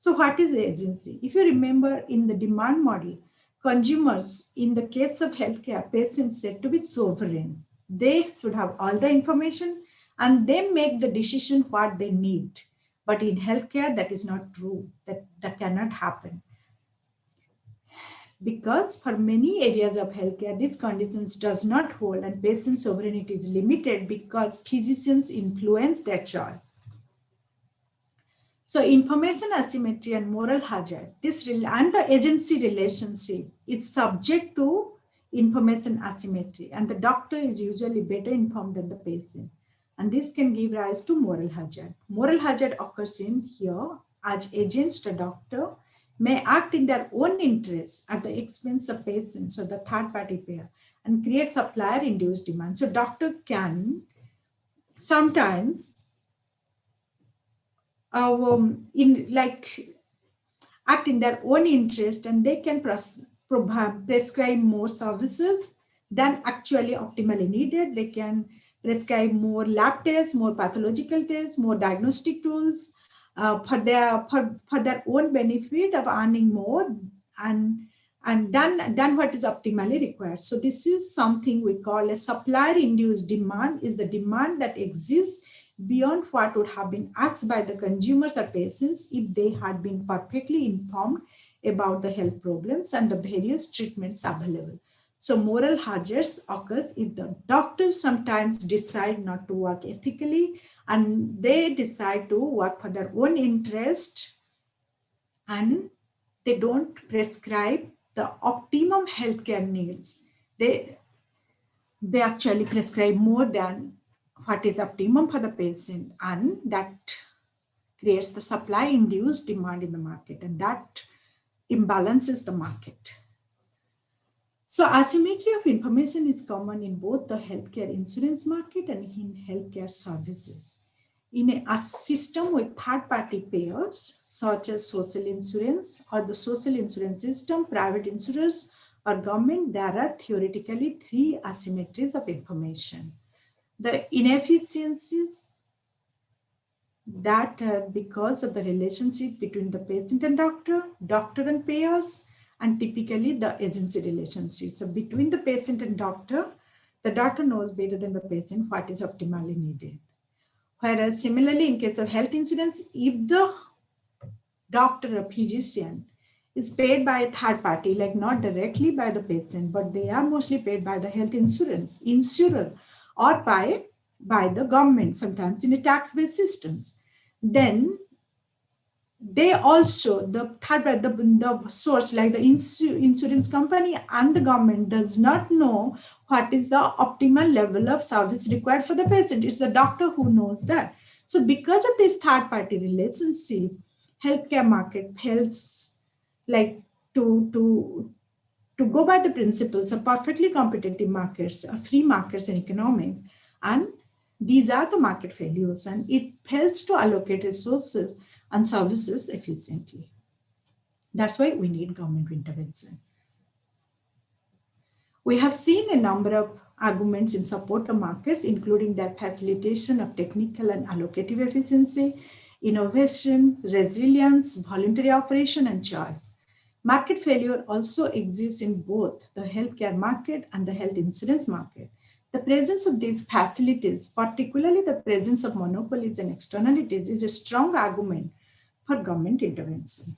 So what is agency? If you remember in the demand model, consumers in the case of healthcare patients said to be sovereign. They should have all the information and they make the decision what they need. But in healthcare, that is not true. That cannot happen. Because for many areas of healthcare, these conditions does not hold and patient sovereignty is limited because physicians influence their choice. So information asymmetry and moral hazard, and the agency relationship is subject to information asymmetry, and the doctor is usually better informed than the patient. And this can give rise to moral hazard. Moral hazard occurs in here as agents, the doctor may act in their own interests at the expense of patients or the third party payer and create supplier induced demand. So doctor can sometimes act in their own interest, and they can prescribe more services than actually optimally needed. They can prescribe more lab tests, more pathological tests, more diagnostic tools for their own benefit of earning more and than what is optimally required. So this is something we call a supplier induced demand, is the demand that exists beyond what would have been asked by the consumers or patients if they had been perfectly informed about the health problems and the various treatments available. So moral hazards occurs if the doctors sometimes decide not to work ethically and they decide to work for their own interest and they don't prescribe the optimum healthcare needs. They actually prescribe more than what is optimum for the patient, and that creates the supply induced demand in the market, and that imbalances the market. So asymmetry of information is common in both the healthcare insurance market and in healthcare services. In a system with third-party payers, such as social insurance or the social insurance system, private insurers, or government, there are theoretically three asymmetries of information. The inefficiencies that are because of the relationship between the patient and doctor and payers, and typically the agency relationship. So between the patient and doctor, the doctor knows better than the patient what is optimally needed. Whereas similarly, in case of health insurance, if the doctor or physician is paid by a third party, like not directly by the patient, but they are mostly paid by the health insurance insurer or by the government, sometimes in a tax-based systems, then they also, the third, the source like the insurance company and the government does not know what is the optimal level of service required for the patient. It's the doctor who knows that. So because of this third party relationship, healthcare market helps like to go by the principles of perfectly competitive markets, free markets in economics, and these are the market failures, and it helps to allocate resources and services efficiently. That's why we need government intervention. We have seen a number of arguments in support of markets, including that facilitation of technical and allocative efficiency, innovation, resilience, voluntary operation, and choice. Market failure also exists in both the healthcare market and the health insurance market. The presence of these facilities, particularly the presence of monopolies and externalities, is a strong argument for government intervention.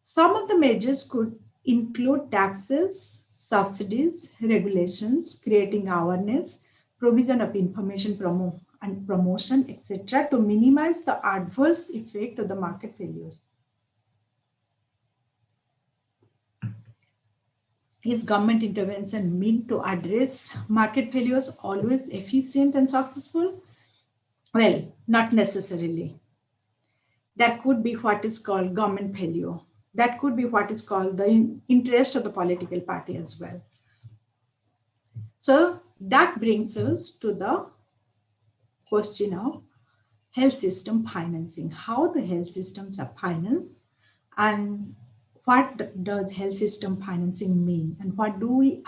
Some of the measures could include taxes, subsidies, regulations, creating awareness, provision of information and promotion, etc., to minimize the adverse effect of the market failures. Is government intervention meant to address market failures always efficient and successful? Well, not necessarily. That could be what is called government failure. That could be what is called the interest of the political party as well. So that brings us to the question of health system financing, how the health systems are financed, and what does health system financing mean, and what do we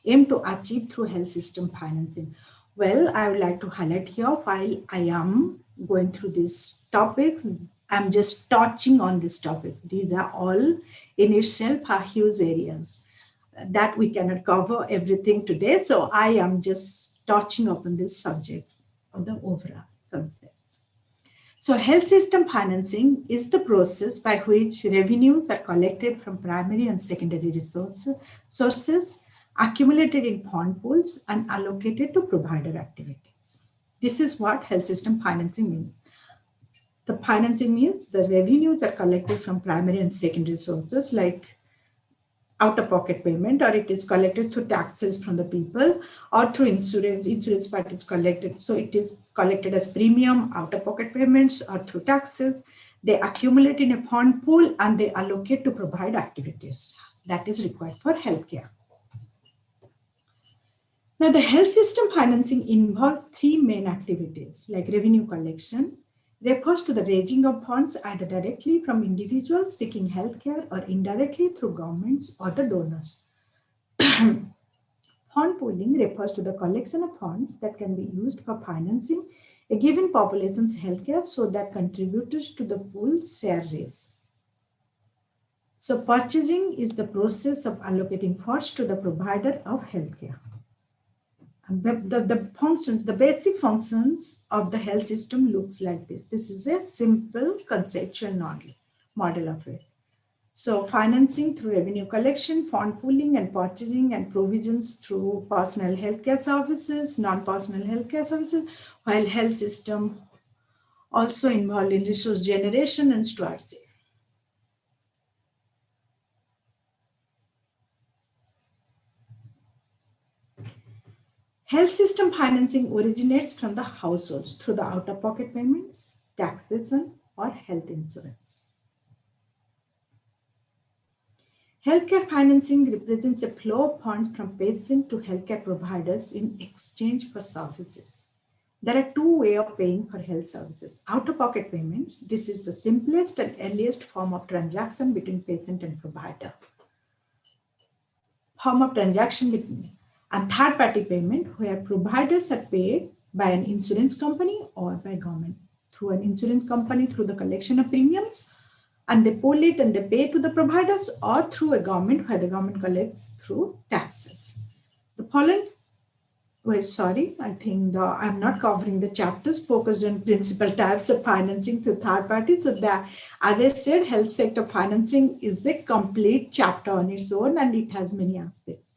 aim to achieve through health system financing? Well, I would like to highlight here, while I am going through these topics, I'm just touching on these topics. These are all in itself are huge areas that we cannot cover everything today. So I am just touching upon these subjects of the overall concepts. So health system financing is the process by which revenues are collected from primary and secondary sources, accumulated in fund pools, and allocated to provider activities. This is what health system financing means. The financing means the revenues are collected from primary and secondary sources like out-of-pocket payment, or it is collected through taxes from the people, or through insurance part is collected. So it is collected as premium, out-of-pocket payments, or through taxes. They accumulate in a fund pool and they allocate to provide activities that is required for healthcare. Now, the health system financing involves three main activities, like revenue collection, refers to the raising of funds either directly from individuals seeking healthcare or indirectly through governments or the donors. Fund pooling refers to the collection of funds that can be used for financing a given population's healthcare so that contributors to the pool share risk. So purchasing is the process of allocating funds to the provider of healthcare. The functions, the basic functions of the health system looks like this. This is a simple conceptual model of it. So financing through revenue collection, fund pooling and purchasing, and provisions through personal healthcare services, non-personal healthcare services, while health system also involved in resource generation and stewardship. Health system financing originates from the households through the out-of-pocket payments, taxation, or health insurance. Healthcare financing represents a flow of funds from patients to healthcare providers in exchange for services. There are two ways of paying for health services. Out-of-pocket payments, this is the simplest and earliest form of transaction between patient and provider. And third-party payment, where providers are paid by an insurance company or by government. Through an insurance company through the collection of premiums, and they pool it and they pay to the providers, or through a government where the government collects through taxes. The following, I think I'm not covering the chapters focused on principal types of financing through third parties. So that, as I said, health sector financing is a complete chapter on its own and it has many aspects.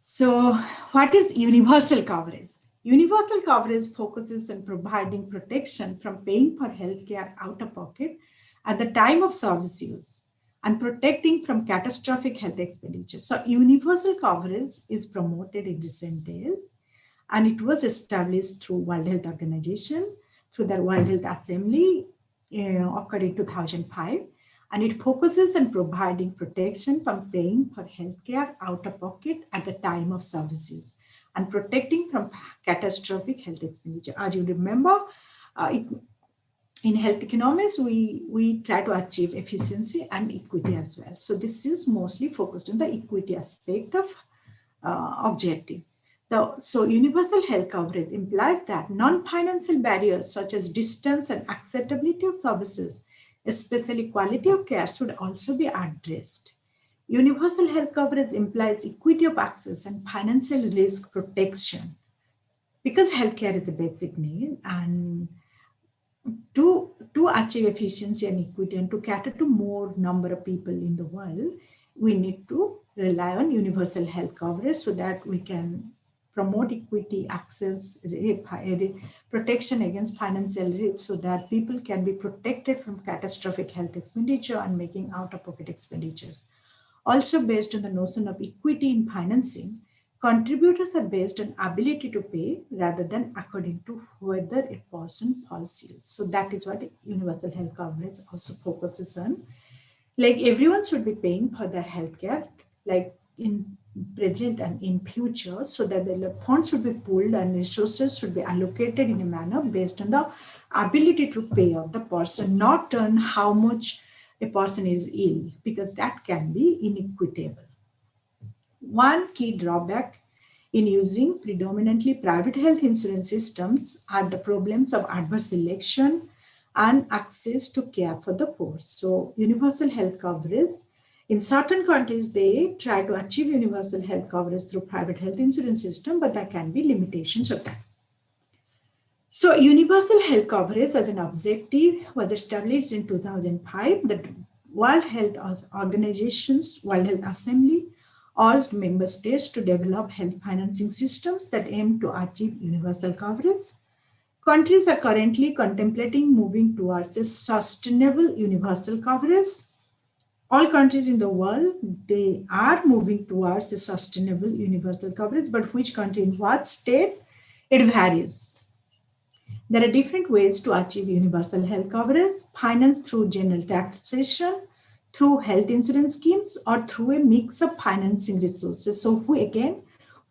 So what is universal coverage? Universal coverage focuses on providing protection from paying for healthcare out of pocket at the time of service use and protecting from catastrophic health expenditure. So universal coverage is promoted in recent days, and it was established through World Health Organization, through the World Health Assembly, occurred in 2005, and it focuses on providing protection from paying for healthcare out of pocket at the time of service use and protecting from catastrophic health expenditure. As you remember, in health economics, we try to achieve efficiency and equity as well. So this is mostly focused on the equity aspect of objective. So universal health coverage implies that non-financial barriers such as distance and acceptability of services, especially quality of care, should also be addressed. Universal health coverage implies equity of access and financial risk protection because healthcare is a basic need, and to achieve efficiency and equity and to cater to more number of people in the world, we need to rely on universal health coverage so that we can promote equity, access, protection against financial risk so that people can be protected from catastrophic health expenditure and making out-of-pocket expenditures. Also based on the notion of equity in financing, contributors are based on ability to pay rather than according to whether a person falls ill. So that is what universal health coverage also focuses on. Like everyone should be paying for their healthcare, like in present and in future, so that the funds should be pooled and resources should be allocated in a manner based on the ability to pay of the person, not on how much a person is ill, because that can be inequitable. One key drawback in using predominantly private health insurance systems are the problems of adverse selection and access to care for the poor. So universal health coverage, in certain countries, they try to achieve universal health coverage through private health insurance system, but there can be limitations of that. So universal health coverage as an objective was established in 2005. The World Health Organization's World Health Assembly urged member states to develop health financing systems that aim to achieve universal coverage. Countries are currently contemplating moving towards a sustainable universal coverage. All countries in the world, they are moving towards a sustainable universal coverage, but which country in what state, it varies. There are different ways to achieve universal health coverage: financed through general taxation, through health insurance schemes, or through a mix of financing resources. So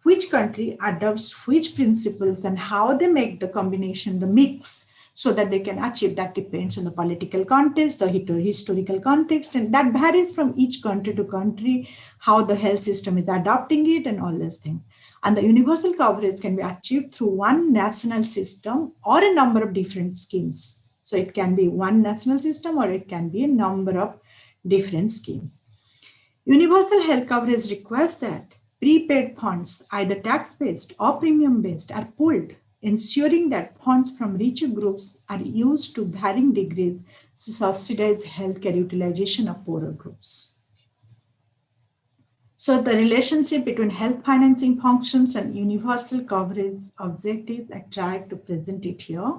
which country adopts which principles and how they make the combination, the mix, so that they can achieve, that depends on the political context, the historical context, and that varies from each country to country, how the health system is adopting it and all those things. And the universal coverage can be achieved through one national system or a number of different schemes. So it can be one national system or it can be a number of different schemes. Universal health coverage requires that prepaid funds, either tax-based or premium-based, are pooled, ensuring that funds from richer groups are used to varying degrees to subsidize healthcare utilization of poorer groups. So the relationship between health financing functions and universal coverage objectives, I tried to present it here.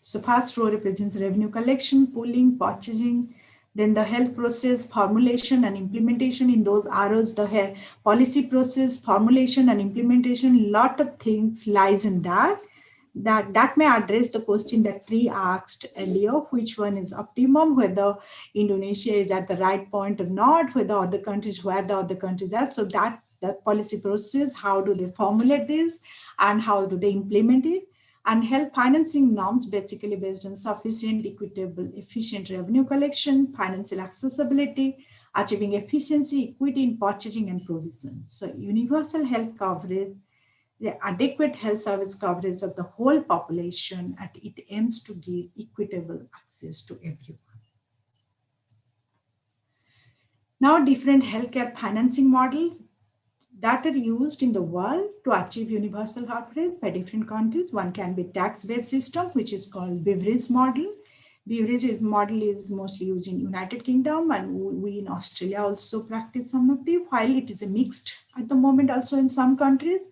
So first row represents revenue collection, pooling, purchasing, then the health process, formulation and implementation. In those arrows, the policy process, formulation and implementation, lot of things lies in that. That may address the question that Tri asked earlier, which one is optimum, whether Indonesia is at the right point or not, whether other countries, where the other countries are. So that policy process, how do they formulate this and how do they implement it? And health financing norms basically based on sufficient, equitable, efficient revenue collection, financial accessibility, achieving efficiency, equity in purchasing and provision. So universal health coverage, the adequate health service coverage of the whole population, and it aims to give equitable access to everyone. Now, different healthcare financing models that are used in the world to achieve universal coverage by different countries. One can be tax-based system, which is called Beveridge model. Beveridge model is mostly used in United Kingdom, and we in Australia also practice some of the, while it is a mixed at the moment also in some countries.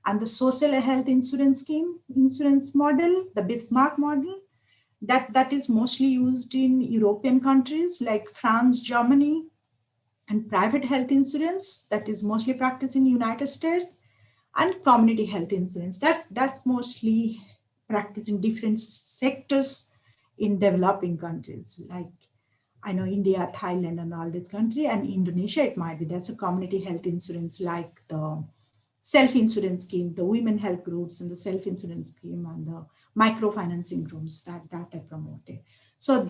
And the social health insurance scheme, insurance model, the Bismarck model, that is mostly used in European countries like France, Germany, and private health insurance that is mostly practiced in the United States, and community health insurance. That's mostly practiced in different sectors in developing countries like I know India, Thailand, and all this country, and Indonesia. It might be that's a community health insurance like the self-insurance scheme, the women health groups, and the self-insurance scheme, and the microfinancing groups that are promoted. So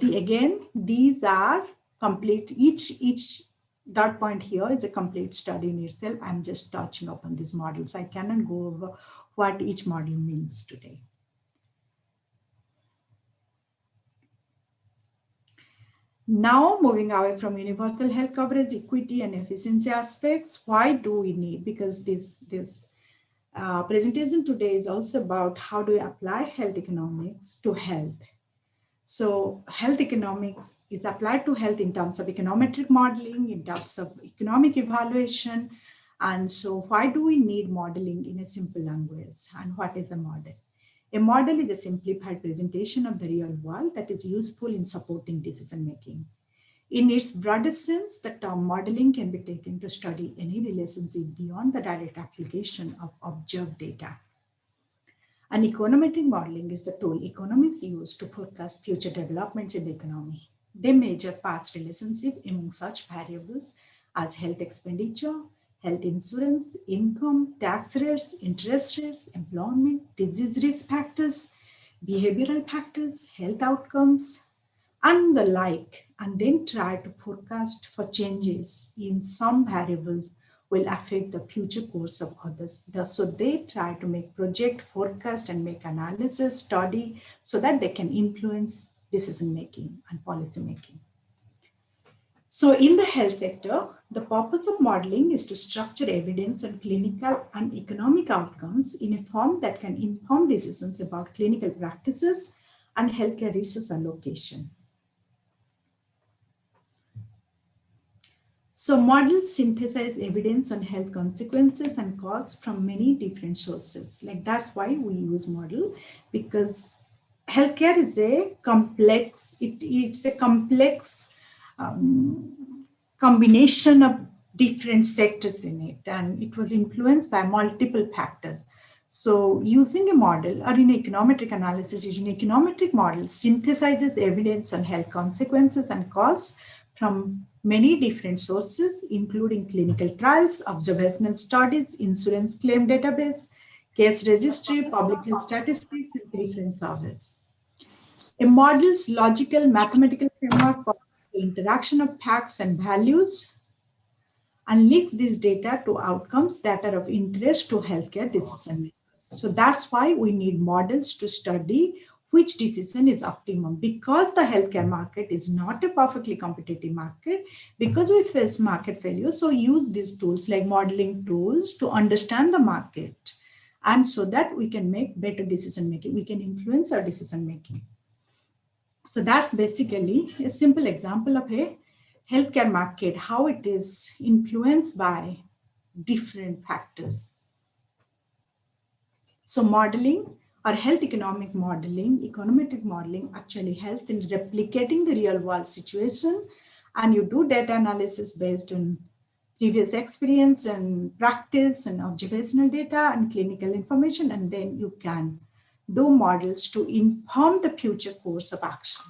these are complete. Each dot point here is a complete study in itself. I'm just touching upon these models. I cannot go over what each model means today. Now, moving away from universal health coverage, equity, and efficiency aspects, why do we need? Because this presentation today is also about how do we apply health economics to health. So health economics is applied to health in terms of econometric modeling, in terms of economic evaluation. And so why do we need modeling in a simple language? And what is a model? A model is a simplified presentation of the real world that is useful in supporting decision-making. In its broadest sense, the term modeling can be taken to study any relationship beyond the direct application of observed data. And econometric modeling is the tool economists use to forecast future developments in the economy. They measure past relationship among such variables as health expenditure, health insurance, income, tax rates, interest rates, employment, disease risk factors, behavioral factors, health outcomes, and the like, and then try to forecast for changes in some variables will affect the future course of others. So they try to make project forecast and make analysis, study, so that they can influence decision making and policy making. So in the health sector, the purpose of modeling is to structure evidence on clinical and economic outcomes in a form that can inform decisions about clinical practices and healthcare resource allocation. So models synthesize evidence on health consequences and costs from many different sources. Like that's why we use model, because healthcare is a complex, it's a complex combination of different sectors in it, and it was influenced by multiple factors. So using a model or in econometric analysis, using econometric model synthesizes evidence on health consequences and costs from many different sources, including clinical trials, observational studies, insurance claim database, case registry, public health statistics, and preference surveys. A model's logical mathematical framework for the interaction of facts and values and links this data to outcomes that are of interest to healthcare decision makers. So that's why we need models to study which decision is optimum, because the healthcare market is not a perfectly competitive market, because we face market failure. So use these tools like modeling tools to understand the market, and so that we can make better decision making, we can influence our decision making. So that's basically a simple example of a healthcare market, how it is influenced by different factors. So modeling or health economic modeling, econometric modeling actually helps in replicating the real world situation, and you do data analysis based on previous experience and practice and observational data and clinical information, and then you can do models to inform the future course of action.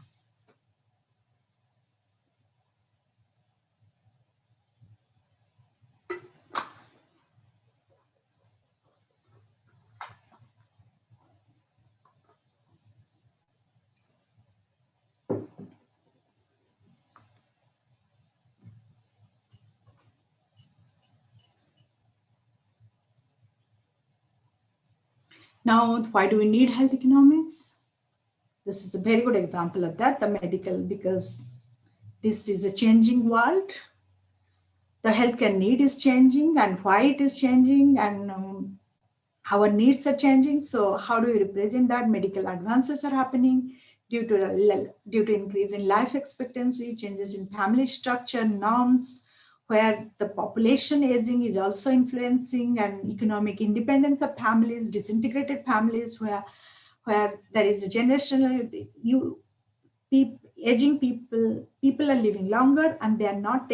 Now, why do we need health economics? This is a very good example of that, the medical, because this is a changing world. The healthcare need is changing, and why it is changing, and our needs are changing. So how do we represent that? Medical advances are happening, due to increase in life expectancy, changes in family structure, norms, where the population aging is also influencing, and economic independence of families, disintegrated families, where there is a generational aging people are living longer, and they are not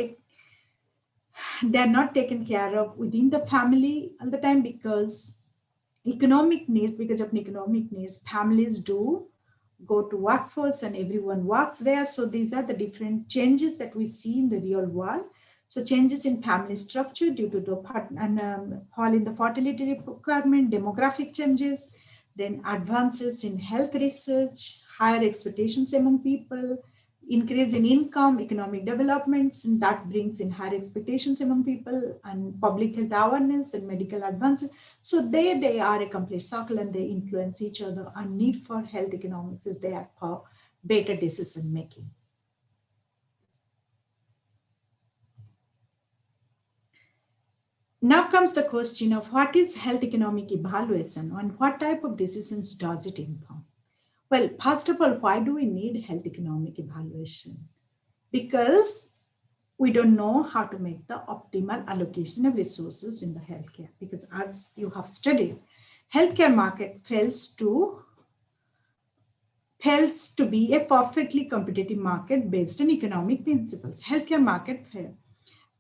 taken care of within the family all the time because of economic needs. Families do go to workforce and everyone works there. So these are the different changes that we see in the real world. So changes in family structure due to the fall in the fertility requirement, demographic changes, then advances in health research, higher expectations among people, increase in income, economic developments, and that brings in higher expectations among people, and public health awareness and medical advances. So they are a complete circle and they influence each other, and need for health economics is there for better decision making. Now comes the question of what is health economic evaluation and what type of decisions does it inform? Well, first of all, why do we need health economic evaluation? Because we don't know how to make the optimal allocation of resources in the healthcare. Because as you have studied, healthcare market fails to be a perfectly competitive market based on economic principles. Healthcare market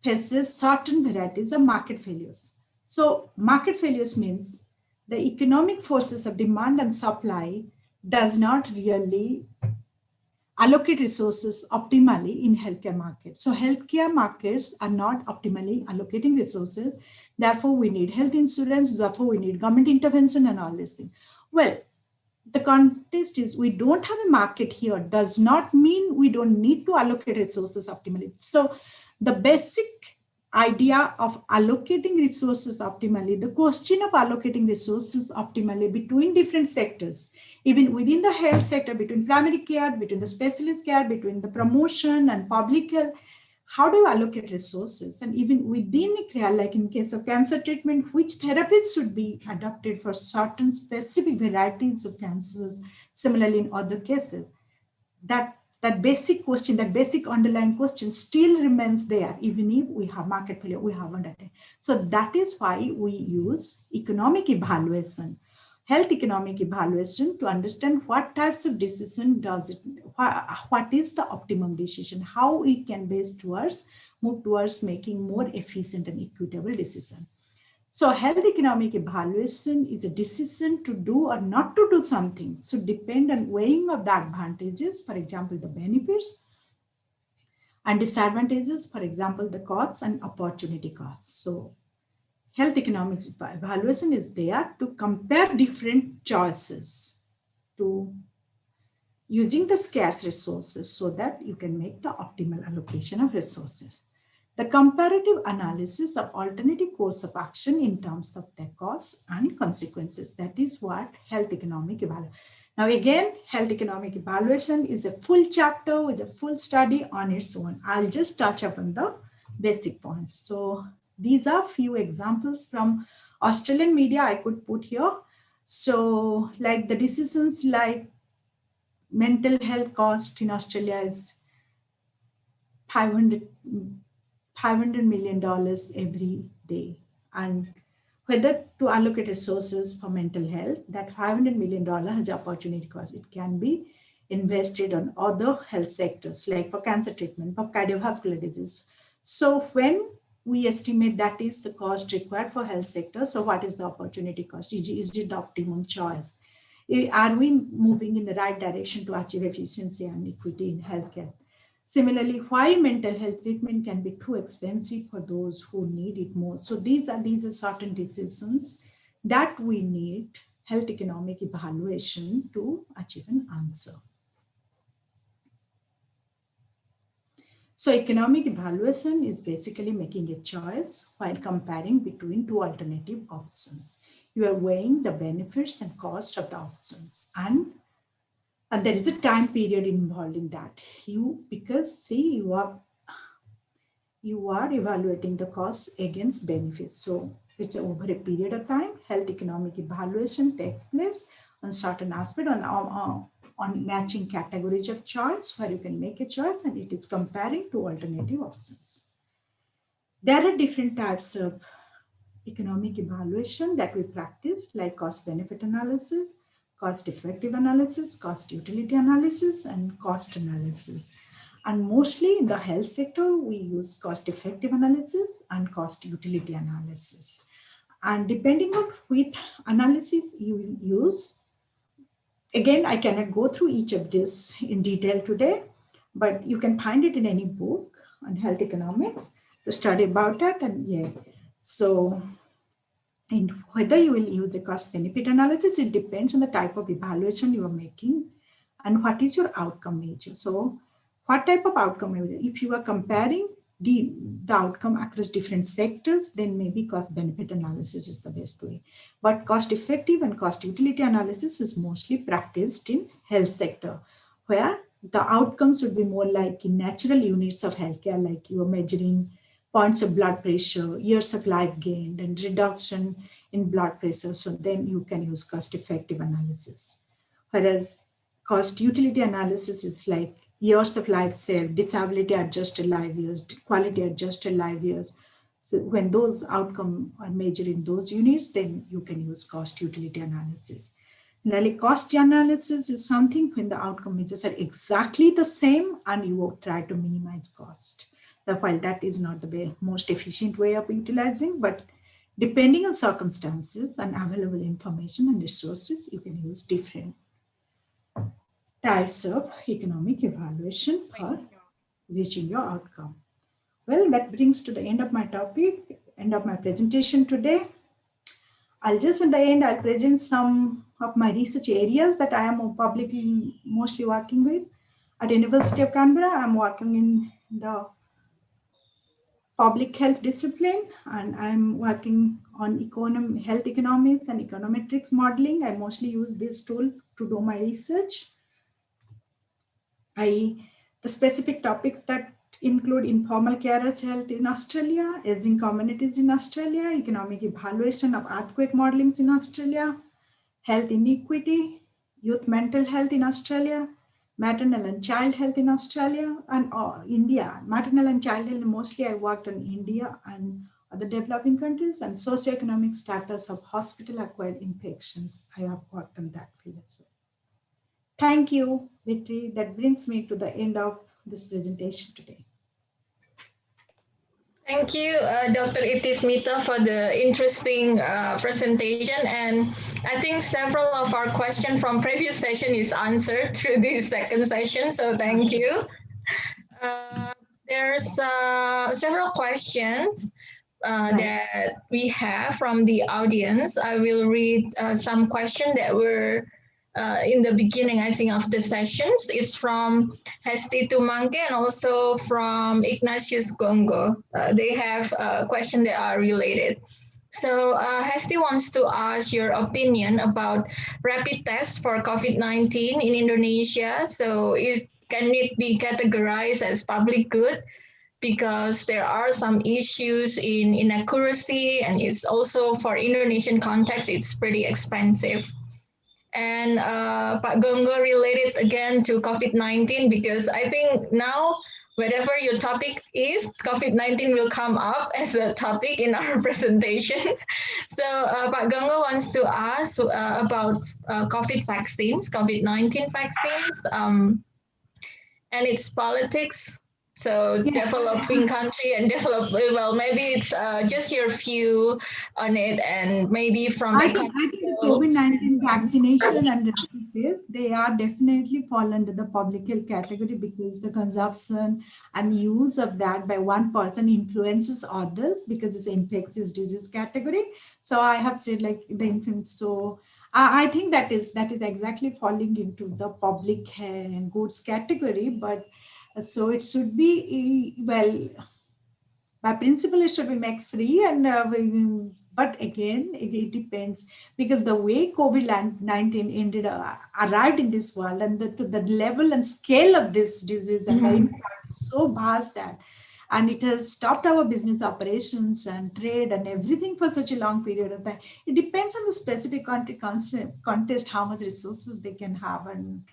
faces certain varieties of market failures. So market failures means the economic forces of demand and supply does not really allocate resources optimally in healthcare markets. So healthcare markets are not optimally allocating resources. Therefore, we need health insurance. Therefore, we need government intervention and all these things. Well, the context is we don't have a market here does not mean we don't need to allocate resources optimally. So the basic idea of allocating resources optimally, the question of allocating resources optimally between different sectors, even within the health sector, between primary care, between the specialist care, between the promotion and public health, how do you allocate resources? And even within a care, like in case of cancer treatment, which therapies should be adopted for certain specific varieties of cancers, similarly in other cases, that basic question, that basic underlying question still remains there, even if we have market failure, we haven't attained. So that is why we use economic evaluation, health economic evaluation, to understand what types of decision does it, what is the optimum decision, how we can move towards making more efficient and equitable decision. So health economic evaluation is a decision to do or not to do something. So depend on weighing of the advantages, for example, the benefits, and disadvantages, for example, the costs and opportunity costs. So health economics evaluation is there to compare different choices to using the scarce resources so that you can make the optimal allocation of resources. The comparative analysis of alternative course of action in terms of their costs and consequences. That is what health economic evaluation. Now again, health economic evaluation is a full chapter with a full study on its own. I'll just touch upon the basic points. So these are few examples from Australian media I could put here. So like the decisions like mental health cost in Australia is $500 million every day. And whether to allocate resources for mental health, that $500 million has opportunity cost. It can be invested on other health sectors, like for cancer treatment, for cardiovascular disease. So when we estimate that is the cost required for health sector, so what is the opportunity cost? Is it the optimum choice? Are we moving in the right direction to achieve efficiency and equity in healthcare? Similarly, why mental health treatment can be too expensive for those who need it more. So these are certain decisions that we need health economic evaluation to achieve an answer. So economic evaluation is basically making a choice while comparing between two alternative options. You are weighing the benefits and cost of the options, and there is a time period involved in that. Because you are evaluating the costs against benefits. So it's over a period of time. Health economic evaluation takes place on certain aspect on matching categories of choice where you can make a choice and it is comparing to alternative options. There are different types of economic evaluation that we practice, like cost benefit analysis, cost effective analysis, cost utility analysis, and cost analysis. And mostly in the health sector, we use cost effective analysis and cost utility analysis. And depending on which analysis you will use, again, I cannot go through each of this in detail today, but you can find it in any book on health economics to study about it. And yeah, so and whether you will use a cost benefit analysis, it depends on the type of evaluation you are making and what is your outcome measure. So what type of outcome measure? If you are comparing the outcome across different sectors, then maybe cost benefit analysis is the best way. But cost effective and cost utility analysis is mostly practiced in health sector, where the outcomes would be more like in natural units of healthcare, like you are measuring points of blood pressure, years of life gained, and reduction in blood pressure. So then you can use cost-effective analysis. Whereas cost utility analysis is like years of life saved, disability adjusted life years, quality adjusted life years. So when those outcomes are measured in those units, then you can use cost utility analysis. Really, cost analysis is something when the outcome measures are exactly the same and you will try to minimize cost. While that is not the most efficient way of utilizing, but depending on circumstances and available information and resources, you can use different types of economic evaluation for reaching your outcome. Well, that brings to the end of my topic, end of my presentation today. I'll just in the end, I'll present some of my research areas that I am publicly mostly working with. At University of Canberra, I'm working in the public health discipline, and I'm working on health economics and econometrics modeling. I mostly use this tool to do my research. The specific topics that include informal carers health in Australia, aging communities in Australia, economic evaluation of earthquake modelings in Australia, health inequity, youth mental health in Australia, maternal and child health in Australia and India. Maternal and child health, mostly I worked on India and other developing countries, and socioeconomic status of hospital-acquired infections. I have worked on that field as well. Thank you, Vitri. That brings me to the end of this presentation today. Thank you, Dr. Itismita, for the interesting presentation. And I think several of our questions from previous session is answered through this second session. So thank you. There's several questions that we have from the audience. I will read some questions that were in the beginning, I think, of the sessions. It's from Hesti Tumangke and also from Ignatius Gongo. They have questions that are related. So Hesti wants to ask your opinion about rapid tests for COVID-19 in Indonesia. So can it be categorized as public good? Because there are some issues in inaccuracy, and it's also for Indonesian context, it's pretty expensive. And Pak Gongo related again to COVID-19, because I think now, whatever your topic is, COVID-19 will come up as a topic in our presentation. So Pak Gongo wants to ask about COVID vaccines, COVID-19 vaccines, and its politics. So developing country and well, maybe it's just your view on it, and maybe from I think the COVID-19 vaccination and this, they are definitely fall under the public health category, because the consumption and use of that by one person influences others, because it's an infectious disease category. So I have said like the infant. So I think that is exactly falling into the public goods category, but so it should be, well, by principle, it should be made free. And but again, it depends, because the way COVID-19 arrived in this world, and the level and scale of this disease and the impact is so vast and it has stopped our business operations and trade and everything for such a long period of time. It depends on the specific country context, how much resources they can have, and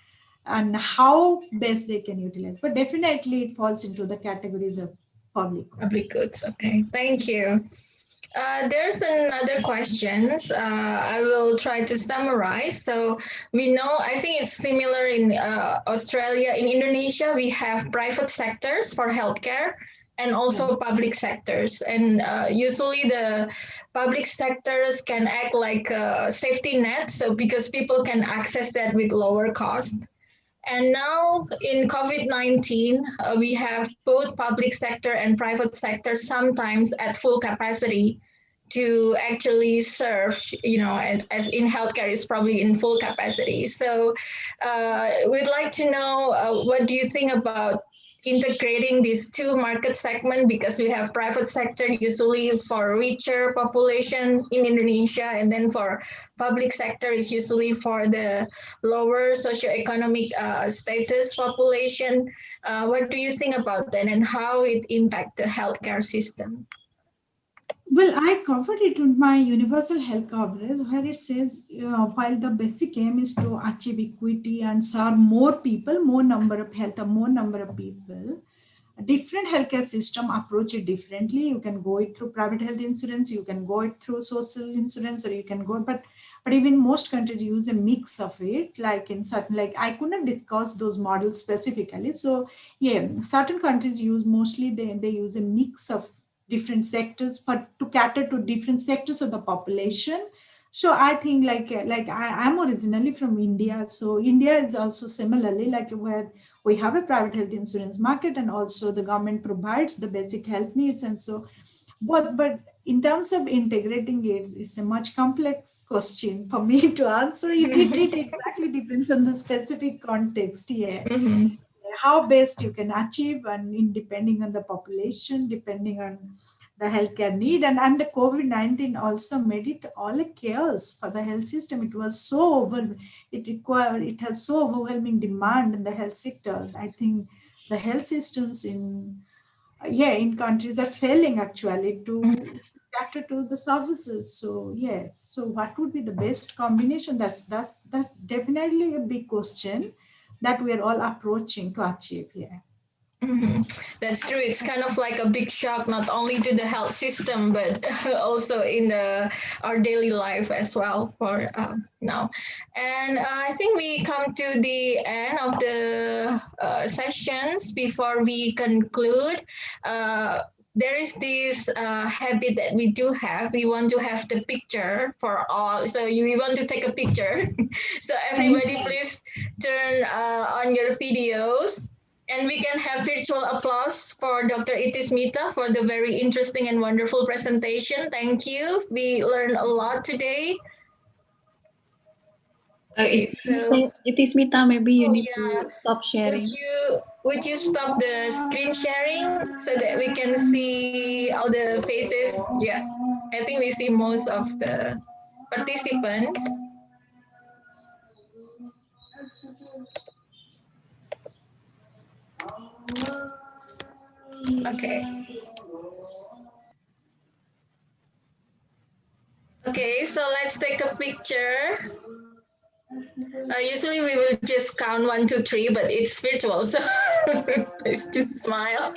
and how best they can utilize. But definitely it falls into the categories of public goods. Public goods. Okay, thank you. There's another questions. I will try to summarize. So we know, I think it's similar in Australia. In Indonesia, we have private sectors for healthcare and also public sectors. And usually the public sectors can act like a safety net. So because people can access that with lower cost. And now in COVID-19, we have both public sector and private sector sometimes at full capacity to actually serve, as in healthcare is probably in full capacity. So we'd like to know what do you think about integrating these two market segments, because we have private sector usually for richer population in Indonesia, and then for public sector is usually for the lower socioeconomic status population. What do you think about that, and how it impact the healthcare system? Well, I covered it in my universal health coverage, where it says while the basic aim is to achieve equity and serve more people, more number of health, more number of people, different healthcare system approach it differently. You can go it through private health insurance, you can go it through social insurance, or you can go, but even most countries use a mix of it. Like in certain, like I couldn't discuss those models specifically. So yeah, certain countries use mostly they use a mix of different sectors, but to cater to different sectors of the population. So I think I'm originally from India. So India is also similarly like where we have a private health insurance market, and also the government provides the basic health needs. And so, but in terms of integrating it, it's a much complex question for me to answer. It exactly depends on the specific context. Yeah. How best you can achieve, and in depending on the population, depending on the healthcare need, and the COVID-19 also made it all a chaos for the health system. It was so it has so overwhelming demand in the health sector. I think the health systems in countries are failing actually to cater to the services. So yes, so what would be the best combination? That's definitely a big question that we are all approaching to achieve here. That's true. It's kind of like a big shock, not only to the health system, but also in our daily life as well for now. And I think we come to the end of the sessions. Before we conclude, there is this habit that we do have. We want to have the picture for all. So we want to take a picture. So everybody, please turn on your videos. And we can have virtual applause for Dr. Itismita for the very interesting and wonderful presentation. Thank you. We learned a lot today. Okay, Itismita, maybe you need to stop sharing. Would you stop the screen sharing so that we can see all the faces? Yeah, I think we see most of the participants. Okay. Okay, so let's take a picture. Usually we will just count 1, 2, 3, but it's virtual, so let's just smile.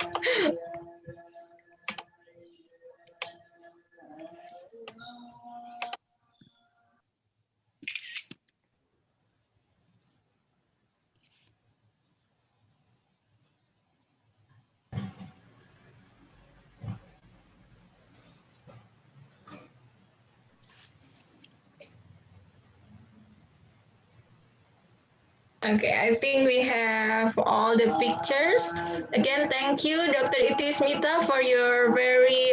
Okay, I think we have all the pictures. Again, thank you, Dr. Itismita, for your very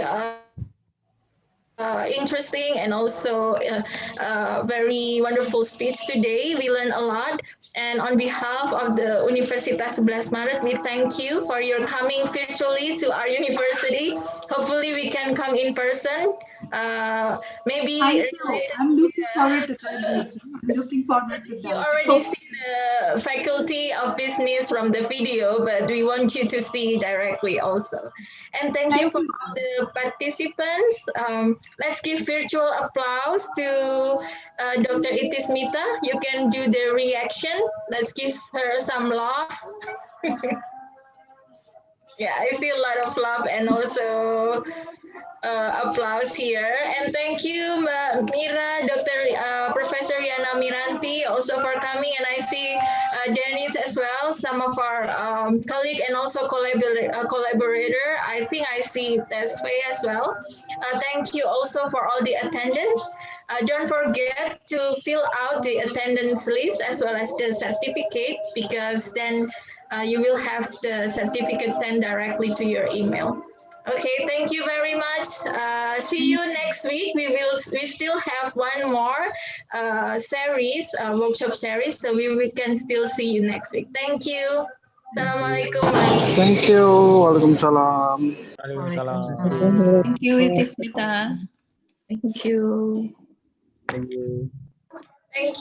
interesting and also very wonderful speech today. We learned a lot. And on behalf of the Universitas 11 Maret, we thank you for your coming virtually to our university. Hopefully we can come in person. Maybe I'm looking forward to that. I'm looking forward to that. You already see the faculty of business from the video, but we want you to see directly also. And thank you for all the participants. Let's give virtual applause to Dr. Itismita, you can do the reaction. Let's give her some love. Yeah, I see a lot of love and also applause here. And thank you, Mira, Professor Yana Miranti, also for coming. And I see Dennis as well, some of our colleague and also collaborator. I think I see Tesfaye as well. Thank you also for all the attendance. Don't forget to fill out the attendance list as well as the certificate, because then you will have the certificate sent directly to your email. Okay, thank you very much. See you next week. We still have one more series, workshop series, so we can still see you next week. Thank you. Assalamualaikum. Thank you. Waalaikumsalam. Thank you, Itismita. Thank you. Thank you. Thank you.